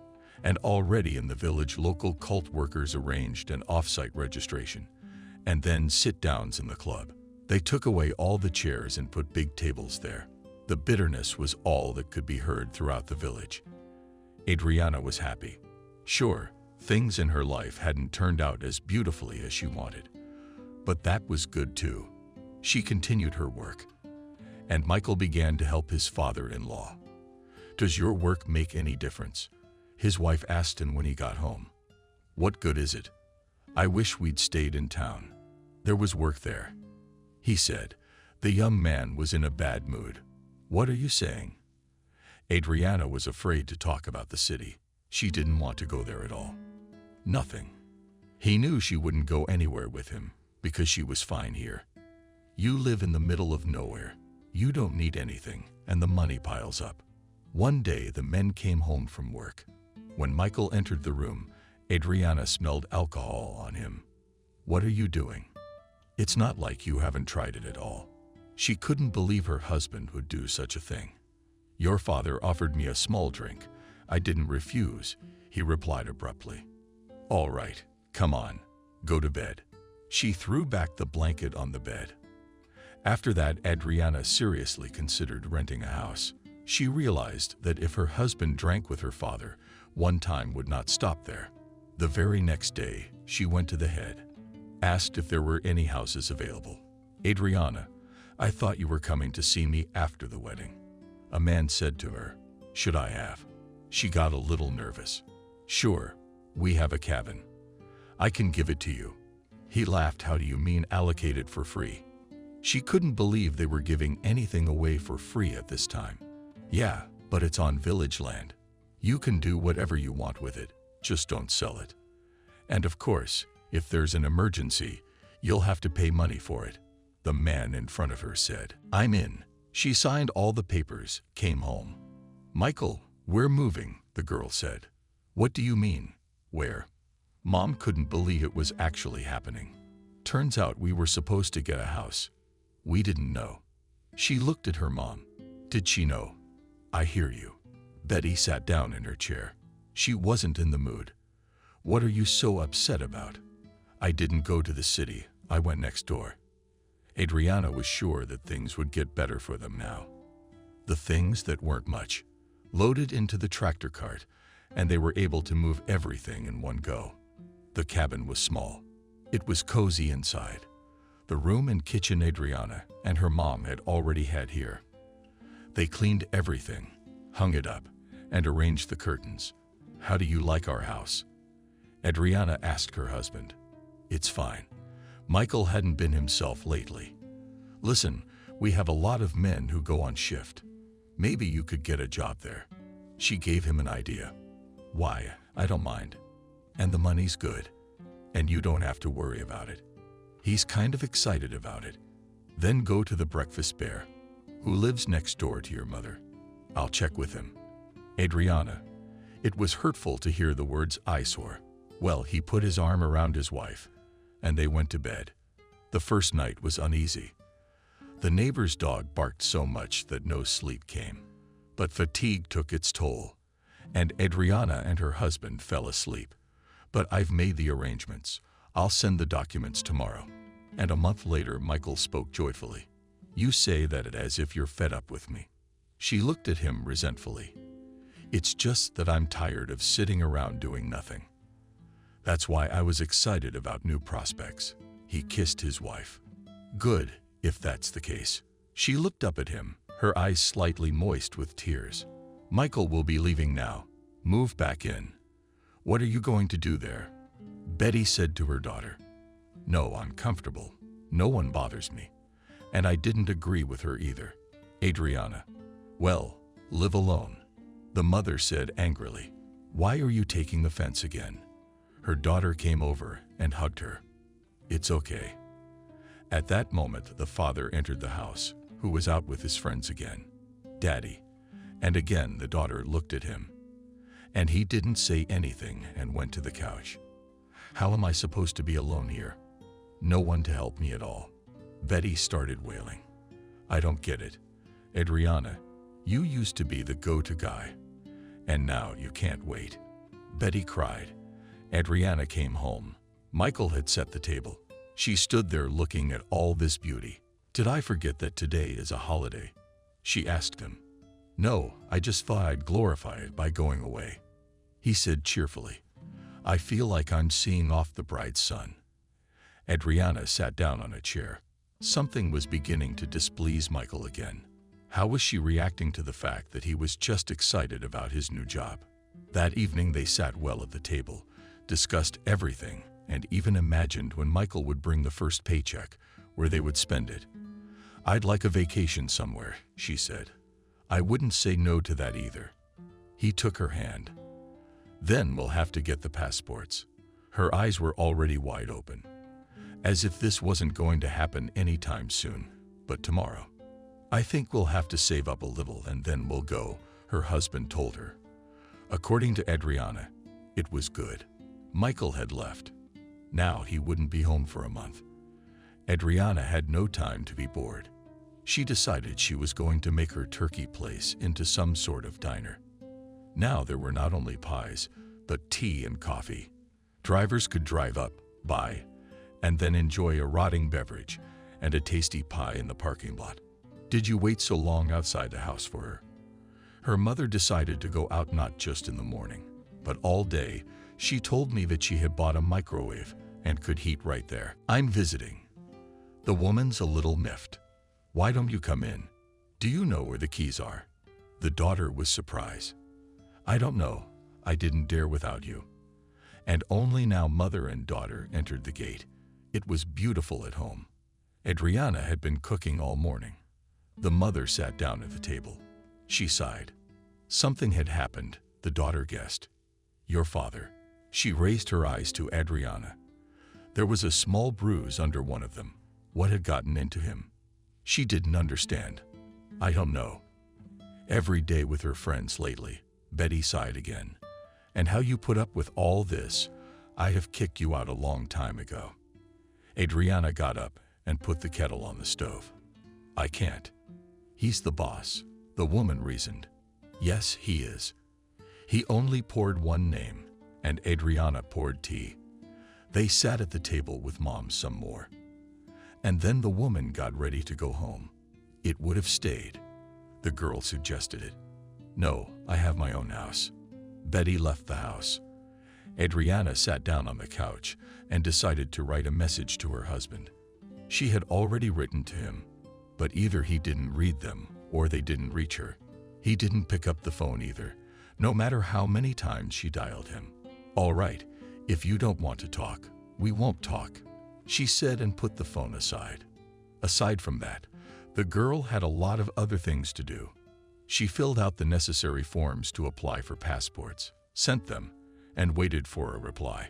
And already in the village, local cult workers arranged an off-site registration, and then sit-downs in the club. They took away all the chairs and put big tables there. The bitterness was all that could be heard throughout the village. Adriana was happy. Sure, things in her life hadn't turned out as beautifully as she wanted, but that was good too. She continued her work, and Michael began to help his father-in-law. "Does your work make any difference?" his wife asked him when he got home. "What good is it? I wish we'd stayed in town. There was work there," he said. The young man was in a bad mood. "What are you saying?" Adriana was afraid to talk about the city. She didn't want to go there at all. Nothing. He knew she wouldn't go anywhere with him because she was fine here. You live in the middle of nowhere. You don't need anything, and the money piles up. One day, the men came home from work. When Michael entered the room, Adriana smelled alcohol on him. "What are you doing? It's not like you haven't tried it at all." She couldn't believe her husband would do such a thing. "Your father offered me a small drink. I didn't refuse," he replied abruptly. "All right, come on, go to bed." She threw back the blanket on the bed. After that, Adriana seriously considered renting a house. She realized that if her husband drank with her father, one time would not stop there. The very next day, she went to the head, asked if there were any houses available. "Adriana, I thought you were coming to see me after the wedding." A man said to her, "Should I have?" She got a little nervous. "Sure, we have a cabin. I can give it to you." He laughed. "How do you mean allocate it for free?" She couldn't believe they were giving anything away for free at this time. "Yeah, but it's on village land. You can do whatever you want with it, just don't sell it. And of course, if there's an emergency, you'll have to pay money for it," the man in front of her said. "I'm in." She signed all the papers, came home. "Michael, we're moving," the girl said. "What do you mean, where?" Mom couldn't believe it was actually happening. "Turns out we were supposed to get a house. We didn't know." She looked at her mom. Did she know? "I hear you." Betty sat down in her chair. She wasn't in the mood. "What are you so upset about?" "I didn't go to the city. I went next door." Adriana was sure that things would get better for them now. The things that weren't much loaded into the tractor cart, and they were able to move everything in one go. The cabin was small. It was cozy inside. The room and kitchen Adriana and her mom had already had here. They cleaned everything, hung it up, and arranged the curtains. "How do you like our house?" Adriana asked her husband. "It's fine." Michael hadn't been himself lately. "Listen, we have a lot of men who go on shift. Maybe you could get a job there." She gave him an idea. "Why, I don't mind. And the money's good. And you don't have to worry about it." He's kind of excited about it. "Then go to the breakfast bear, who lives next door to your mother. I'll check with him." Adriana. It was hurtful to hear the words eyesore. Well, he put his arm around his wife, and they went to bed. The first night was uneasy. The neighbor's dog barked so much that no sleep came. But fatigue took its toll, and Adriana and her husband fell asleep. "But I've made the arrangements. I'll send the documents tomorrow." And a month later, Michael spoke joyfully. "You say that as if you're fed up with me." She looked at him resentfully. "It's just that I'm tired of sitting around doing nothing. That's why I was excited about new prospects." He kissed his wife. "Good, if that's the case." She looked up at him, her eyes slightly moist with tears. "Michael will be leaving now. Move back in." "What are you going to do there?" Betty said to her daughter. "No, I'm comfortable. No one bothers me." And I didn't agree with her either. Adriana. "Well, live alone," the mother said angrily. "Why are you taking the fence again?" Her daughter came over and hugged her. "It's okay." At that moment, the father entered the house, who was out with his friends again. "Daddy." And again the daughter looked at him. And he didn't say anything and went to the couch. "How am I supposed to be alone here? No one to help me at all." Betty started wailing. "I don't get it. Adriana, you used to be the go-to guy. And now you can't wait." Betty cried. Adriana came home. Michael had set the table. She stood there looking at all this beauty. "Did I forget that today is a holiday?" she asked him. "No, I just thought I'd glorify it by going away," he said cheerfully. "I feel like I'm seeing off the bride's son." Adriana sat down on a chair. Something was beginning to displease Michael again. How was she reacting to the fact that he was just excited about his new job? That evening they sat well at the table, discussed everything, and even imagined when Michael would bring the first paycheck, where they would spend it. "I'd like a vacation somewhere," she said. "I wouldn't say no to that either." He took her hand. "Then we'll have to get the passports." Her eyes were already wide open, as if this wasn't going to happen anytime soon, but tomorrow. "I think we'll have to save up a little and then we'll go," her husband told her. According to Adriana, it was good. Michael had left. Now he wouldn't be home for a month. Adriana had no time to be bored. She decided she was going to make her turkey place into some sort of diner. Now there were not only pies, but tea and coffee. Drivers could drive up, buy, and then enjoy a rotting beverage and a tasty pie in the parking lot. "Did you wait so long outside the house for her?" Her mother decided to go out not just in the morning, but all day. She told me that she had bought a microwave and could heat right there. "I'm visiting." The woman's a little miffed. "Why don't you come in? Do you know where the keys are?" The daughter was surprised. "I don't know. I didn't dare without you." And only now mother and daughter entered the gate. It was beautiful at home. Adriana had been cooking all morning. The mother sat down at the table. She sighed. Something had happened, the daughter guessed. "Your father." She raised her eyes to Adriana. There was a small bruise under one of them. What had gotten into him? She didn't understand. "I don't know." "Every day with her friends lately," Betty sighed again. "And how you put up with all this? I'd have kicked you out a long time ago." Adriana got up and put the kettle on the stove. "I can't. He's the boss," the woman reasoned. "Yes, he is." He only poured one name, and Adriana poured tea. They sat at the table with Mom some more. And then the woman got ready to go home. "It would have stayed." The girl suggested it. "No, I have my own house." Betty left the house. Adriana sat down on the couch and decided to write a message to her husband. She had already written to him, but either he didn't read them or they didn't reach her. He didn't pick up the phone either, no matter how many times she dialed him. "All right, if you don't want to talk, we won't talk," she said and put the phone aside. Aside from that, the girl had a lot of other things to do. She filled out the necessary forms to apply for passports, sent them, and waited for a reply.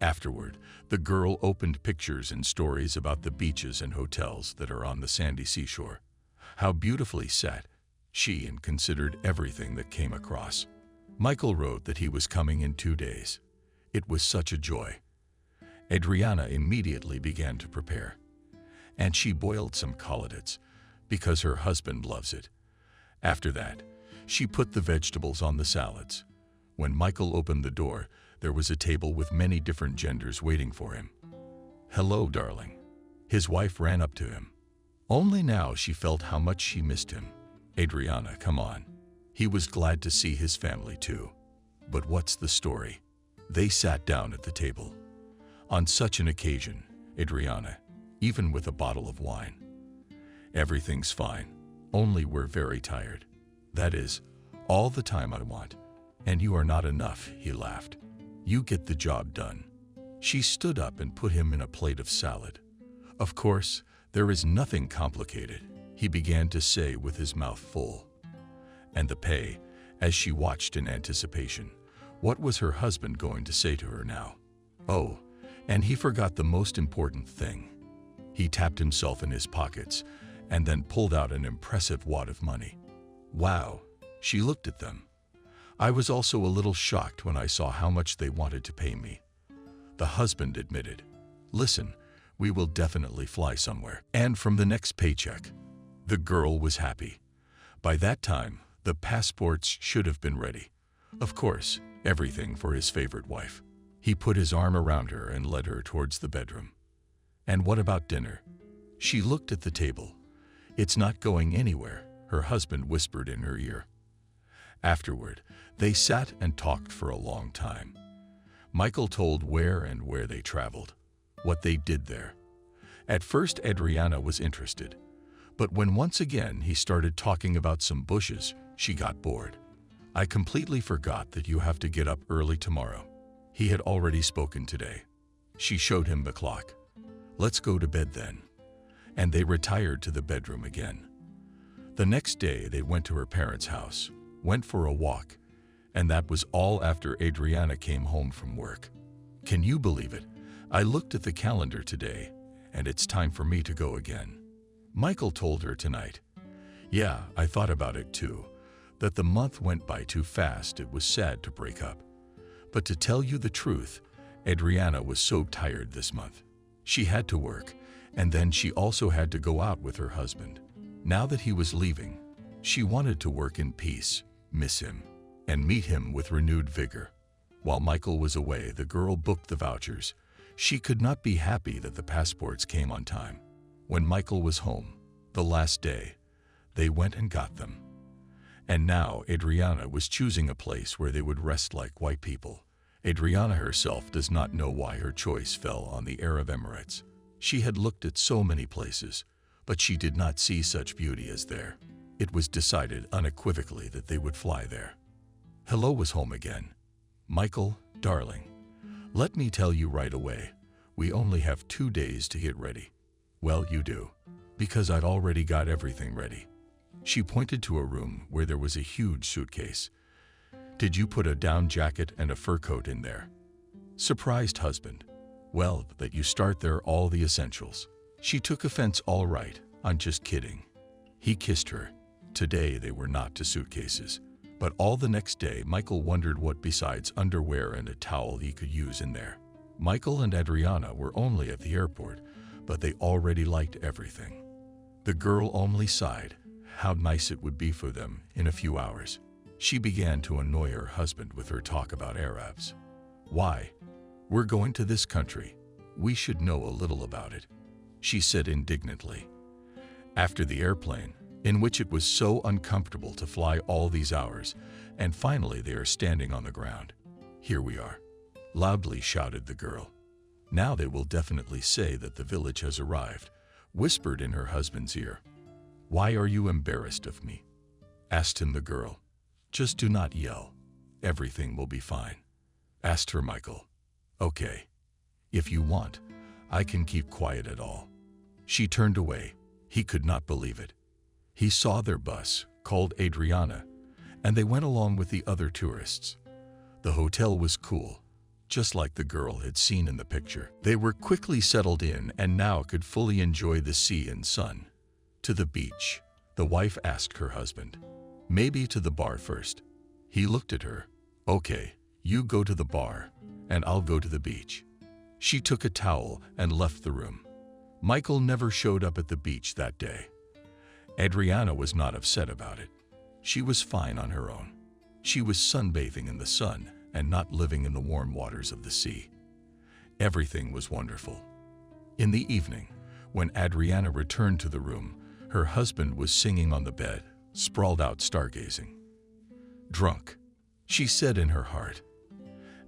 Afterward, the girl opened pictures and stories about the beaches and hotels that are on the sandy seashore. How beautifully set, she and considered everything that came across. Michael wrote that he was coming in 2 days. It was such a joy. Adriana immediately began to prepare. And she boiled some collards, because her husband loves it. After that, she put the vegetables on the salads. When Michael opened the door, there was a table with many different genders waiting for him. "Hello, darling." His wife ran up to him. Only now she felt how much she missed him. "Adriana, come on." He was glad to see his family too. But what's the story? They sat down at the table. On such an occasion, Adriana, even with a bottle of wine. "Everything's fine, only we're very tired. That is, all the time I want. And you are not enough," he laughed. "You get the job done." She stood up and put him in a plate of salad. "Of course, there is nothing complicated," he began to say with his mouth full. And the pay, as she watched in anticipation. What was her husband going to say to her now? Oh, and he forgot the most important thing. He tapped himself in his pockets and then pulled out an impressive wad of money. "Wow," she looked at them. "I was also a little shocked when I saw how much they wanted to pay me." The husband admitted, "Listen, we will definitely fly somewhere." And from the next paycheck, the girl was happy. By that time, the passports should have been ready. Of course, everything for his favorite wife. He put his arm around her and led her towards the bedroom. "And what about dinner?" She looked at the table. "It's not going anywhere," her husband whispered in her ear. Afterward, they sat and talked for a long time. Michael told where they traveled, what they did there. At first, Adriana was interested, but when once again he started talking about some bushes, she got bored. "I completely forgot that you have to get up early tomorrow." He had already spoken today. She showed him the clock. "Let's go to bed then." And they retired to the bedroom again. The next day, they went to her parents' house, went for a walk, and that was all after Adriana came home from work. "Can you believe it? I looked at the calendar today, and it's time for me to go again." Michael told her tonight. "Yeah, I thought about it too, that the month went by too fast. It was sad to break up. But to tell you the truth, Adriana was so tired this month. She had to work, and then she also had to go out with her husband. Now that he was leaving, she wanted to work in peace, miss him, and meet him with renewed vigor. While Michael was away, the girl booked the vouchers. She could not be happy that the passports came on time. When Michael was home, the last day, they went and got them. And now Adriana was choosing a place where they would rest like white people. Adriana herself does not know why her choice fell on the Arab Emirates. She had looked at so many places, but she did not see such beauty as there. It was decided unequivocally that they would fly there. Hello was home again. "Michael, darling, let me tell you right away, we only have 2 days to get ready." "Well, you do, because I'd already got everything ready." She pointed to a room where there was a huge suitcase. "Did you put a down jacket and a fur coat in there?" Surprised husband. "Well, that you start there all the essentials." She took offense. "All right, I'm just kidding." He kissed her. Today they were not to suitcases. But all the next day, Michael wondered what besides underwear and a towel he could use in there. Michael and Adriana were only at the airport, but they already liked everything. The girl only sighed. How nice it would be for them in a few hours. She began to annoy her husband with her talk about Arabs. "Why? We're going to this country. We should know a little about it," she said indignantly. After the airplane, in which it was so uncomfortable to fly all these hours, and finally they are standing on the ground. "Here we are," loudly shouted the girl. "Now they will definitely say that the village has arrived," whispered in her husband's ear. "Why are you embarrassed of me?" asked him the girl. "Just do not yell. Everything will be fine," asked her Michael. "Okay. If you want, I can keep quiet at all." She turned away. He could not believe it. He saw their bus, called Adriana, and they went along with the other tourists. The hotel was cool, just like the girl had seen in the picture. They were quickly settled in and now could fully enjoy the sea and sun. "To the beach," the wife asked her husband. "Maybe to the bar first." He looked at her. "Okay, you go to the bar, and I'll go to the beach." She took a towel and left the room. Michael never showed up at the beach that day. Adriana was not upset about it. She was fine on her own. She was sunbathing in the sun and not living in the warm waters of the sea. Everything was wonderful. In the evening, when Adriana returned to the room, her husband was singing on the bed, sprawled out stargazing. "Drunk," she said in her heart.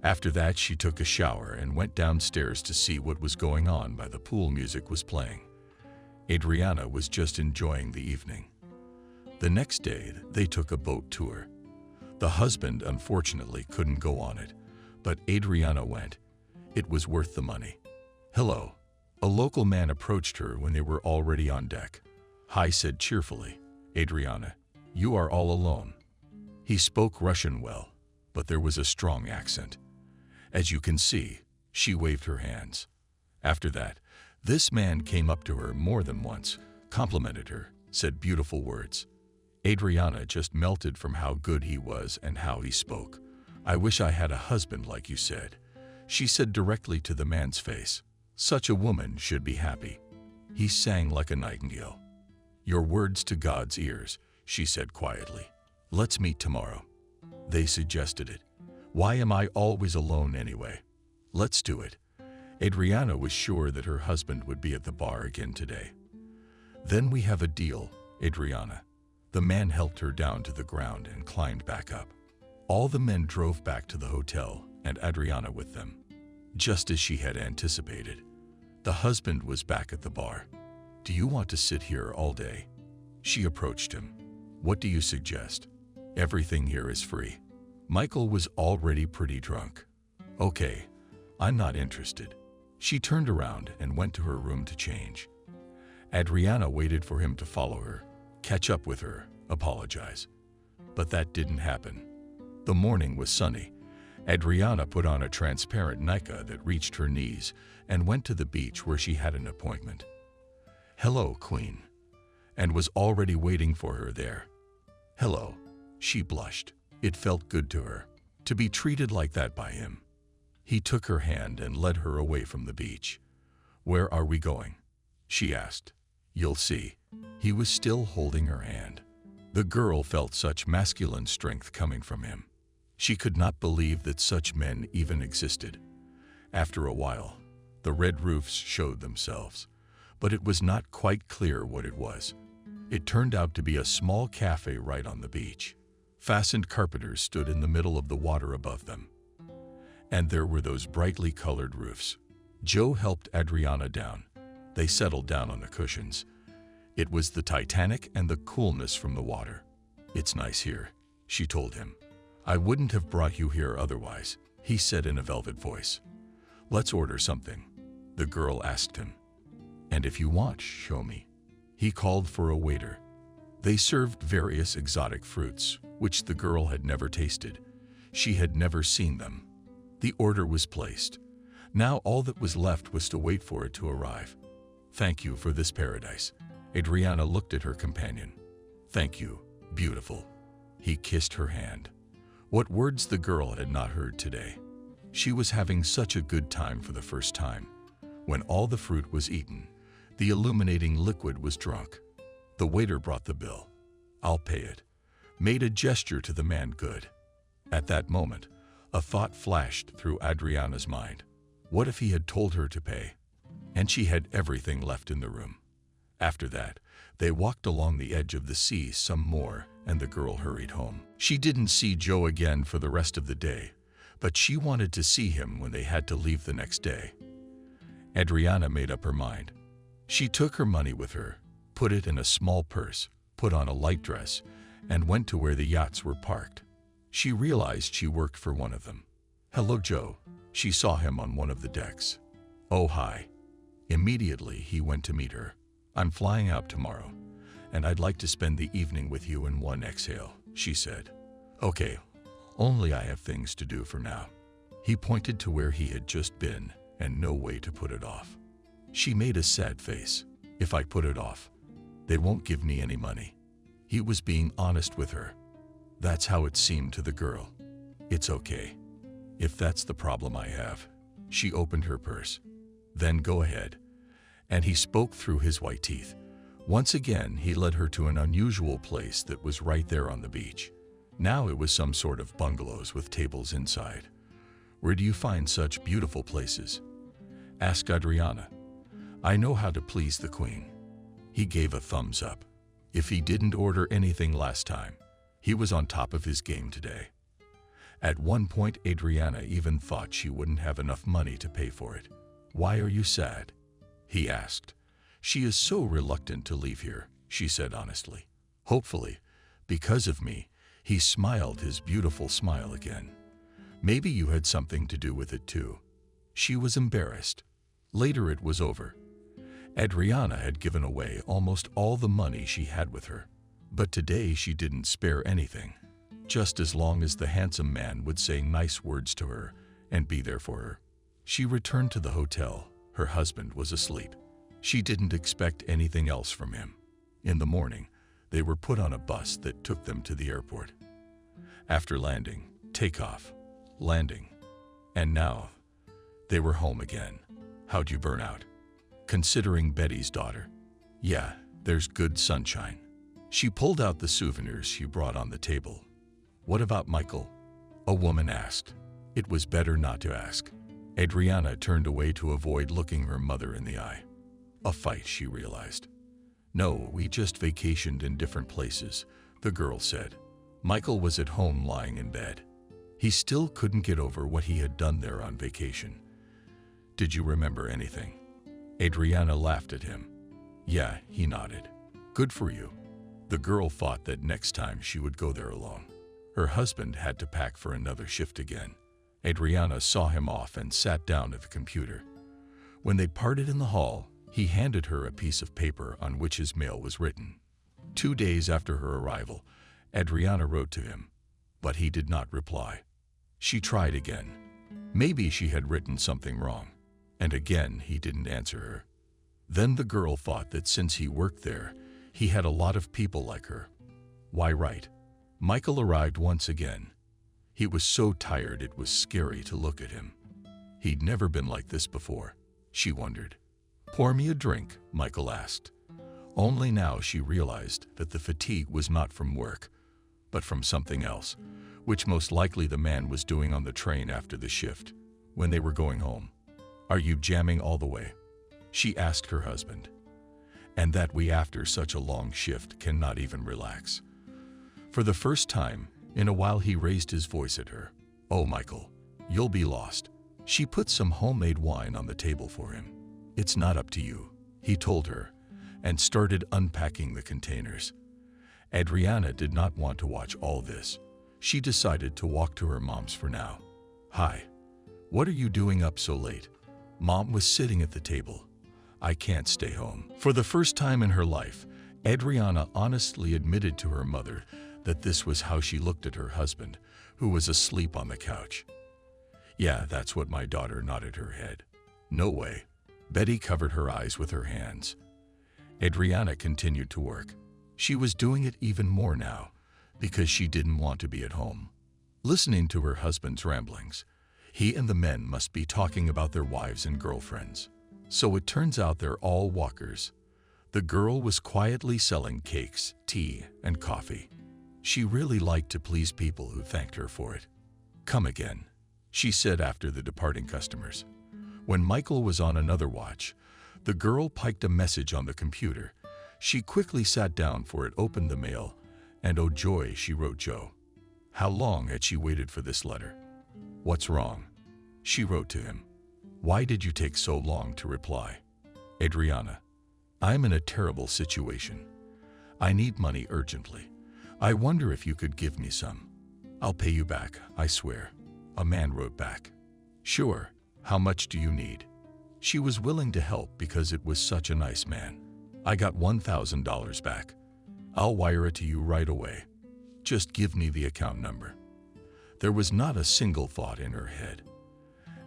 After that, she took a shower and went downstairs to see what was going on by the pool. Music was playing. Adriana was just enjoying the evening. The next day, they took a boat tour. The husband, unfortunately, couldn't go on it, but Adriana went. It was worth the money. "Hello." A local man approached her when they were already on deck. "Hi," said cheerfully. "Adriana, you are all alone." He spoke Russian well, but there was a strong accent. As you can see, she waved her hands. After that, this man came up to her more than once, complimented her, said beautiful words. Adriana just melted from how good he was and how he spoke. "I wish I had a husband like you said," she said directly to the man's face. "Such a woman should be happy." He sang like a nightingale. "Your words to God's ears," she said quietly. "Let's meet tomorrow." They suggested it. Why am I always alone anyway? Let's do it. Adriana was sure that her husband would be at the bar again today. Then we have a deal, Adriana. The man helped her down to the ground and climbed back up. All the men drove back to the hotel and Adriana with them. Just as she had anticipated, the husband was back at the bar. Do you want to sit here all day? She approached him. What do you suggest? Everything here is free. Michael was already pretty drunk. Okay, I'm not interested. She turned around and went to her room to change. Adriana waited for him to follow her, catch up with her, apologize. But that didn't happen. The morning was sunny. Adriana put on a transparent nika that reached her knees and went to the beach where she had an appointment. Hello, Queen, and was already waiting for her there. Hello, she blushed. It felt good to her to be treated like that by him. He took her hand and led her away from the beach. Where are we going? She asked. You'll see. He was still holding her hand. The girl felt such masculine strength coming from him. She could not believe that such men even existed. After a while, the red roofs showed themselves, but it was not quite clear what it was. It turned out to be a small cafe right on the beach. Fastened carpenters stood in the middle of the water above them. And there were those brightly colored roofs. Joe helped Adriana down. They settled down on the cushions. It was the Titanic and the coolness from the water. It's nice here, she told him. I wouldn't have brought you here otherwise, he said in a velvet voice. Let's order something, the girl asked him. And if you want, show me. He called for a waiter. They served various exotic fruits, which the girl had never tasted. She had never seen them. The order was placed. Now all that was left was to wait for it to arrive. Thank you for this paradise. Adriana looked at her companion. Thank you, beautiful. He kissed her hand. What words the girl had not heard today. She was having such a good time for the first time. When all the fruit was eaten, the illuminating liquid was drunk. The waiter brought the bill. I'll pay it. Made a gesture to the man good. At that moment, a thought flashed through Adriana's mind. What if he had told her to pay? And she had everything left in the room. After that, they walked along the edge of the sea some more, and the girl hurried home. She didn't see Joe again for the rest of the day, but she wanted to see him when they had to leave the next day. Adriana made up her mind. She took her money with her, put it in a small purse, put on a light dress, and went to where the yachts were parked. She realized she worked for one of them. Hello, Joe. She saw him on one of the decks. Oh, hi. Immediately, he went to meet her. I'm flying out tomorrow, and I'd like to spend the evening with you in one exhale, she said. Okay, only I have things to do for now. He pointed to where he had just been, and no way to put it off. She made a sad face. If I put it off, they won't give me any money. He was being honest with her. That's how it seemed to the girl. It's okay. If that's the problem I have. She opened her purse. Then go ahead. And he spoke through his white teeth. Once again, he led her to an unusual place that was right there on the beach. Now it was some sort of bungalows with tables inside. Where do you find such beautiful places? Asked Adriana. I know how to please the queen. He gave a thumbs up. If he didn't order anything last time, he was on top of his game today. At one point, Adriana even thought she wouldn't have enough money to pay for it. Why are you sad? He asked. She is so reluctant to leave here, she said honestly. Hopefully, because of me. He smiled his beautiful smile again. Maybe you had something to do with it too. She was embarrassed. Later it was over. Adriana had given away almost all the money she had with her. But today she didn't spare anything. Just as long as the handsome man would say nice words to her and be there for her. She returned to the hotel. Her husband was asleep. She didn't expect anything else from him. In the morning, they were put on a bus that took them to the airport. After landing, takeoff, landing, and now they were home again. How'd you burn out? Considering Betty's daughter. Yeah, there's good sunshine. She pulled out the souvenirs she brought on the table. What about Michael? A woman asked. It was better not to ask. Adriana turned away to avoid looking her mother in the eye. A fight, she realized. No, we just vacationed in different places, the girl said. Michael was at home lying in bed. He still couldn't get over what he had done there on vacation. Did you remember anything? Adriana laughed at him. Yeah, he nodded. Good for you. The girl thought that next time she would go there alone. Her husband had to pack for another shift again. Adriana saw him off and sat down at the computer. When they parted in the hall, he handed her a piece of paper on which his mail was written. 2 days after her arrival, Adriana wrote to him, but he did not reply. She tried again. Maybe she had written something wrong, and again he didn't answer her. Then the girl thought that since he worked there, he had a lot of people like her. Why write? Michael arrived once again. He was so tired it was scary to look at him. He'd never been like this before, she wondered. Pour me a drink, Michael asked. Only now she realized that the fatigue was not from work, but from something else, which most likely the man was doing on the train after the shift, when they were going home. Are you jamming all the way? She asked her husband. And that we after such a long shift cannot even relax. For the first time in a while he raised his voice at her. Oh, Michael, you'll be lost. She put some homemade wine on the table for him. It's not up to you, he told her, and started unpacking the containers. Adriana did not want to watch all this. She decided to walk to her mom's for now. Hi. What are you doing up so late? Mom was sitting at the table. I can't stay home. For the first time in her life, Adriana honestly admitted to her mother that this was how she looked at her husband, who was asleep on the couch. Yeah, that's what my daughter nodded her head. No way. Betty covered her eyes with her hands. Adriana continued to work. She was doing it even more now, because she didn't want to be at home. Listening to her husband's ramblings, he and the men must be talking about their wives and girlfriends. So it turns out they're all walkers. The girl was quietly selling cakes, tea, and coffee. She really liked to please people who thanked her for it. Come again, she said after the departing customers. When Michael was on another watch, the girl piked a message on the computer. She quickly sat down for it, opened the mail, and oh joy, she wrote Joe. How long had she waited for this letter? What's wrong? She wrote to him. Why did you take so long to reply? Adriana, I'm in a terrible situation. I need money urgently. I wonder if you could give me some. I'll pay you back, I swear. A man wrote back. Sure, how much do you need? She was willing to help because it was such a nice man. I got $1,000 back. I'll wire it to you right away. Just give me the account number. There was not a single thought in her head.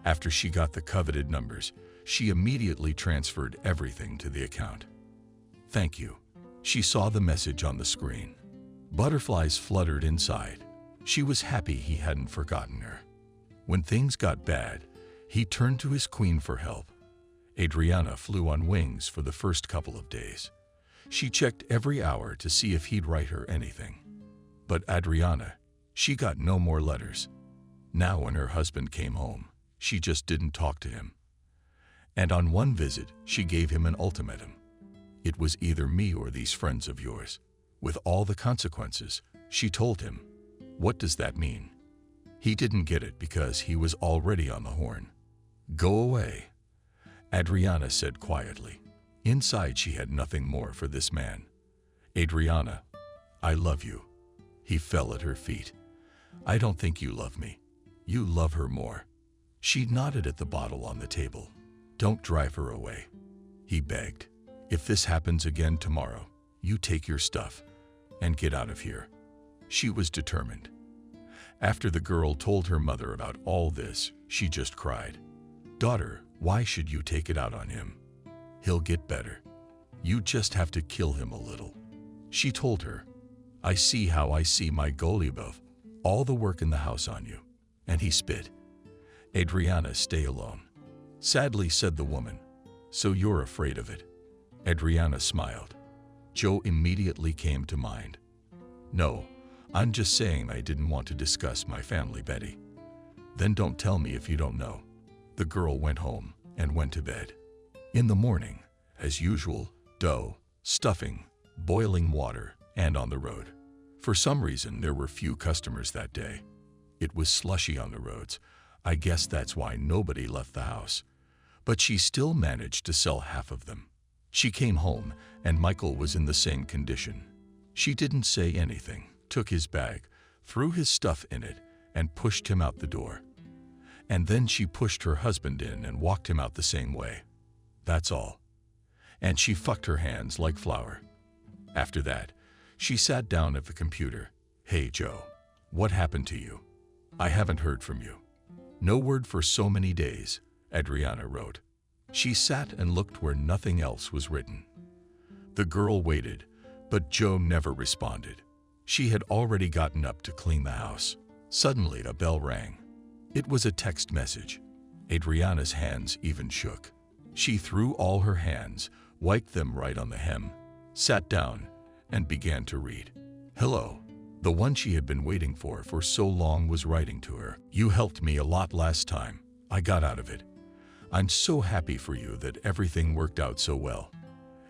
After she got the coveted numbers, she immediately transferred everything to the account. Thank you. She saw the message on the screen. Butterflies fluttered inside. She was happy he hadn't forgotten her. When things got bad, he turned to his queen for help. Adriana flew on wings for the first couple of days. She checked every hour to see if he'd write her anything. But Adriana, she got no more letters. Now when her husband came home, she just didn't talk to him. And on one visit, she gave him an ultimatum. It was either me or these friends of yours. With all the consequences, she told him. What does that mean? He didn't get it because he was already on the horn. Go away, Adriana said quietly. Inside she had nothing more for this man. Adriana, I love you. He fell at her feet. I don't think you love me. You love her more. She nodded at the bottle on the table. Don't drive her away, he begged. If this happens again tomorrow, you take your stuff and get out of here. She was determined. After the girl told her mother about all this, she just cried. Daughter, why should you take it out on him? He'll get better. You just have to kill him a little. She told her, I see how I see my Golubov, all the work in the house on you. And he spit. Adriana, stay alone. Sadly said the woman. So you're afraid of it? Adriana smiled. Joe immediately came to mind. No, I'm just saying I didn't want to discuss my family, Betty. Then don't tell me if you don't know. The girl went home and went to bed. In the morning, as usual, dough, stuffing, boiling water, and on the road. For some reason, there were few customers that day. It was slushy on the roads. I guess that's why nobody left the house. But she still managed to sell half of them. She came home, and Michael was in the same condition. She didn't say anything, took his bag, threw his stuff in it, and pushed him out the door. And then she pushed her husband in and walked him out the same way. That's all. And she fucked her hands like flour. After that, she sat down at the computer. Hey, Joe, what happened to you? I haven't heard from you. No word for so many days, Adriana wrote. She sat and looked where nothing else was written. The girl waited, but Joe never responded. She had already gotten up to clean the house. Suddenly, a bell rang. It was a text message. Adriana's hands even shook. She threw all her hands, wiped them right on the hem, sat down, and began to read. Hello. The one she had been waiting for so long was writing to her. You helped me a lot last time. I got out of it. I'm so happy for you that everything worked out so well.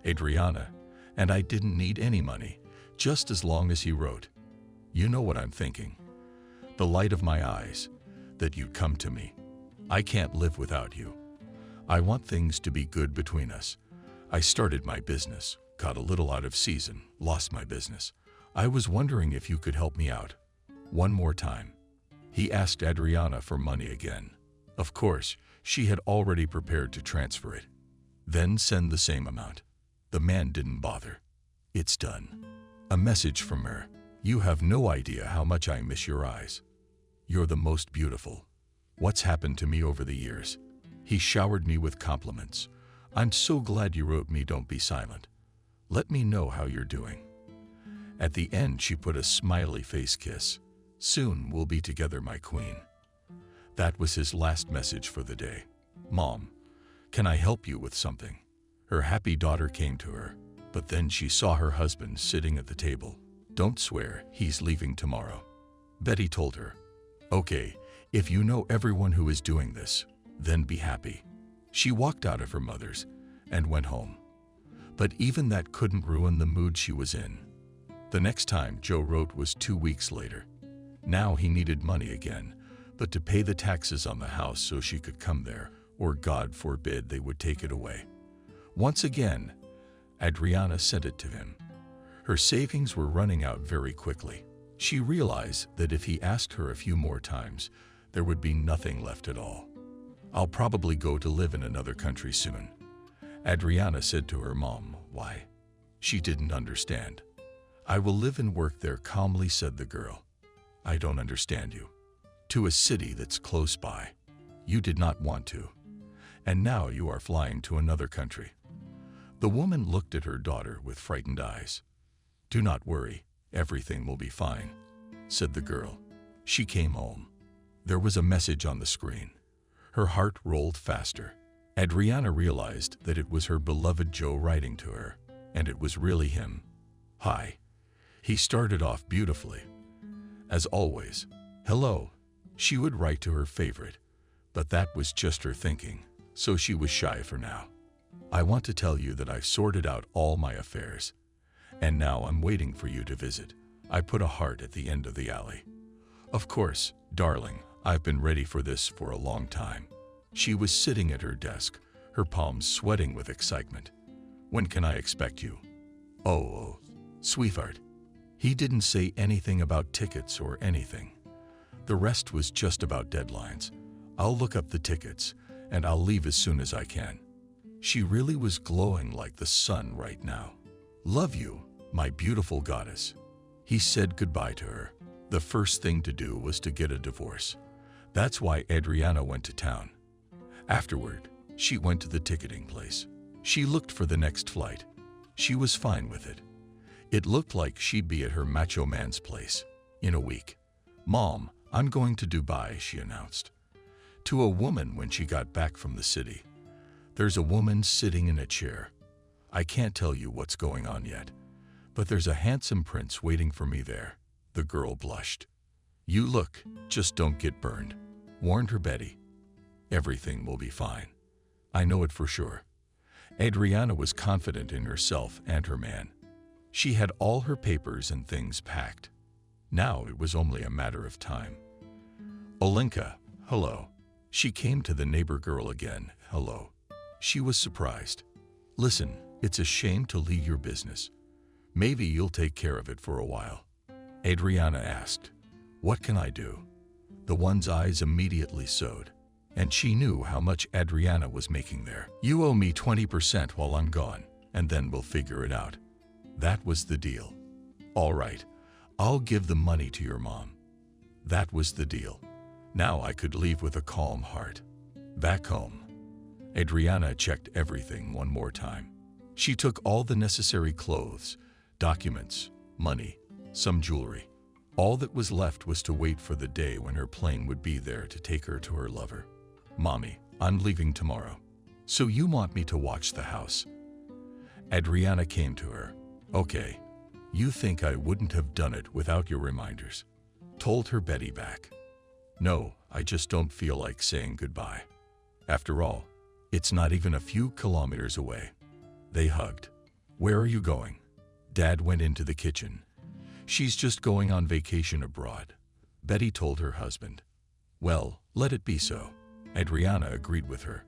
Adriana, and I didn't need any money, just as long as he wrote. You know what I'm thinking. The light of my eyes, that you'd come to me. I can't live without you. I want things to be good between us. I started my business, got a little out of season, lost my business. I was wondering if you could help me out. One more time. He asked Adriana for money again. Of course, she had already prepared to transfer it. Then send the same amount. The man didn't bother. It's done. A message from her. You have no idea how much I miss your eyes. You're the most beautiful. What's happened to me over the years? He showered me with compliments. I'm so glad you wrote me, don't be silent. Let me know how you're doing. At the end, she put a smiley face kiss. Soon we'll be together, my queen. That was his last message for the day. Mom, can I help you with something? Her happy daughter came to her, but then she saw her husband sitting at the table. Don't swear, he's leaving tomorrow. Betty told her, okay, if you know everyone who is doing this, then be happy. She walked out of her mother's and went home. But even that couldn't ruin the mood she was in. The next time Joe wrote was 2 weeks later. Now he needed money again, but to pay the taxes on the house so she could come there, or God forbid they would take it away. Once again, Adriana sent it to him. Her savings were running out very quickly. She realized that if he asked her a few more times, there would be nothing left at all. I'll probably go to live in another country soon. Adriana said to her mom, why? She didn't understand. I will live and work there, calmly said the girl. I don't understand you. To a city that's close by. You did not want to. And now you are flying to another country. The woman looked at her daughter with frightened eyes. Do not worry, everything will be fine, said the girl. She came home. There was a message on the screen. Her heart rolled faster. Adriana realized that it was her beloved Joe writing to her, and it was really him. Hi. He started off beautifully. As always, hello. She would write to her favorite, but that was just her thinking, so she was shy for now. I want to tell you that I've sorted out all my affairs, and now I'm waiting for you to visit. I put a heart at the end of the alley. Of course, darling, I've been ready for this for a long time. She was sitting at her desk, her palms sweating with excitement. When can I expect you? Oh, sweetheart. He didn't say anything about tickets or anything. The rest was just about deadlines. I'll look up the tickets, and I'll leave as soon as I can. She really was glowing like the sun right now. Love you, my beautiful goddess. He said goodbye to her. The first thing to do was to get a divorce. That's why Adriana went to town. Afterward, she went to the ticketing place. She looked for the next flight. She was fine with it. It looked like she'd be at her macho man's place in a week. Mom, I'm going to Dubai, she announced. To a woman when she got back from the city. There's a woman sitting in a chair. I can't tell you what's going on yet, but there's a handsome prince waiting for me there. The girl blushed. You look, just don't get burned. warned her Betty. Everything will be fine. I know it for sure. Adriana was confident in herself and her man. She had all her papers and things packed. Now it was only a matter of time. Olenka, hello. She came to the neighbor girl again, hello. She was surprised. Listen, it's a shame to leave your business. Maybe you'll take care of it for a while. Adriana asked, what can I do? The one's eyes immediately sewed, and she knew how much Adriana was making there. You owe me 20% while I'm gone, and then we'll figure it out. That was the deal. All right, I'll give the money to your mom. That was the deal. Now I could leave with a calm heart. Back home, Adriana checked everything one more time. She took all the necessary clothes, documents, money, some jewelry. All that was left was to wait for the day when her plane would be there to take her to her lover. Mommy, I'm leaving tomorrow. So you want me to watch the house? Adriana came to her. Okay, you think I wouldn't have done it without your reminders? Told her Betty back. No, I just don't feel like saying goodbye. After all, it's not even a few kilometers away. They hugged. Where are you going? Dad went into the kitchen. She's just going on vacation abroad, Betty told her husband. Well, let it be so. Adriana agreed with her.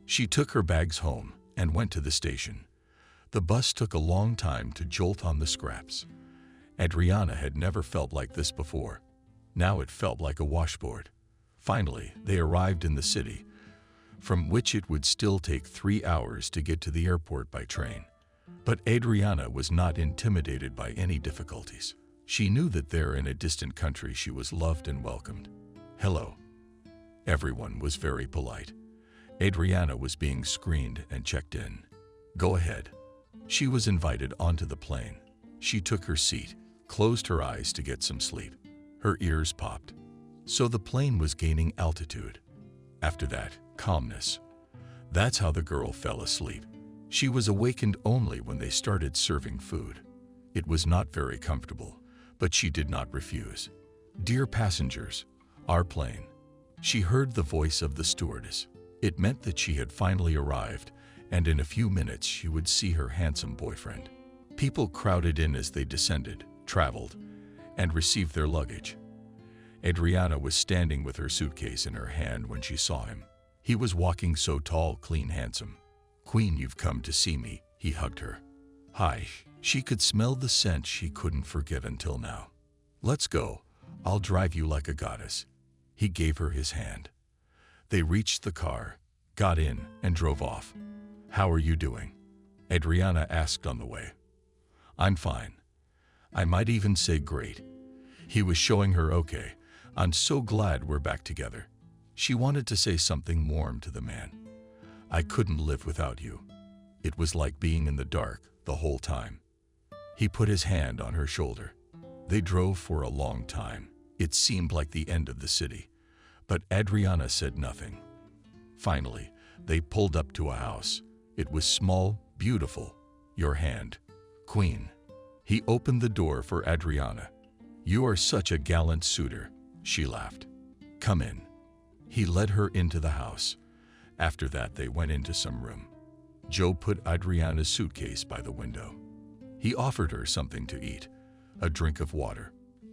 She took her bags home and went to the station. The bus took a long time to jolt on the scraps. Adriana had never felt like this before. Now it felt like a washboard. Finally, they arrived in the city, from which it would still take 3 hours to get to the airport by train. But Adriana was not intimidated by any difficulties. She knew that there in a distant country she was loved and welcomed. Hello. Everyone was very polite. Adriana was being screened and checked in. Go ahead. She was invited onto the plane. She took her seat, closed her eyes to get some sleep. Her ears popped. So the plane was gaining altitude. After that, calmness. That's how the girl fell asleep. She was awakened only when they started serving food. It was not very comfortable, but she did not refuse. Dear passengers, our plane. She heard the voice of the stewardess. It meant that she had finally arrived, and in a few minutes she would see her handsome boyfriend. People crowded in as they descended, traveled, and received their luggage. Adriana was standing with her suitcase in her hand when she saw him. He was walking so tall, clean, handsome. Queen, you've come to see me, he hugged her. Hi. She could smell the scent she couldn't forget until now. Let's go. I'll drive you like a goddess. He gave her his hand. They reached the car, got in, and drove off. How are you doing? Adriana asked on the way. I'm fine. I might even say great. He was showing her okay. I'm so glad we're back together. She wanted to say something warm to the man. I couldn't live without you. It was like being in the dark the whole time. He put his hand on her shoulder. They drove for a long time. It seemed like the end of the city, but Adriana said nothing. Finally, they pulled up to a house. It was small, beautiful. Your hand, Queen. He opened the door for Adriana. You are such a gallant suitor, she laughed. Come in. He led her into the house. After that, they went into some room. Joe put Adriana's suitcase by the window. He offered her something to eat, a drink of water.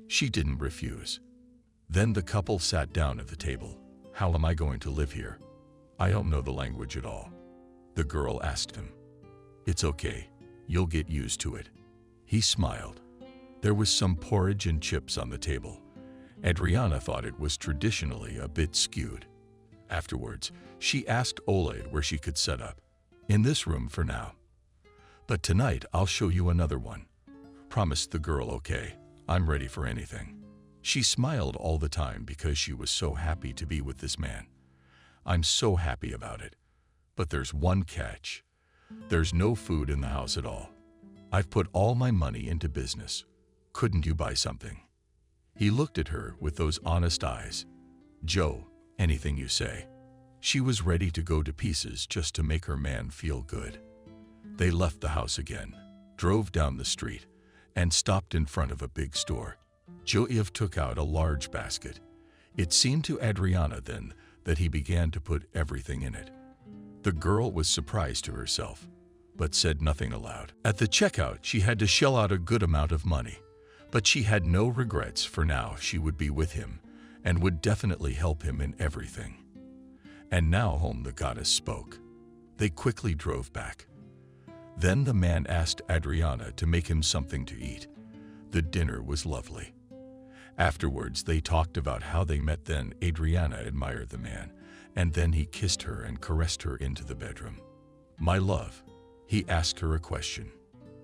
She didn't refuse. Then the couple sat down at the table. How am I going to live here? I don't know the language at all. The girl asked him. It's okay. You'll get used to it. He smiled. There was some porridge and chips on the table. Adriana thought it was traditionally a bit skewed. Afterwards, she asked Oleg where she could set up. In this room for now. But tonight I'll show you another one. Promised the girl. Okay, I'm ready for anything. She smiled all the time because she was so happy to be with this man. I'm so happy about it. But there's one catch. There's no food in the house at all. I've put all my money into business. Couldn't you buy something? He looked at her with those honest eyes. Joe, anything you say. She was ready to go to pieces just to make her man feel good. They left the house again, drove down the street, and stopped in front of a big store. Joev took out a large basket. It seemed to Adriana then that he began to put everything in it. The girl was surprised to herself, but said nothing aloud. At the checkout, she had to shell out a good amount of money, but she had no regrets, for now she would be with him and would definitely help him in everything. And now home the goddess spoke. They quickly drove back. Then the man asked Adriana to make him something to eat. The dinner was lovely. Afterwards, they talked about how they met. Then Adriana admired the man, and then he kissed her and caressed her into the bedroom. "My love," he asked her a question.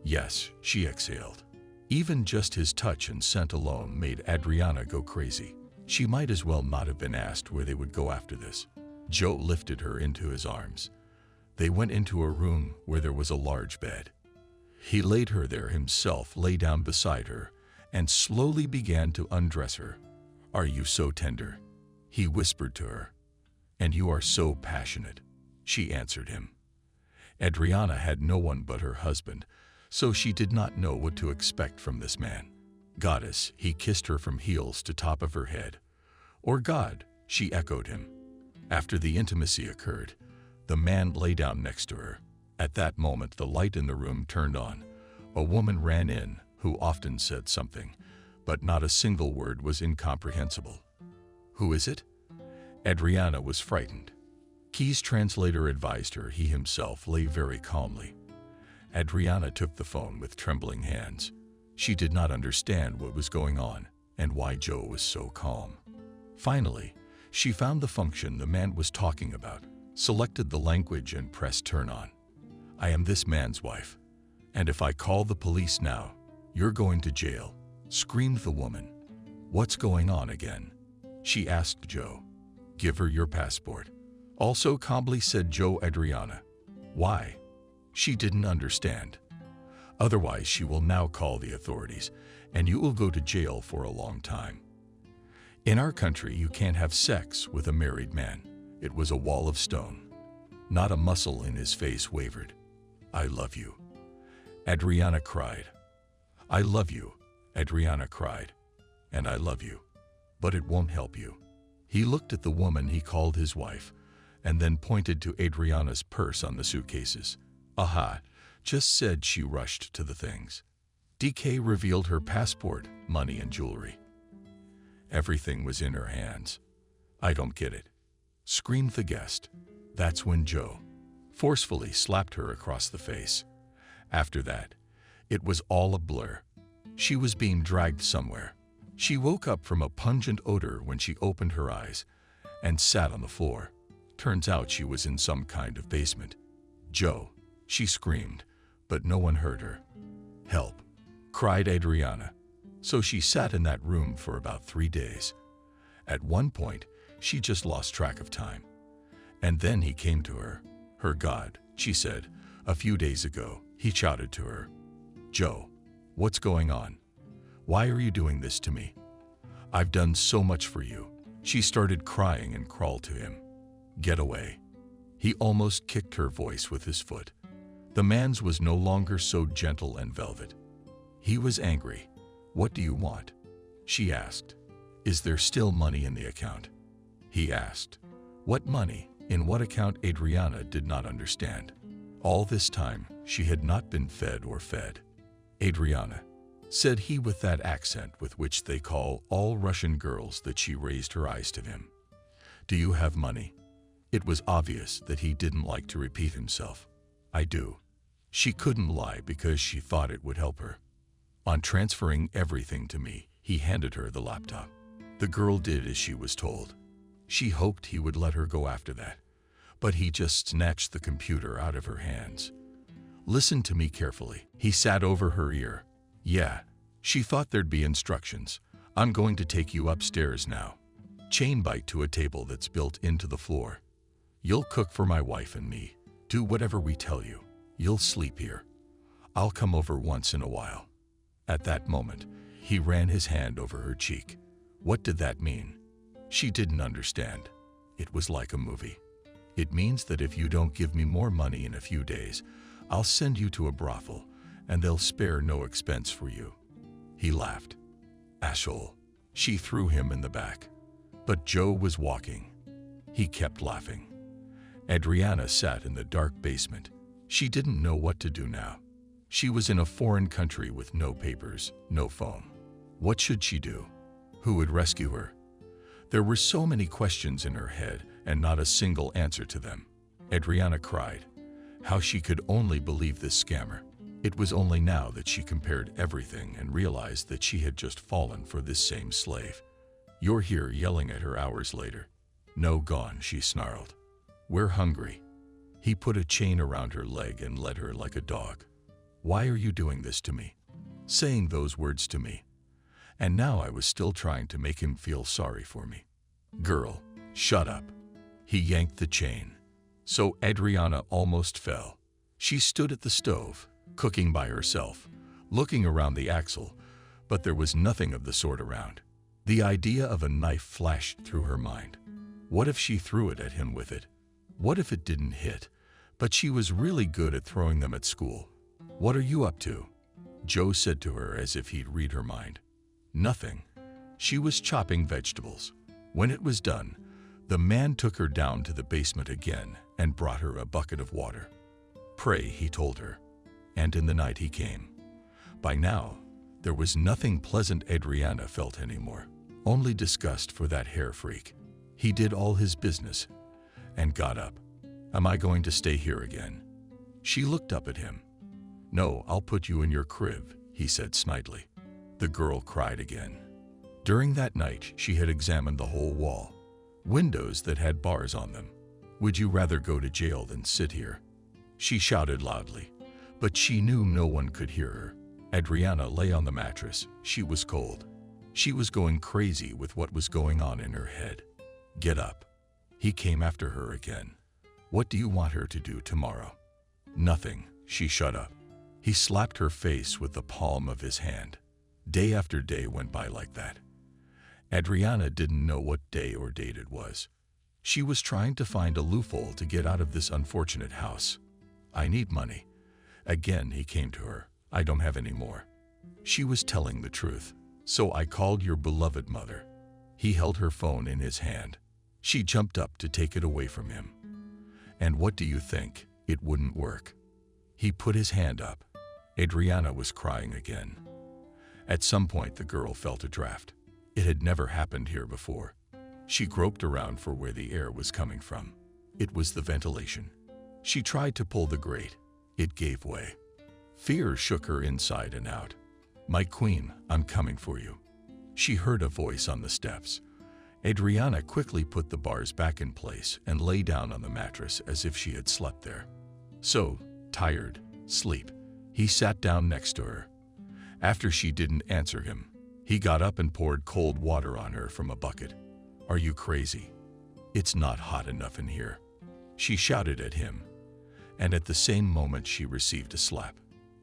"Yes," she exhaled. Even just his touch and scent alone made Adriana go crazy. She might as well not have been asked where they would go after this. Joe lifted her into his arms. They went into a room where there was a large bed. He laid her there himself, lay down beside her, and slowly began to undress her. "Are you so tender?" he whispered to her. "And you are so passionate," she answered him. Adriana had no one but her husband, so she did not know what to expect from this man. "Goddess," he kissed her from heels to top of her head. "Or God," she echoed him. After the intimacy occurred, the man lay down next to her. At that moment, the light in the room turned on. A woman ran in who often said something, but not a single word was incomprehensible. "Who is it?" Adriana was frightened. Key's translator advised her. He himself lay very calmly. Adriana took the phone with trembling hands. She did not understand what was going on and why Joe was so calm. Finally, she found the function the man was talking about, selected the language and pressed turn on. "I am this man's wife, and if I call the police now, you're going to jail," screamed the woman. "What's going on again?" she asked Joe. "Give her your passport," also calmly said Joe. Adriana. "Why?" She didn't understand. "Otherwise, she will now call the authorities, and you will go to jail for a long time. In our country, you can't have sex with a married man." It was a wall of stone. Not a muscle in his face wavered. "I love you," Adriana cried. "I love you," Adriana cried. "And I love you. But it won't help you." He looked at the woman he called his wife, and then pointed to Adriana's purse on the suitcases. "Aha, just said." She rushed to the things. DK revealed her passport, money, and jewelry. Everything was in her hands. "I don't get it," screamed the guest. That's when Joe forcefully slapped her across the face. After that, it was all a blur. She was being dragged somewhere. She woke up from a pungent odor when she opened her eyes and sat on the floor. Turns out she was in some kind of basement. "Joe," she screamed, but no one heard her. "Help," cried Adriana. So she sat in that room for about 3 days. At one point, she just lost track of time. And then he came to her. "Her God," she said. "A few days ago," he shouted to her. "Joe, what's going on? Why are you doing this to me? I've done so much for you." She started crying and crawled to him. "Get away." He almost kicked her voice with his foot. The man's was no longer so gentle and velvet. He was angry. "What do you want?" she asked. "Is there still money in the account?" he asked. What money? In what account? Adriana did not understand. All this time, she had not been fed or fed. "Adriana," said he with that accent with which they call all Russian girls, that she raised her eyes to him. "Do you have money?" It was obvious that he didn't like to repeat himself. "I do." She couldn't lie because she thought it would help her. On transferring everything to me, he handed her the laptop. The girl did as she was told. She hoped he would let her go after that, but he just snatched the computer out of her hands. "Listen to me carefully." He sat over her ear. "Yeah." She thought there'd be instructions. "I'm going to take you upstairs now. Chain bite to a table that's built into the floor. You'll cook for my wife and me. Do whatever we tell you. You'll sleep here. I'll come over once in a while." At that moment, he ran his hand over her cheek. What did that mean? She didn't understand. It was like a movie. "It means that if you don't give me more money in a few days, I'll send you to a brothel, and they'll spare no expense for you." He laughed. "Asshole." She threw him in the back. But Joe was walking. He kept laughing. Adriana sat in the dark basement. She didn't know what to do now. She was in a foreign country with no papers, no phone. What should she do? Who would rescue her? There were so many questions in her head and not a single answer to them. Adriana cried. How she could only believe this scammer. It was only now that she compared everything and realized that she had just fallen for this same slave. You're here yelling at her hours later. No, gone, she snarled. We're hungry. He put a chain around her leg and led her like a dog. Why are you doing this to me? Saying those words to me. And now I was still trying to make him feel sorry for me. Girl, shut up. He yanked the chain. So Adriana almost fell. She stood at the stove, cooking by herself, looking around the axle, but there was nothing of the sort around. The idea of a knife flashed through her mind. What if she threw it at him with it? What if it didn't hit? But she was really good at throwing them at school. What are you up to? Joe said to her as if he'd read her mind. Nothing. She was chopping vegetables. When it was done, the man took her down to the basement again and brought her a bucket of water. Pray, he told her. And in the night he came. By now, there was nothing pleasant Adriana felt anymore, only disgust for that hair freak. He did all his business and got up. Am I going to stay here again? She looked up at him. No, I'll put you in your crib, he said snidely. The girl cried again. During that night, she had examined the whole wall, windows that had bars on them. Would you rather go to jail than sit here? She shouted loudly, but she knew no one could hear her. Adriana lay on the mattress. She was cold. She was going crazy with what was going on in her head. Get up. He came after her again. What do you want her to do tomorrow? Nothing. She shut up. He slapped her face with the palm of his hand. Day after day went by like that. Adriana didn't know what day or date it was. She was trying to find a loophole to get out of this unfortunate house. I need money. Again he came to her. I don't have any more. She was telling the truth. So I called your beloved mother. He held her phone in his hand. She jumped up to take it away from him. And what do you think? It wouldn't work. He put his hand up. Adriana was crying again. At some point the girl felt a draft. It had never happened here before. She groped around for where the air was coming from. It was the ventilation. She tried to pull the grate. It gave way. Fear shook her inside and out. My queen, I'm coming for you. She heard a voice on the steps. Adriana quickly put the bars back in place and lay down on the mattress as if she had slept there. So, tired, sleep. He sat down next to her. After she didn't answer him, he got up and poured cold water on her from a bucket. Are you crazy? It's not hot enough in here. She shouted at him, and at the same moment she received a slap.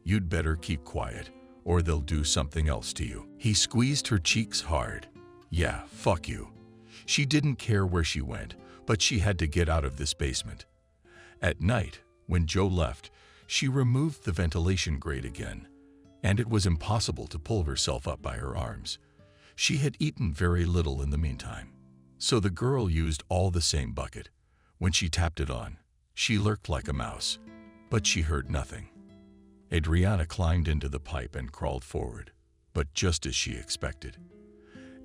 You'd better keep quiet, or they'll do something else to you. He squeezed her cheeks hard. Yeah, fuck you. She didn't care where she went, but she had to get out of this basement. At night, when Joe left, she removed the ventilation grate again, and it was impossible to pull herself up by her arms. She had eaten very little in the meantime. So the girl used all the same bucket. When she tapped it on, she lurked like a mouse, but she heard nothing. Adriana climbed into the pipe and crawled forward, but just as she expected.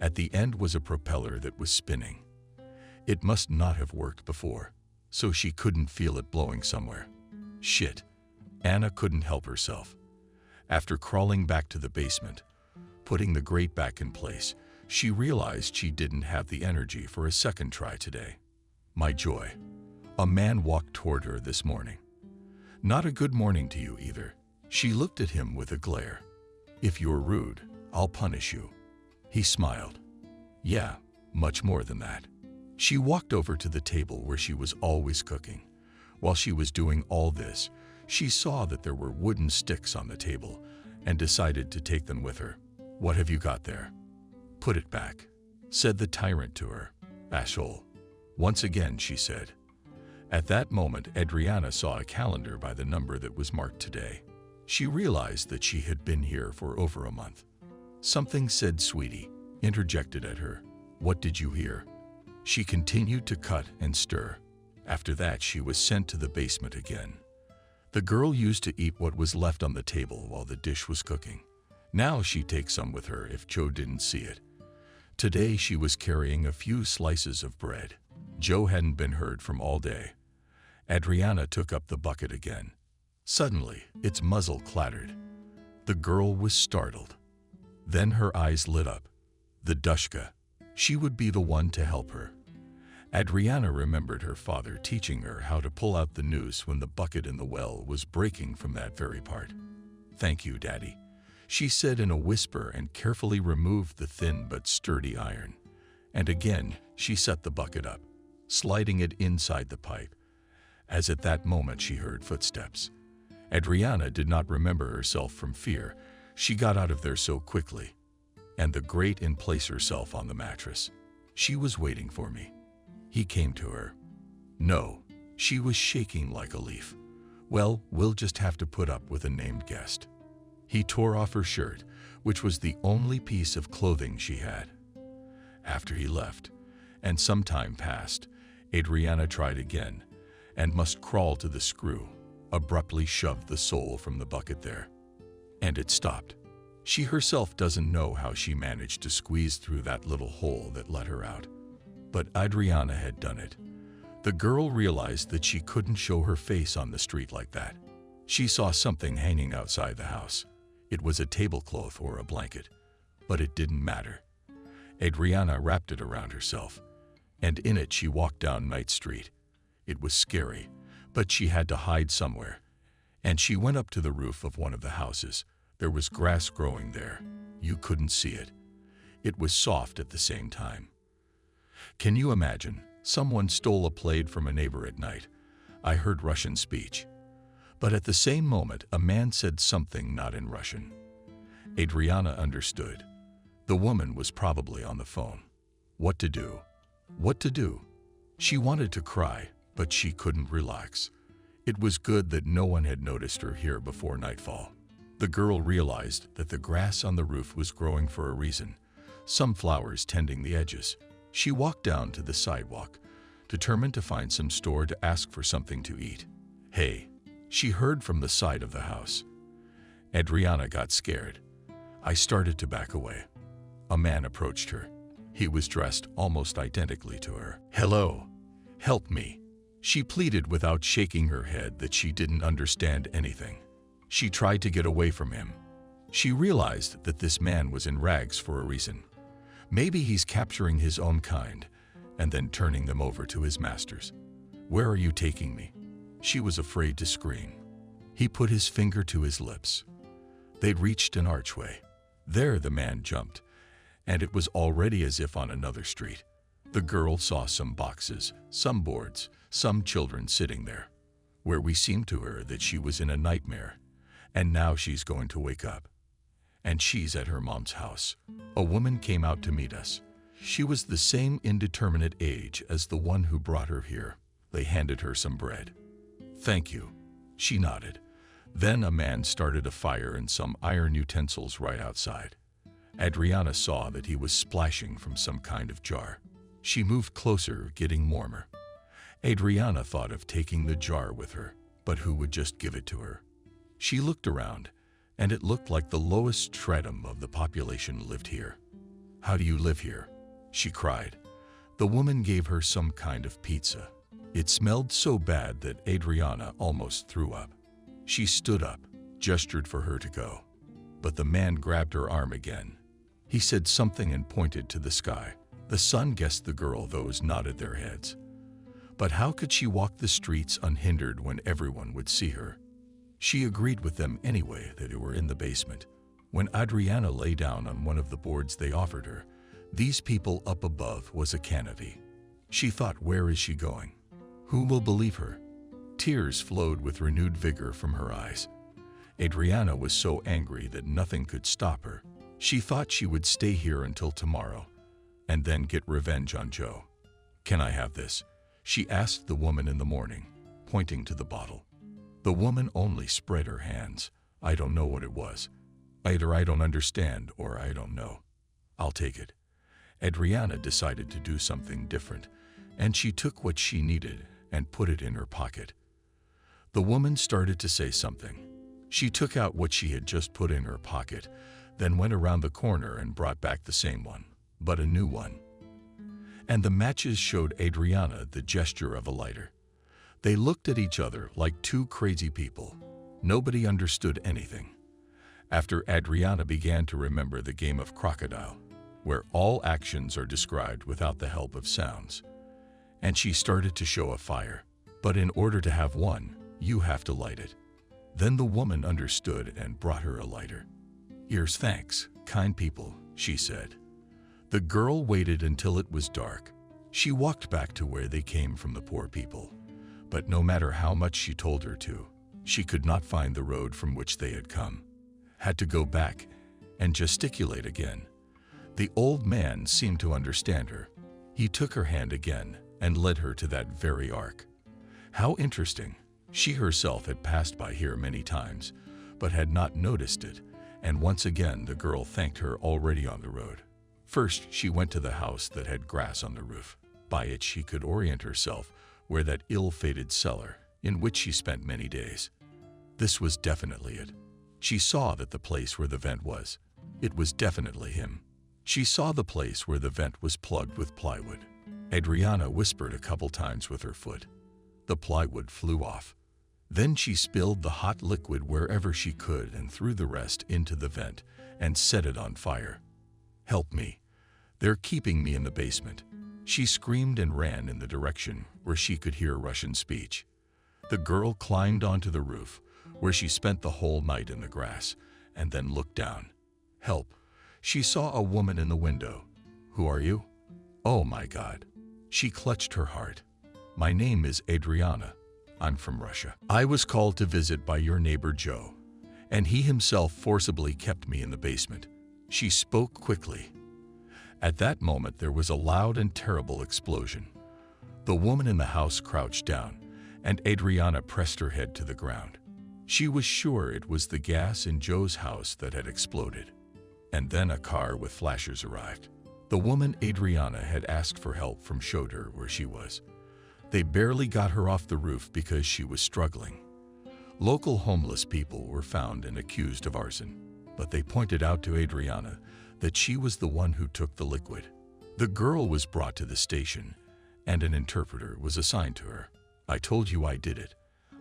At the end was a propeller that was spinning. It must not have worked before, so she couldn't feel it blowing somewhere. Shit. Anna couldn't help herself. After crawling back to the basement, putting the grate back in place, she realized she didn't have the energy for a second try today. My joy. A man walked toward her this morning. Not a good morning to you either. She looked at him with a glare. If you're rude, I'll punish you. He smiled. Yeah, much more than that. She walked over to the table where she was always cooking. While she was doing all this, she saw that there were wooden sticks on the table and decided to take them with her. What have you got there? Put it back, said the tyrant to her. Asshole. Once again, she said. At that moment, Adriana saw a calendar by the number that was marked today. She realized that she had been here for over a month. Something said, Sweetie, interjected at her. What did you hear? She continued to cut and stir. After that, she was sent to the basement again. The girl used to eat what was left on the table while the dish was cooking. Now she'd take some with her if Joe didn't see it. Today she was carrying a few slices of bread. Joe hadn't been heard from all day. Adriana took up the bucket again. Suddenly, its muzzle clattered. The girl was startled. Then her eyes lit up. The Dushka. She would be the one to help her. Adriana remembered her father teaching her how to pull out the noose when the bucket in the well was breaking from that very part. "Thank you, Daddy," she said in a whisper and carefully removed the thin but sturdy iron. And again, she set the bucket up, sliding it inside the pipe. As at that moment she heard footsteps. Adriana did not remember herself from fear. She got out of there so quickly. And the grate and placed herself on the mattress. She was waiting for me. He came to her. No, she was shaking like a leaf. "Well, we'll just have to put up with a named guest." He tore off her shirt, which was the only piece of clothing she had. After he left, and some time passed, Adriana tried again, and must crawl to the screw, abruptly shoved the sole from the bucket there. And it stopped. She herself doesn't know how she managed to squeeze through that little hole that let her out. But Adriana had done it. The girl realized that she couldn't show her face on the street like that. She saw something hanging outside the house. It was a tablecloth or a blanket, but it didn't matter. Adriana wrapped it around herself, and in it she walked down Night Street. It was scary, but she had to hide somewhere, and she went up to the roof of one of the houses. There was grass growing there. You couldn't see it. It was soft at the same time. Can you imagine? Someone stole a plate from a neighbor at night. I heard Russian speech. But at the same moment, a man said something not in Russian. Adriana understood. The woman was probably on the phone. What to do? What to do? She wanted to cry, but she couldn't relax. It was good that no one had noticed her here before nightfall. The girl realized that the grass on the roof was growing for a reason, some flowers tending the edges. She walked down to the sidewalk, determined to find some store to ask for something to eat. "Hey," she heard from the side of the house. Adriana got scared. I started to back away. A man approached her. He was dressed almost identically to her. "Hello, help me," she pleaded without shaking her head that she didn't understand anything. She tried to get away from him. She realized that this man was in rags for a reason. Maybe he's capturing his own kind and then turning them over to his masters. "Where are you taking me?" She was afraid to scream. He put his finger to his lips. They'd reached an archway. There the man jumped, and it was already as if on another street. The girl saw some boxes, some boards, some children sitting there, where we seemed to her that she was in a nightmare, and now she's going to wake up. And she's at her mom's house. A woman came out to meet us. She was the same indeterminate age as the one who brought her here. They handed her some bread. "Thank you." She nodded. Then a man started a fire and some iron utensils right outside. Adriana saw that he was splashing from some kind of jar. She moved closer, getting warmer. Adriana thought of taking the jar with her, but who would just give it to her? She looked around, and it looked like the lowest stratum of the population lived here. "How do you live here?" she cried. The woman gave her some kind of pizza. It smelled so bad that Adriana almost threw up. She stood up, gestured for her to go, but the man grabbed her arm again. He said something and pointed to the sky. The son guessed the girl, those nodded their heads. But how could she walk the streets unhindered when everyone would see her? She agreed with them anyway that they were in the basement. When Adriana lay down on one of the boards they offered her, these people up above was a canopy. She thought, where is she going? Who will believe her? Tears flowed with renewed vigor from her eyes. Adriana was so angry that nothing could stop her. She thought she would stay here until tomorrow, and then get revenge on Joe. "Can I have this?" she asked the woman in the morning, pointing to the bottle. The woman only spread her hands. "I don't know what it was. Either I don't understand or I don't know. I'll take it." Adriana decided to do something different, and she took what she needed and put it in her pocket. The woman started to say something. She took out what she had just put in her pocket, then went around the corner and brought back the same one, but a new one. And the matches showed Adriana the gesture of a lighter. They looked at each other like two crazy people. Nobody understood anything. After Adriana began to remember the game of crocodile, where all actions are described without the help of sounds, and she started to show a fire. But in order to have one, you have to light it. Then the woman understood and brought her a lighter. "Here's thanks, kind people," she said. The girl waited until it was dark. She walked back to where they came from, the poor people. But no matter how much she told her to, she could not find the road from which they had come. Had to go back and gesticulate again. The old man seemed to understand her. He took her hand again and led her to that very ark. How interesting. She herself had passed by here many times, but had not noticed it, and once again the girl thanked her already on the road. First, she went to the house that had grass on the roof. By it she could orient herself where that ill-fated cellar, in which she spent many days. This was definitely it. She saw that the place where the vent was. It was definitely him. She saw the place where the vent was plugged with plywood. Adriana whispered a couple times with her foot. The plywood flew off. Then she spilled the hot liquid wherever she could and threw the rest into the vent and set it on fire. "Help me. They're keeping me in the basement." She screamed and ran in the direction where she could hear Russian speech. The girl climbed onto the roof, where she spent the whole night in the grass, and then looked down. "Help." She saw a woman in the window. "Who are you?" "Oh my God." She clutched her heart. "My name is Adriana. I'm from Russia. I was called to visit by your neighbor Joe, and he himself forcibly kept me in the basement." She spoke quickly. At that moment there was a loud and terrible explosion. The woman in the house crouched down, and Adriana pressed her head to the ground. She was sure it was the gas in Joe's house that had exploded. And then a car with flashers arrived. The woman Adriana had asked for help from showed her where she was. They barely got her off the roof because she was struggling. Local homeless people were found and accused of arson, but they pointed out to Adriana that she was the one who took the liquid. The girl was brought to the station, and an interpreter was assigned to her. "I told you I did it.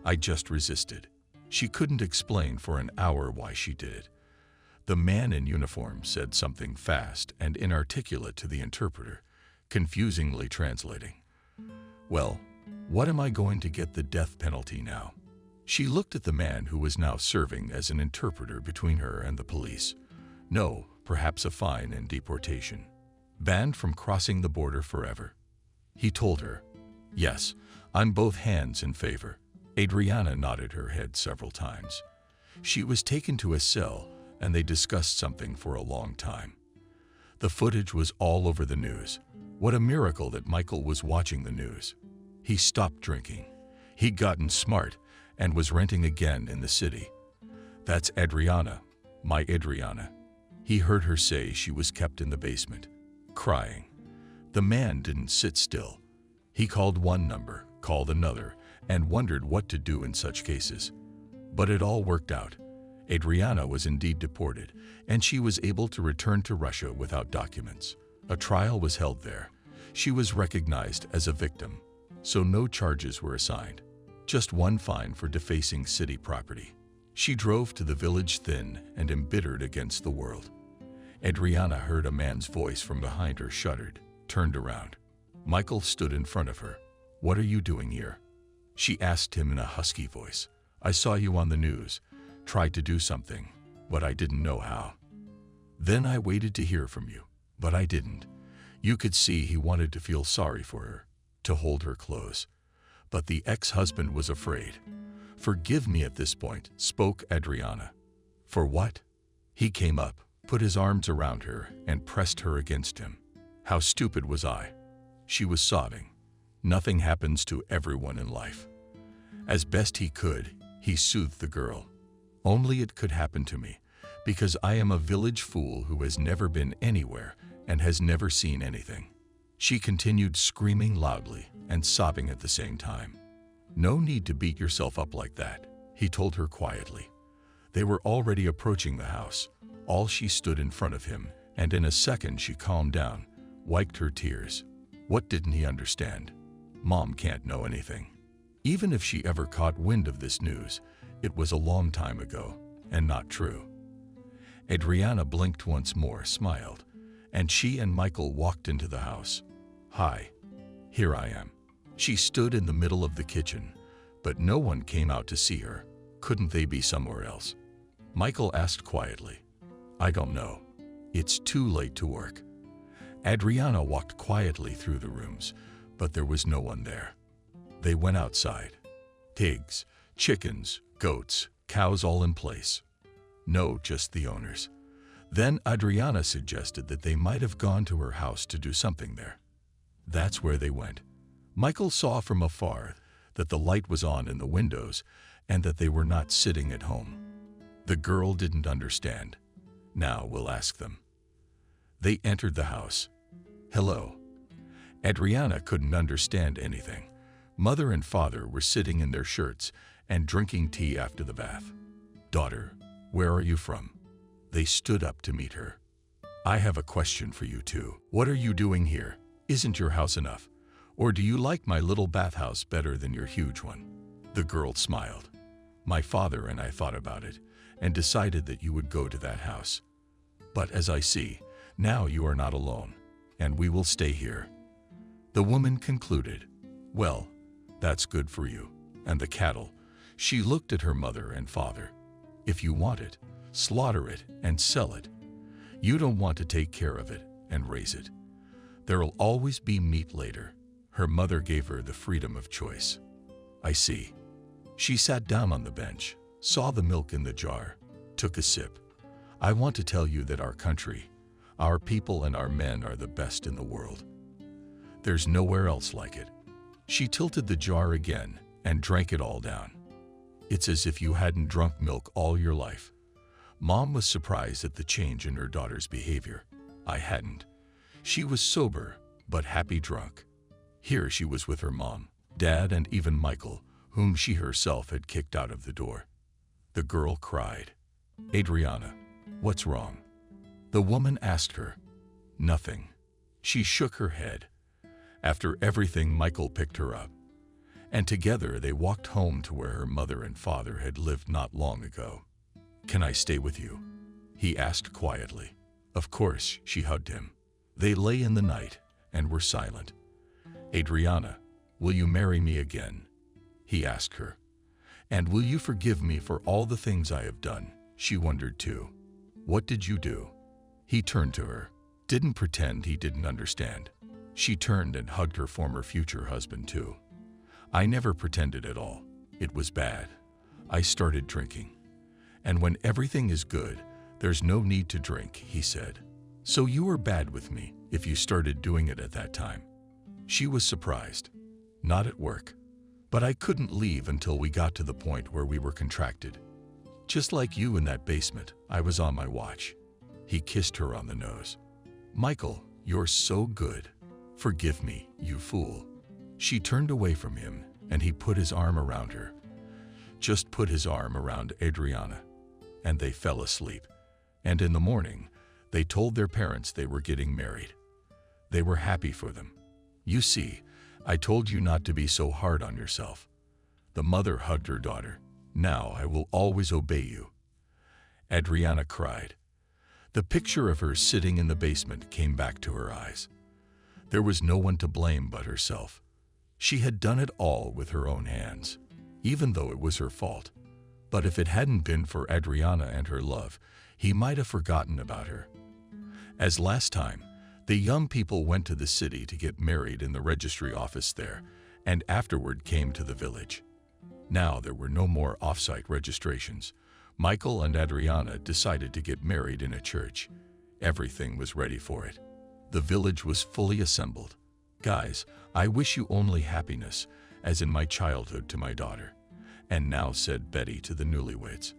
I just resisted." She couldn't explain for an hour why she did it. The man in uniform said something fast and inarticulate to the interpreter, confusingly translating. "Well, what am I going to get the death penalty now?" She looked at the man who was now serving as an interpreter between her and the police. "No, perhaps a fine and deportation. Banned from crossing the border forever." He told her, "Yes, I'm both hands in favor." Adriana nodded her head several times. She was taken to a cell, and they discussed something for a long time. The footage was all over the news. What a miracle that Michael was watching the news. He stopped drinking. He'd gotten smart and was renting again in the city. "That's Adriana, my Adriana." He heard her say she was kept in the basement, crying. The man didn't sit still. He called one number, called another, and wondered what to do in such cases. But it all worked out. Adriana was indeed deported, and she was able to return to Russia without documents. A trial was held there. She was recognized as a victim, so no charges were assigned. Just one fine for defacing city property. She drove to the village thin and embittered against the world. Adriana heard a man's voice from behind her, shuddered, turned around. Michael stood in front of her. "What are you doing here?" She asked him in a husky voice. "I saw you on the news. Tried to do something, but I didn't know how. Then I waited to hear from you, but I didn't." You could see he wanted to feel sorry for her, to hold her close. But the ex-husband was afraid. "Forgive me at this point," spoke Adriana. "For what?" He came up, put his arms around her, and pressed her against him. "How stupid was I?" She was sobbing. Nothing happens to everyone in life. As best he could, he soothed the girl. "Only it could happen to me, because I am a village fool who has never been anywhere and has never seen anything. She continued screaming loudly and sobbing at the same time. No need to beat yourself up like that, he told her quietly. They were already approaching the house. All she stood in front of him, and in a second she calmed down, wiped her tears. What didn't he understand? Mom can't know anything. Even if she ever caught wind of this news, it was a long time ago, and not true. Adriana blinked once more, smiled, and she and Michael walked into the house. Hi, here I am. She stood in the middle of the kitchen, but no one came out to see her. Couldn't they be somewhere else? Michael asked quietly. I don't know. It's too late to work. Adriana walked quietly through the rooms, but there was no one there. They went outside. Pigs, chickens, goats, cows all in place. No, just the owners. Then Adriana suggested that they might have gone to her house to do something there. That's where they went. Michael saw from afar that the light was on in the windows and that they were not sitting at home. The girl didn't understand. Now we'll ask them. They entered the house. Hello. Adriana couldn't understand anything. Mother and father were sitting in their shirts and drinking tea after the bath. Daughter, where are you from? They stood up to meet her. I have a question for you too. What are you doing here? Isn't your house enough? Or do you like my little bathhouse better than your huge one? The girl smiled. My father and I thought about it and decided that you would go to that house. But as I see, now you are not alone, and we will stay here. The woman concluded, Well, that's good for you. And the cattle. She looked at her mother and father. If you want it, slaughter it and sell it. You don't want to take care of it and raise it. There'll always be meat later. Her mother gave her the freedom of choice. I see. She sat down on the bench, saw the milk in the jar, took a sip. I want to tell you that our country, our people and our men are the best in the world. There's nowhere else like it. She tilted the jar again and drank it all down. It's as if you hadn't drunk milk all your life. Mom was surprised at the change in her daughter's behavior. I hadn't. She was sober, but happy drunk. Here she was with her mom, dad, and even Michael, whom she herself had kicked out of the door. The girl cried. Adriana, what's wrong? The woman asked her. Nothing. She shook her head. After everything, Michael picked her up, and together they walked home to where her mother and father had lived not long ago. Can I stay with you? He asked quietly. Of course, she hugged him. They lay in the night and were silent. Adriana, will you marry me again? He asked her. And will you forgive me for all the things I have done? She wondered too. What did you do? He turned to her, didn't pretend he didn't understand. She turned and hugged her former future husband too. I never pretended at all. It was bad. I started drinking. And when everything is good, there's no need to drink, he said. So you were bad with me if you started doing it at that time. She was surprised. Not at work. But I couldn't leave until we got to the point where we were contracted. Just like you in that basement, I was on my watch. He kissed her on the nose. Michael, you're so good. Forgive me, you fool. She turned away from him, and he put his arm around her. Just put his arm around Adriana. And they fell asleep. And in the morning, they told their parents they were getting married. They were happy for them. You see, I told you not to be so hard on yourself. The mother hugged her daughter. Now I will always obey you. Adriana cried. The picture of her sitting in the basement came back to her eyes. There was no one to blame but herself. She had done it all with her own hands, even though it was her fault. But if it hadn't been for Adriana and her love, he might have forgotten about her. As last time, the young people went to the city to get married in the registry office there, and afterward came to the village. Now there were no more off-site registrations. Michael and Adriana decided to get married in a church. Everything was ready for it. The village was fully assembled. Guys, I wish you only happiness, as in my childhood to my daughter. And now, said Betty to the newlyweds,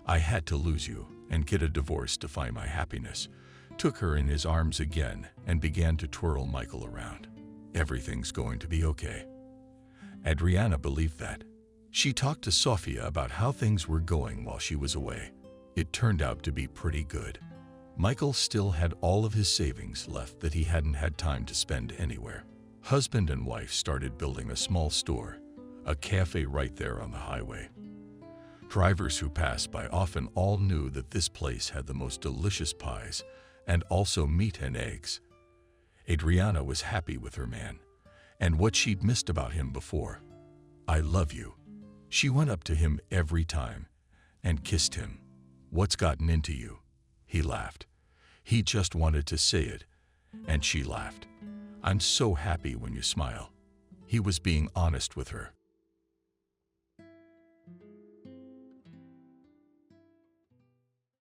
I had to lose you and get a divorce to find my happiness. took her in his arms again and began to twirl Michael around. Everything's going to be okay. Adriana believed that. She talked to Sofia about how things were going while she was away. It turned out to be pretty good. Michael still had all of his savings left that he hadn't had time to spend anywhere. Husband and wife started building a small store, a cafe right there on the highway. Drivers who passed by often all knew that this place had the most delicious pies and also meat and eggs. Adriana was happy with her man and what she'd missed about him before. "I love you." She went up to him every time and kissed him. "What's gotten into you?" He laughed. He just wanted to say it, and she laughed. "I'm so happy when you smile." He was being honest with her.